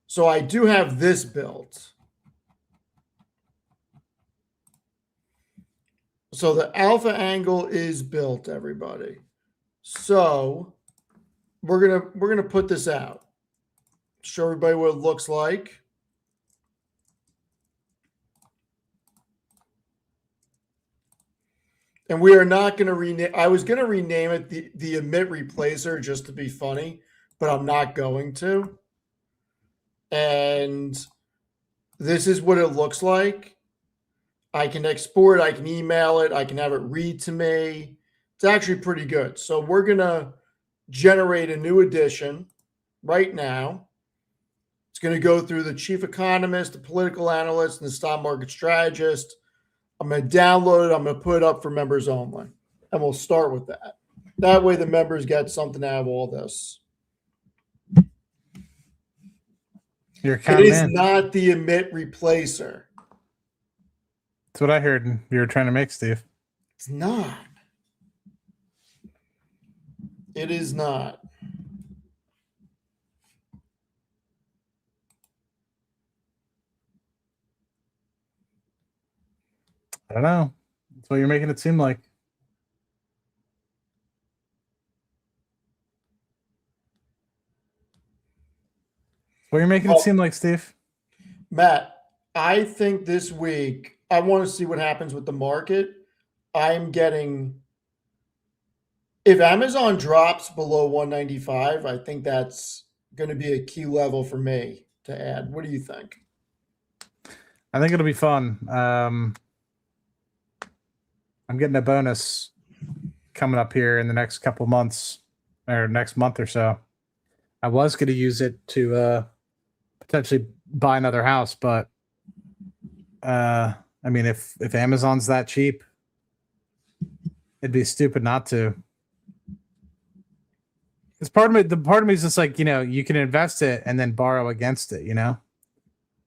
So I do have this built. So the alpha angle is built, everybody. So we're gonna put this out. Show everybody what it looks like. And we are not going to rename. I was going to rename it the Emit Replacer just to be funny, but I'm not going to. And this is what it looks like. I can export, I can email it, I can have it read to me. It's actually pretty good. So we're going to generate a new edition right now. It's going to go through the chief economist, the political analyst, and the stock market strategist. I'm going to download it. I'm going to put it up for members only. And we'll start with that. That way the members get something out of all this. You're It counting is in. not the Emit Replacer. That's what I heard you were trying to make, Steve. It's not. It is not. I don't know. That's what you're making it seem like. What you're making it seem like, Steve. Matt, I think this week I want to see what happens with the market. I'm getting, if Amazon drops below 195, I think that's going to be a key level for me to add. What do you think? I think it'll be fun. I'm getting a bonus coming up here in the next couple months or next month or so. I was going to use it to potentially buy another house, but I mean, if Amazon's that cheap, it'd be stupid not to. Because part of me is just like, you can invest it and then borrow against it,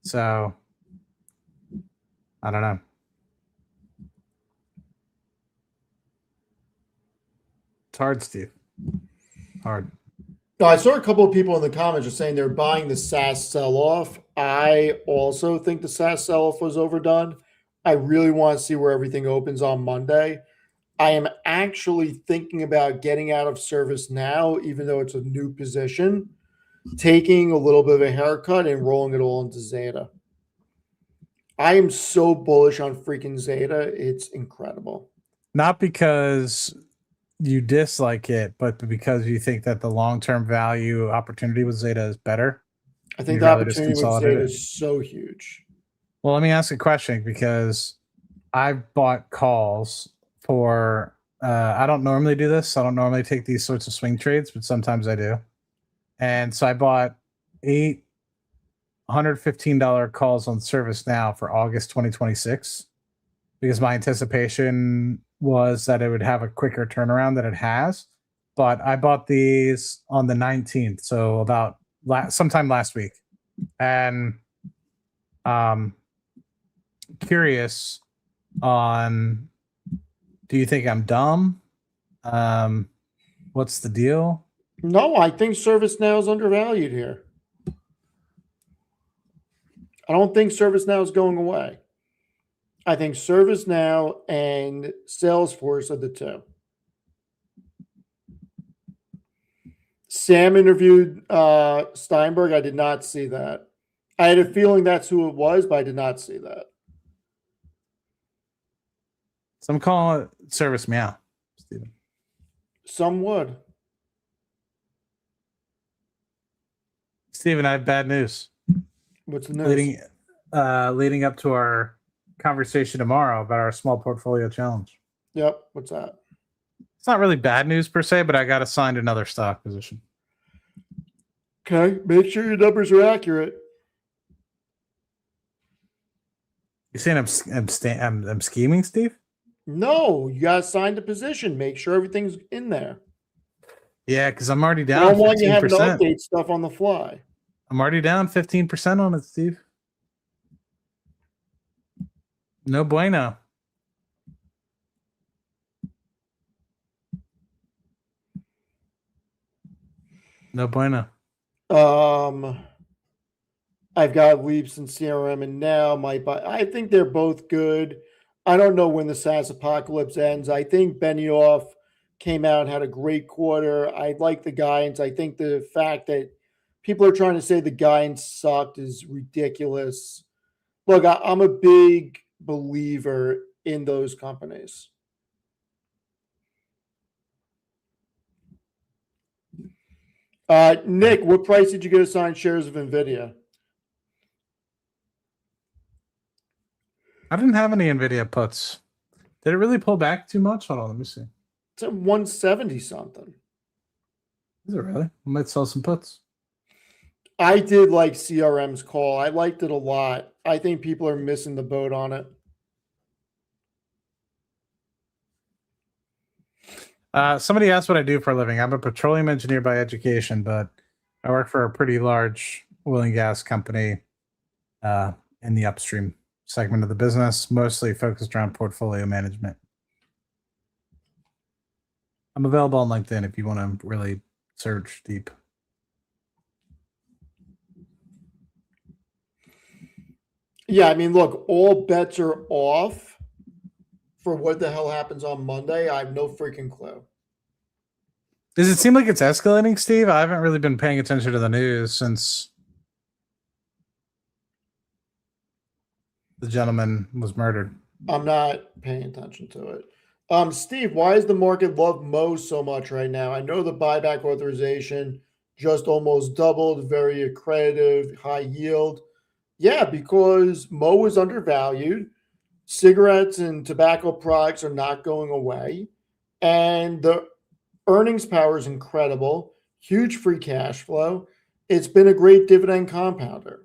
So I don't know. It's hard, Steve. Hard. No, I saw a couple of people in the comments just saying they're buying the SAS sell-off. I also think the SAS sell-off was overdone. I really want to see where everything opens on Monday. I am actually thinking about getting out of service now, even though it's a new position, taking a little bit of a haircut and rolling it all into Zeta. I am so bullish on freaking Zeta. It's incredible. Not because you dislike it, but because you think that the long-term value opportunity with Zeta is better. I think the opportunity with Zeta is so huge. Well, let me ask a question, because I've bought calls for, I don't normally do this. I don't normally take these sorts of swing trades, but sometimes I do. And so I bought $815 calls on ServiceNow for August 2026 because my anticipation was that it would have a quicker turnaround than it has. But I bought these on the 19th, so about sometime last week. And curious on, do you think I'm dumb? What's the deal? No, I think ServiceNow is undervalued here. I don't think ServiceNow is going away. I think ServiceNow and Salesforce are the two. Sam interviewed Steinberg. I did not see that. I had a feeling that's who it was, but I did not see that. So I'm calling it Service Meow, Steven. Some would. Steven, I have bad news. What's the news? Leading up to our conversation tomorrow about our small portfolio challenge. Yep. What's that? It's not really bad news per se, but I got assigned another stock position. Okay. Make sure your numbers are accurate. You saying I'm scheming, Steve? No, you got assigned a position. Make sure everything's in there. Yeah, because I'm already down. I don't want you having to update stuff on the fly. I'm already down 15% on it, Steve. No bueno. No bueno. I've got Leaps and CRM and now I think they're both good. I don't know when the SaaS apocalypse ends. I think Benioff came out and had a great quarter. I like the guidance. I think the fact that people are trying to say the guidance sucked is ridiculous. Look, I'm a big believer in those companies. Nick, what price did you get assigned shares of NVIDIA? I didn't have any NVIDIA puts. Did it really pull back too much? Hold on, let me see. It's at 170 something. Is it really? I might sell some puts. I did like CRM's call. I liked it a lot. I think people are missing the boat on it. Somebody asked what I do for a living. I'm a petroleum engineer by education, but I work for a pretty large oil and gas company in the upstream segment of the business, mostly focused around portfolio management. I'm available on LinkedIn if you want to really search deep. Yeah, I mean, look, all bets are off for what the hell happens on Monday. I have no freaking clue. Does it seem like it's escalating, Steve? I haven't really been paying attention to the news since the gentleman was murdered. I'm not paying attention to it. Steve, why does the market love Mo so much right now? I know the buyback authorization just almost doubled, very accretive, high yield. Yeah, because Mo is undervalued. Cigarettes and tobacco products are not going away. And the earnings power is incredible, huge free cash flow. It's been a great dividend compounder.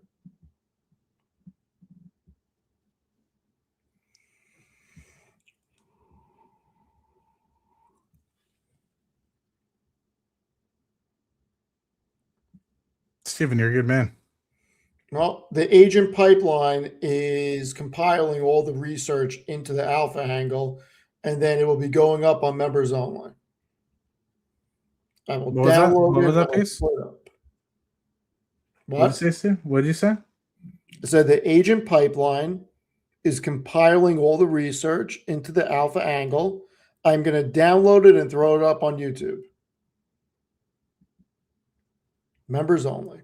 Steven, you're a good man. Well, the agent pipeline is compiling all the research into the alpha angle, and then it will be going up on members only. I will What was that? download What it. was that I will piece? put it up. What did you What? say, Steve? What did you say? I said the agent pipeline is compiling all the research into the alpha angle. I'm going to download it and throw it up on YouTube. Members only.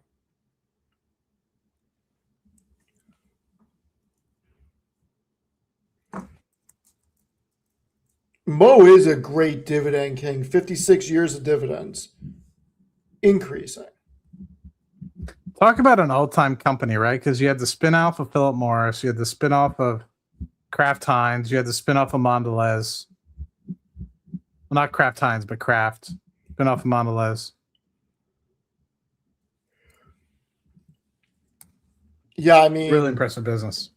Mo is a great dividend king. 56 years of dividends, increasing. Talk about an all-time company, right? Because you had the spin-off of Philip Morris, you had the spin-off of Kraft Heinz, you had the spin-off of Mondelez. Well, not Kraft Heinz, but Kraft. Spin-off of Mondelez. Yeah, I mean, Really impressive business.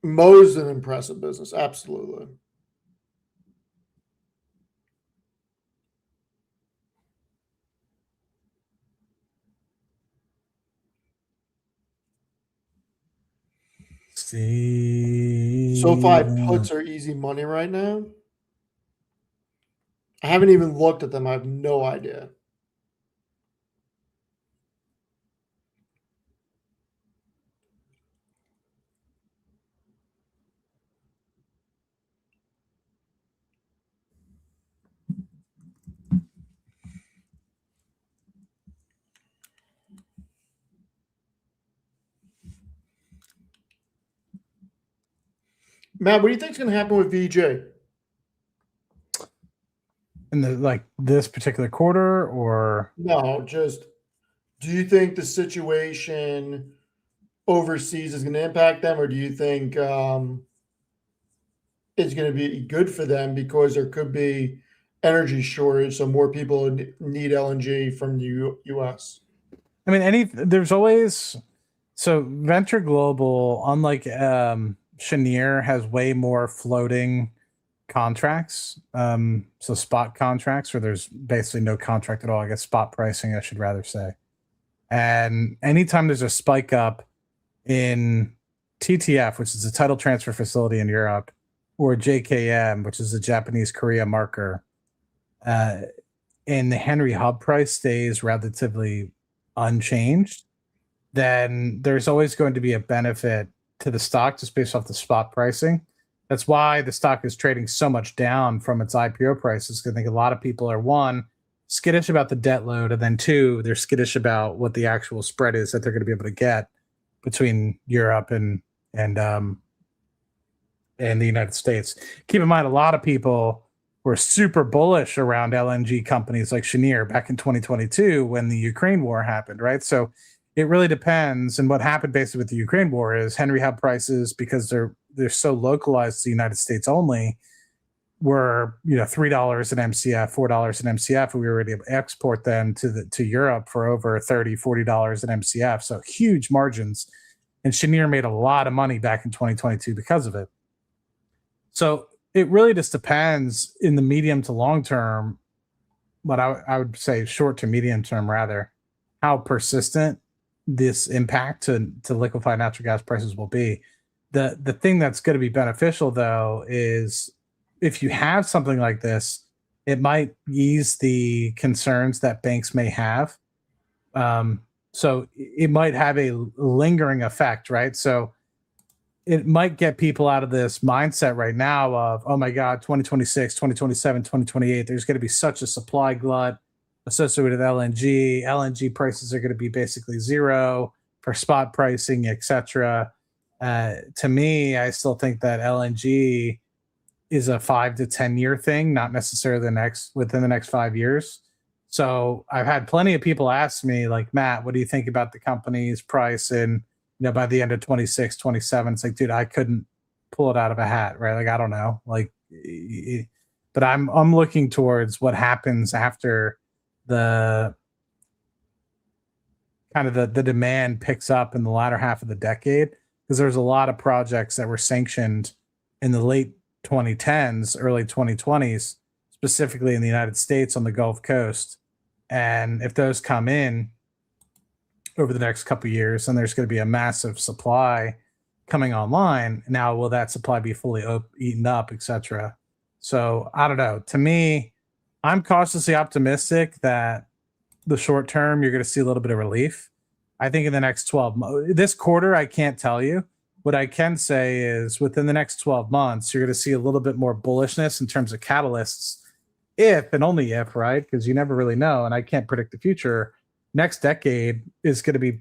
Mo's an impressive business. Absolutely. SoFi puts are easy money right now. I haven't even looked at them. I have no idea. Matt, what do you think is going to happen with VJ? In the this particular quarter, or No, just do you think the situation overseas is going to impact them, or do you think it's going to be good for them because there could be energy shortage, so more people need LNG from the U.S.? I mean, there's always so Venture Global, unlike Cheniere, has way more floating contracts. So spot contracts where there's basically no contract at all. I guess spot pricing, I should rather say. And anytime there's a spike up in TTF, which is a title transfer facility in Europe, or JKM, which is a Japanese Korea marker, and the Henry Hub price stays relatively unchanged, then there's always going to be a benefit to the stock just based off the spot pricing. That's why the stock is trading so much down from its IPO prices. Because I think a lot of people are, one, skittish about the debt load, and then two, they're skittish about what the actual spread is that they're going to be able to get between Europe and the United States. Keep in mind, a lot of people were super bullish around LNG companies like Cheniere back in 2022 when the Ukraine war happened, right? So it really depends. And what happened basically with the Ukraine war is Henry Hub prices, because they're so localized to the United States only, were $3 an MCF, $4 an MCF, and we were able to export them to Europe for over $30-$40 an MCF. So huge margins. And Cheniere made a lot of money back in 2022 because of it. So it really just depends in the medium to long term, but I would say short to medium term rather, how persistent this impact to liquefied natural gas prices will be. The thing that's going to be beneficial, though, is if you have something like this, it might ease the concerns that banks may have. So it might have a lingering effect, right? So it might get people out of this mindset right now of, oh my God, 2026, 2027, 2028, there's going to be such a supply glut associated with LNG. LNG prices are going to be basically zero for spot pricing, etc. To me, I still think that LNG is a 5 to 10 year thing, not necessarily within the next 5 years. So I've had plenty of people ask me, like, Matt, what do you think about the company's price in, by the end of 26, 27? It's like, dude, I couldn't pull it out of a hat, right? Like, I don't know. Like, but I'm looking towards what happens after the kind of the demand picks up in the latter half of the decade, because there's a lot of projects that were sanctioned in the late 2010s, early 2020s, specifically in the United States on the Gulf Coast. And if those come in over the next couple of years, then there's going to be a massive supply coming online. Now, will that supply be fully eaten up, etc.? So I don't know. To me, I'm cautiously optimistic that the short term, you're going to see a little bit of relief. I think in the next 12 months, this quarter, I can't tell you. What I can say is within the next 12 months, you're going to see a little bit more bullishness in terms of catalysts, if and only if, right? Because you never really know, and I can't predict the future. Next decade is going to be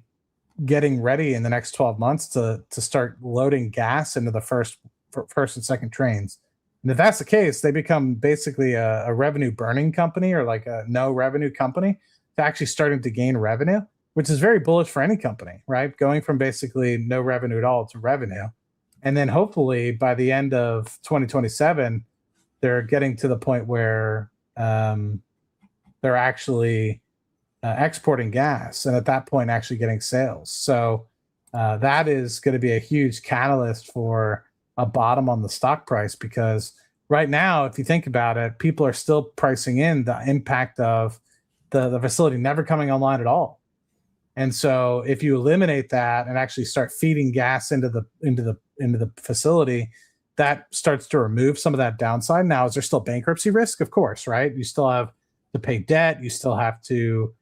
getting ready in the next 12 months to start loading gas into the first and second trains. And if that's the case, they become basically a revenue burning company, or like a no revenue company, to actually starting to gain revenue, which is very bullish for any company, right? Going from basically no revenue at all to revenue. And then hopefully by the end of 2027, they're getting to the point where they're actually exporting gas, and at that point actually getting sales. So that is going to be a huge catalyst for a bottom on the stock price, because right now, if you think about it, people are still pricing in the impact of the facility never coming online at all. And so if you eliminate that and actually start feeding gas into the facility, that starts to remove some of that downside. Now, is there still bankruptcy risk? Of course, right? You still have to pay debt. You still have to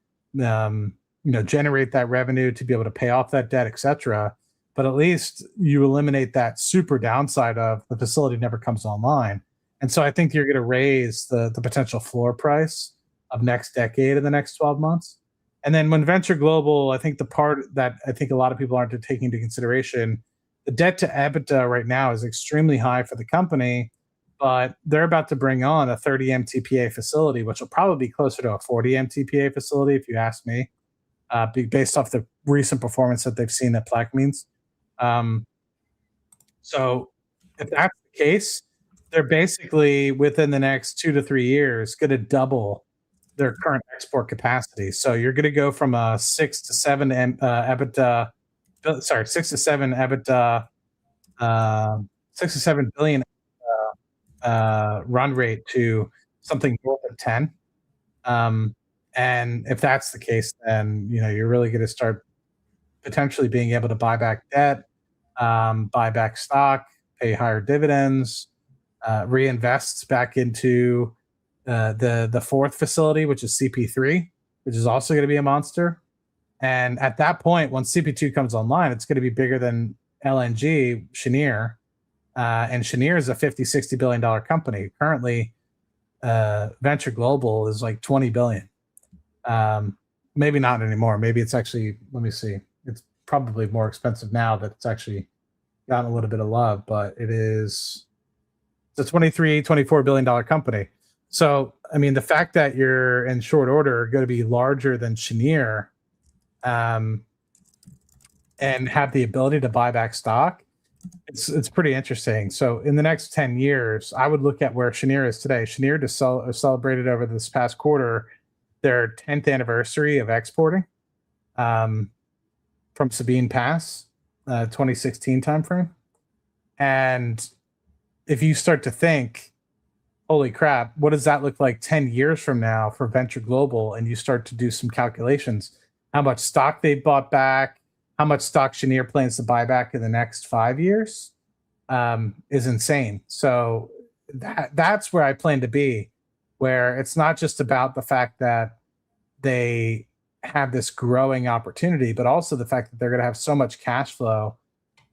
generate that revenue to be able to pay off that debt, etc. But at least you eliminate that super downside of the facility never comes online. And so I think you're going to raise the potential floor price of next decade in the next 12 months. And then when Venture Global, I think the part that I think a lot of people aren't taking into consideration, the debt to EBITDA right now is extremely high for the company, but they're about to bring on a 30 MTPA facility, which will probably be closer to a 40 MTPA facility, if you ask me, based off the recent performance that they've seen at Plaquemines. So if that's the case, they're basically within the next 2 to 3 years going to double their current export capacity. So you're going to go from a 6 to 7 EBITDA, 6 to 7 EBITDA, 6 to 7 billion run rate to something north of 10. And if that's the case, then you're really going to start potentially being able to buy back debt, buy back stock, pay higher dividends, reinvest back into the fourth facility, which is CP3, which is also going to be a monster. And at that point, once CP2 comes online, it's going to be bigger than LNG, Cheniere. And Cheniere is a $50-60 billion company. Currently, Venture Global is like 20 billion. Maybe not anymore. Maybe it's actually, let me see. It's probably more expensive now that it's actually gotten a little bit of love, but it's a $23-24 billion company. So, I mean, the fact that you're in short order going to be larger than Cheniere and have the ability to buy back stock, it's pretty interesting. So in the next 10 years, I would look at where Cheniere is today. Cheniere just celebrated over this past quarter their 10th anniversary of exporting from Sabine Pass, 2016 timeframe. And if you start to think, holy crap, what does that look like 10 years from now for Venture Global? And you start to do some calculations, how much stock they bought back, how much stock Cheniere plans to buy back in the next 5 years is insane. So that's where I plan to be, where it's not just about the fact that they have this growing opportunity, but also the fact that they're going to have so much cash flow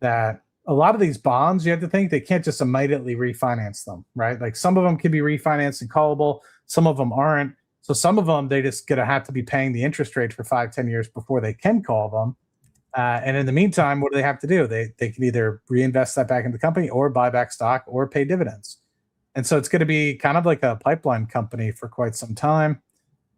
that a lot of these bonds, you have to think they can't just immediately refinance them, right? Like some of them can be refinanced and callable, some of them aren't. So some of them, they just going to have to be paying the interest rate for 5-10 years before they can call them. And in the meantime, what do they have to do? They can either reinvest that back in the company or buy back stock or pay dividends. And so it's going to be kind of like a pipeline company for quite some time.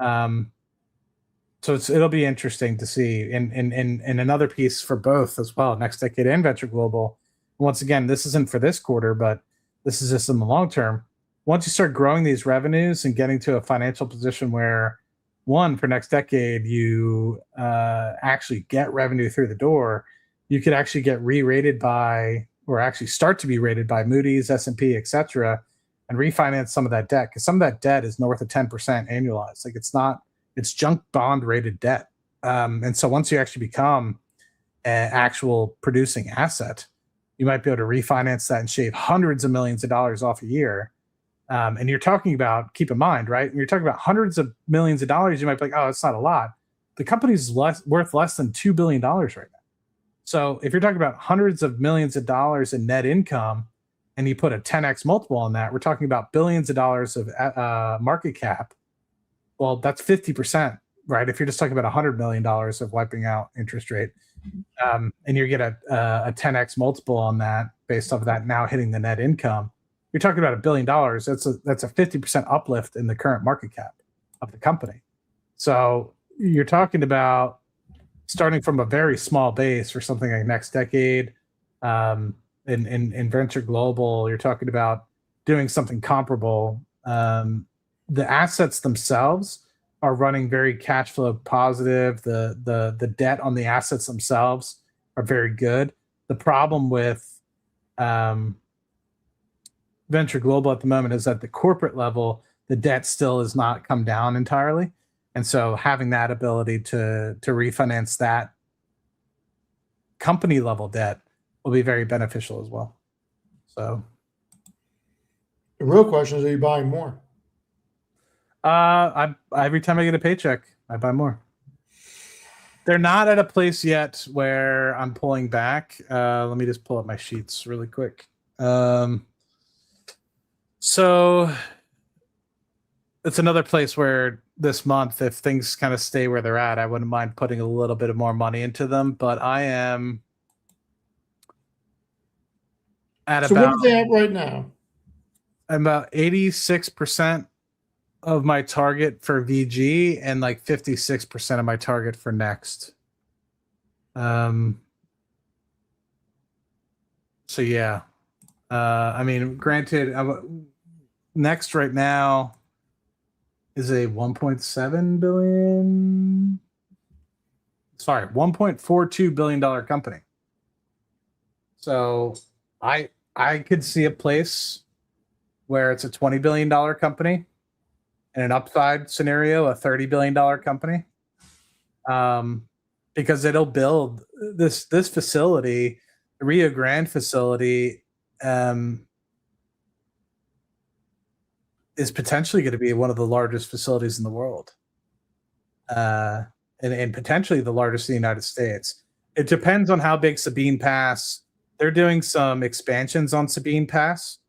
So it'll be interesting to see in another piece for both as well, Next Decade and Venture Global. Once again, this isn't for this quarter, but this is just in the long term. Once you start growing these revenues and getting to a financial position where, one, for Next Decade, you actually get revenue through the door, you could actually get re-rated by, or actually start to be rated by Moody's, S&P, et cetera, and refinance some of that debt, because some of that debt is north of 10% annualized. Like it's junk bond rated debt. And so once you actually become an actual producing asset, you might be able to refinance that and shave hundreds of millions of dollars off a year. And you're talking about, keep in mind, right? When you're talking about hundreds of millions of dollars, you might be like, oh, it's not a lot. The company's worth less than $2 billion right now. So if you're talking about hundreds of millions of dollars in net income, and you put a 10x multiple on that, we're talking about billions of dollars of market cap. Well, that's 50%, right? If you're just talking about $100 million of wiping out interest rate, and you get a 10x multiple on that based off of that now hitting the net income, you're talking about $1 billion. That's a 50% uplift in the current market cap of the company. So you're talking about starting from a very small base for something like Next Decade. In Venture Global, you're talking about doing something comparable. The assets themselves are running very cash flow positive. The debt on the assets themselves are very good. The problem with Venture Global at the moment is at the corporate level, the debt still has not come down entirely. And so having that ability to refinance that company level debt will be very beneficial as well. So The real question is, are you buying more? every time I get a paycheck, I buy more. They're not at a place yet where I'm pulling back. Let me just pull up my sheets really quick. So it's another place where this month, if things kind of stay where they're at, I wouldn't mind putting a little bit of more money into them. But I am at So about, what are they at right now? I'm about 86% of my target for VG and like 56% of my target for Next. So yeah. I mean, granted, Next right now is a 1.7 billion. Sorry, $1.42 billion company. So I could see a place where it's a $20 billion company, and an upside scenario, a $30 billion company. Because it'll build this facility, the Rio Grande facility, is potentially going to be one of the largest facilities in the world, and potentially the largest in the United States. It depends on how big Sabine Pass. They're doing some expansions on Sabine Pass.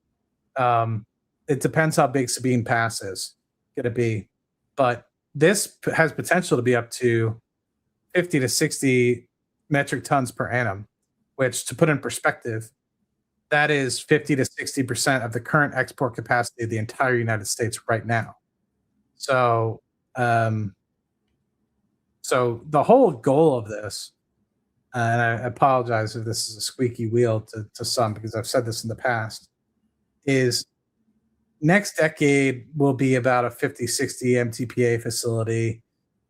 It depends how big Sabine Pass is going to be, but this has potential to be up to 50 to 60 metric tons per annum, which, to put in perspective, that is 50 to 60% of the current export capacity of the entire United States right now. So, so the whole goal of this, and I apologize if this is a squeaky wheel to some, because I've said this in the past, is Next Decade will be about a 50, 60 MTPA facility.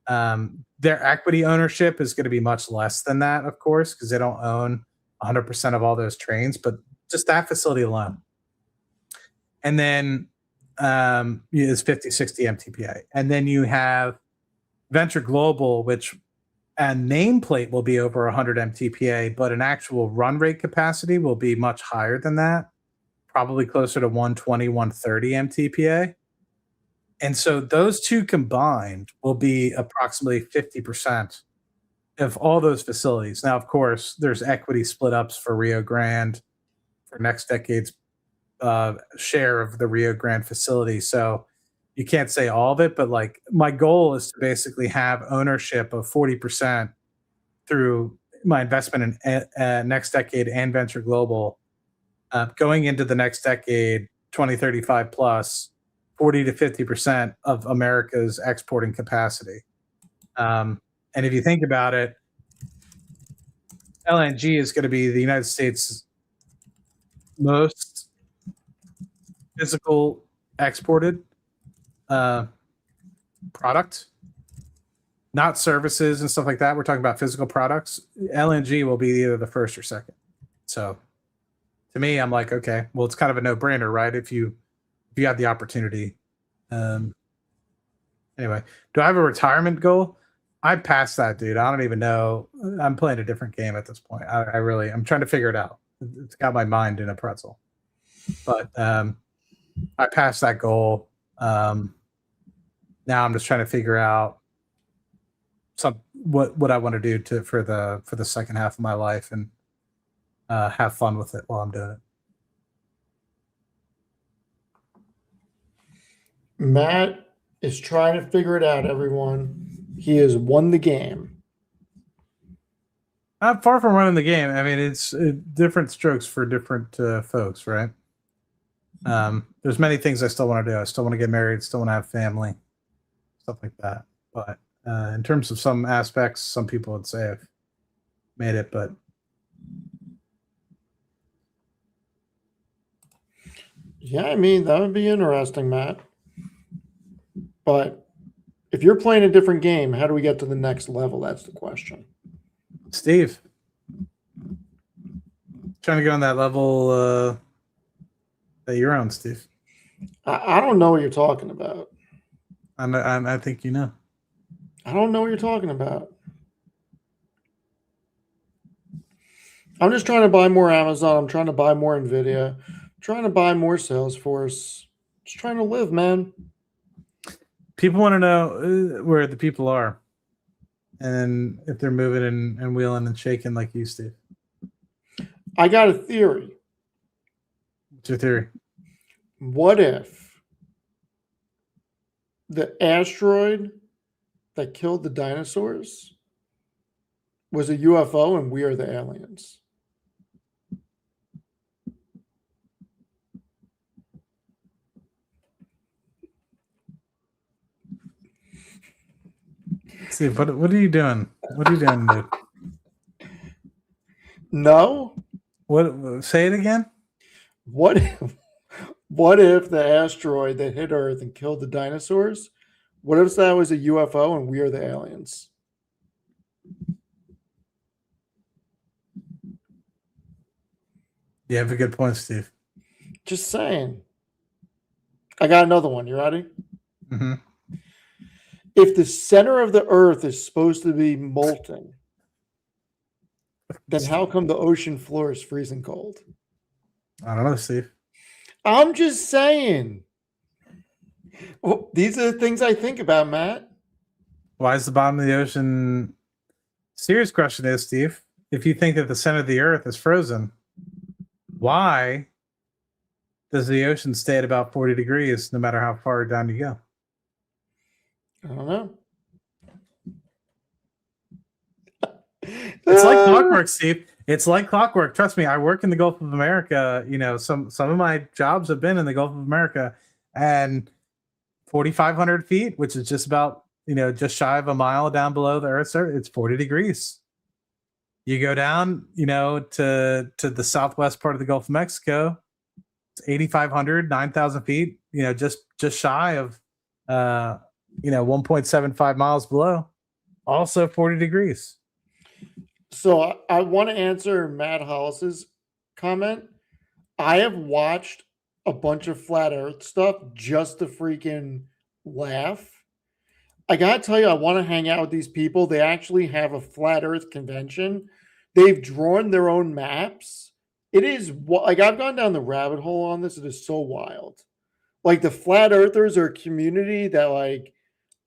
Their equity ownership is going to be much less than that, of course, because they don't own 100% of all those trains, but just that facility alone. And then is 50, 60 MTPA. And then you have Venture Global, which and nameplate will be over 100 MTPA, but an actual run rate capacity will be much higher than that, probably closer to 120, 130 MTPA. And so those two combined will be approximately 50% of all those facilities. Now, of course, there's equity split ups for Rio Grande, for Next Decade's share of the Rio Grande facility. So you can't say all of it, but like my goal is to basically have ownership of 40% through my investment in Next Decade and Venture Global, going into the next decade, 2035 plus 40 to 50% of America's exporting capacity. And if you think about it, LNG is going to be the United States' most physical exported product, not services and stuff like that. We're talking about physical products. LNG will be either the first or second. So to me, I'm like, okay, well, it's kind of a no-brainer, right? If you have the opportunity. Anyway, do I have a retirement goal? I passed that, dude. I don't even know. I'm playing a different game at this point. I'm trying to figure it out. It's got my mind in a pretzel. But I passed that goal. Now I'm just trying to figure out what I want to do for the second half of my life and have fun with it while I'm doing it. Matt is trying to figure it out, everyone. He has won the game. I'm far from running the game. I mean, it's different strokes for different folks, right? There's many things I still want to do. I still want to get married, still want to have family, stuff like that. But in terms of some aspects, some people would say I've made it, but yeah, I mean, that would be interesting, Matt. But if you're playing a different game, how do we get to the next level? That's the question. Steve, trying to get on that level that you're on, Steve. I don't know what you're talking about. I think you know. I don't know what you're talking about. I'm just trying to buy more Amazon. I'm trying to buy more NVIDIA. I'm trying to buy more Salesforce. Just trying to live, man. People want to know where the people are and if they're moving and wheeling and shaking like you, Steve. I got a theory. What's your theory? What if the asteroid that killed the dinosaurs was a UFO and we are the aliens? Steve, what are you doing? What are you doing, dude? No. What? Say it again. What if the asteroid that hit Earth and killed the dinosaurs, what if that was a UFO and we are the aliens? You have a good point, Steve. Just saying. I got another one. You ready? Mm-hmm. If the center of the Earth is supposed to be molten, then how come the ocean floor is freezing cold? I don't know, Steve. I'm just saying. Well, these are the things I think about, Matt. Why is the bottom of the ocean? Serious question is, Steve, if you think that the center of the Earth is frozen, why does the ocean stay at about 40 degrees no matter how far down you go? I don't know. It's like clockwork, Steve. It's like clockwork. Trust me, I work in the Gulf of America. You know, some of my jobs have been in the Gulf of America, and 4,500 feet, which is just about, just shy of a mile down below the Earth's surface, it's 40 degrees. You go down, to the southwest part of the Gulf of Mexico, it's 8,500, 9,000 feet, just shy of, 1.75 miles below, also 40 degrees. So I want to answer Matt Hollis's comment. I have watched a bunch of flat Earth stuff just to freaking laugh. I gotta tell you, I want to hang out with these people. They actually have a flat Earth convention. They've drawn their own maps. It is like I've gone down the rabbit hole on this. It is so wild. Like the flat earthers are a community that like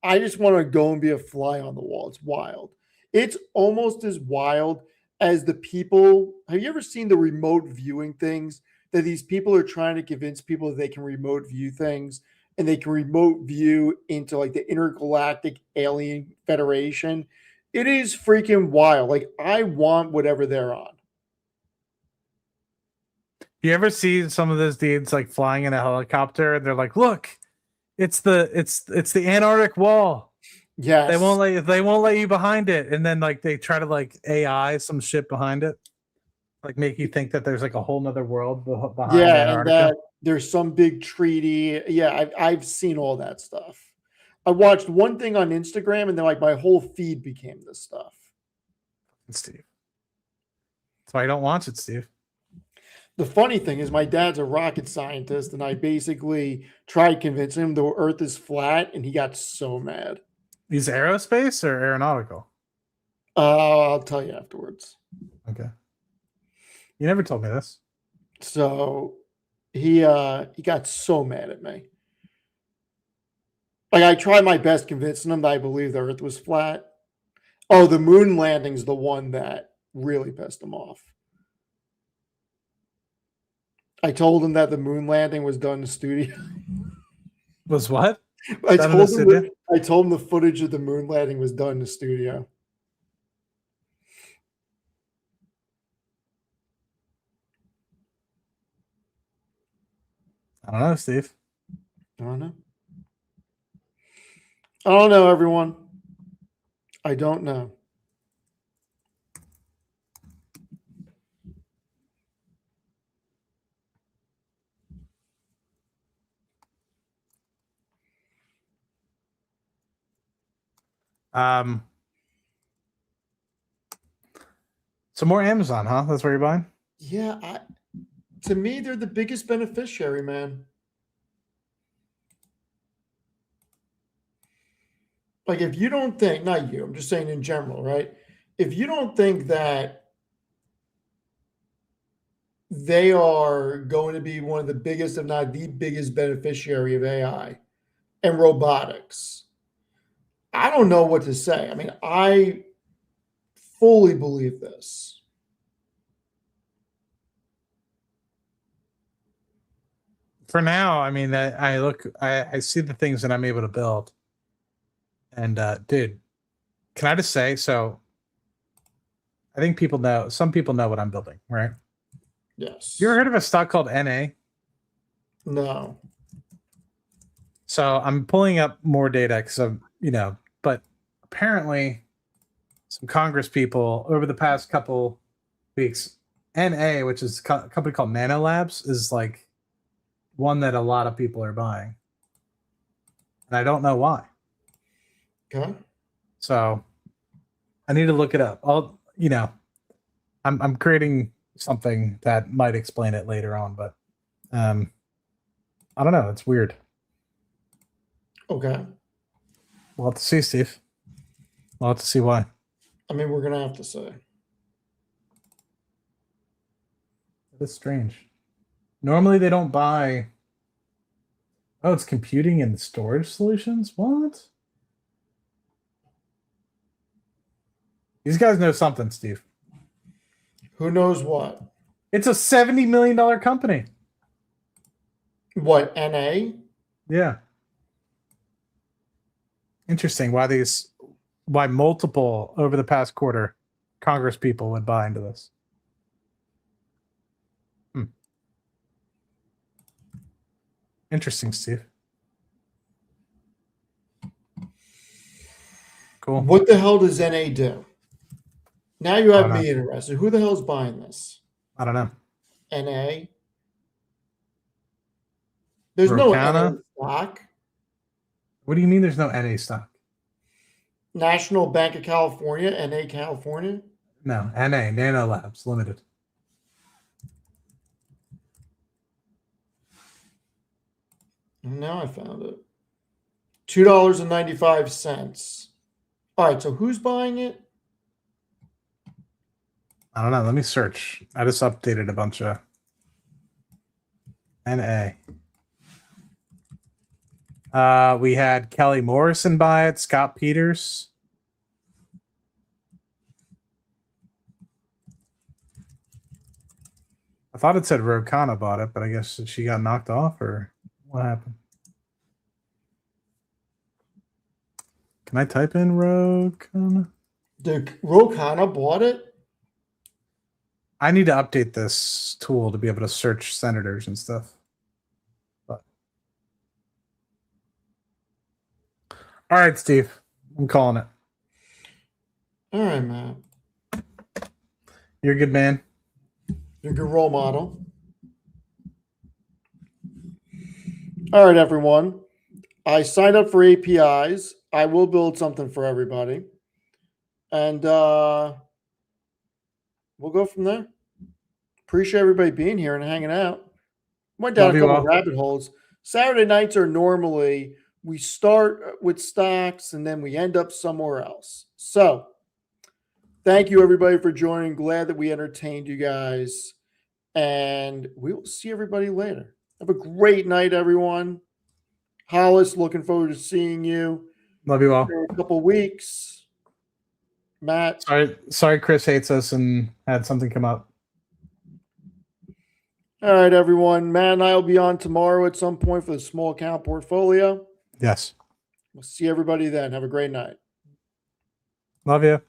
I just want to go and be a fly on the wall. It's wild. It's almost as wild as the people. Have you ever seen the remote viewing things that these people are trying to convince people that they can remote view things and they can remote view into like the intergalactic alien federation? It is freaking wild. Like I want whatever they're on. You ever see some of those dudes like flying in a helicopter and they're like, "Look, it's the Antarctic wall. Yes. They won't let you behind it." And then like they try to like AI some shit behind it, like make you think that there's like a whole nother world behind Yeah, and Antarctica. that there's some big treaty. Yeah, I've seen all that stuff. I watched one thing on Instagram, and then like my whole feed became this stuff. Steve, that's why I don't watch it, Steve. The funny thing is, my dad's a rocket scientist, and I basically tried convincing him the Earth is flat, and he got so mad. He's aerospace or aeronautical? I'll tell you afterwards. Okay, you never told me this. So he got so mad at me. Like I tried my best convincing him that I believe the Earth was flat. Oh, the moon landing's the one that really pissed him off. I told him that the moon landing was done in the studio. Was what? I Done in told the him studio? I told him the footage of the moon landing was done in the studio. I don't know, Steve. I don't know. I don't know, everyone. I don't know. Um, some more Amazon, huh? That's where you're buying? Yeah, to me, they're the biggest beneficiary, man. Like, if you don't think, not you, I'm just saying in general, right? If you don't think that they are going to be one of the biggest, if not the biggest beneficiary of AI and robotics, I don't know what to say. I mean, I fully believe this. For now, I mean, I see the things that I'm able to build. And dude, can I just say, so I think some people know what I'm building, right? Yes. You ever heard of a stock called NA? No. So I'm pulling up more data because but apparently some Congress people over the past couple weeks, NA, which is a company called Nano Labs, is like one that a lot of people are buying. And I don't know why. Okay. So I need to look it up. I'm creating something that might explain it later on, but I don't know. It's weird. Okay. We'll have to see, Steve. We'll have to see why. I mean, we're gonna have to say. That's strange. Normally they don't buy. Oh, it's computing and storage solutions? What? These guys know something, Steve. Who knows what? It's a $70 million company. What, NA? Yeah. Interesting why multiple over the past quarter Congress people would buy into this. Interesting, Steve. Cool. What the hell does NA do? Now you have don't me interested. Who the hell's buying this? I don't know. NA? There's no NA Rokana? stock. What do you mean there's no NA stock? National Bank of California, NA California. No, NA, Nano Labs Limited. Now I found it. $2.95. All right, so who's buying it? I don't know. Let me search. I just updated a bunch of NA. We had Kelly Morrison buy it, Scott Peters. I thought it said Rokana bought it, but I guess she got knocked off, or what happened? Can I type in Rokana? The Rokana bought it? I need to update this tool to be able to search senators and stuff. But all right, Steve, I'm calling it. All right, Matt. You're a good man. You're a good role model. All right, everyone. I signed up for APIs. I will build something for everybody. And we'll go from there. Appreciate everybody being here and hanging out. Went down Love a you couple all. of rabbit holes. Saturday nights are normally, we start with stocks and then we end up somewhere else. So thank you, everybody, for joining. Glad that we entertained you guys. And we will see everybody later. Have a great night, everyone. Hollis, looking forward to seeing you Love you all. in a couple weeks. Matt. Sorry, Chris hates us and had something come up. All right, everyone. Matt and I will be on tomorrow at some point for the small account portfolio. Yes. We'll see everybody then. Have a great night. Love you.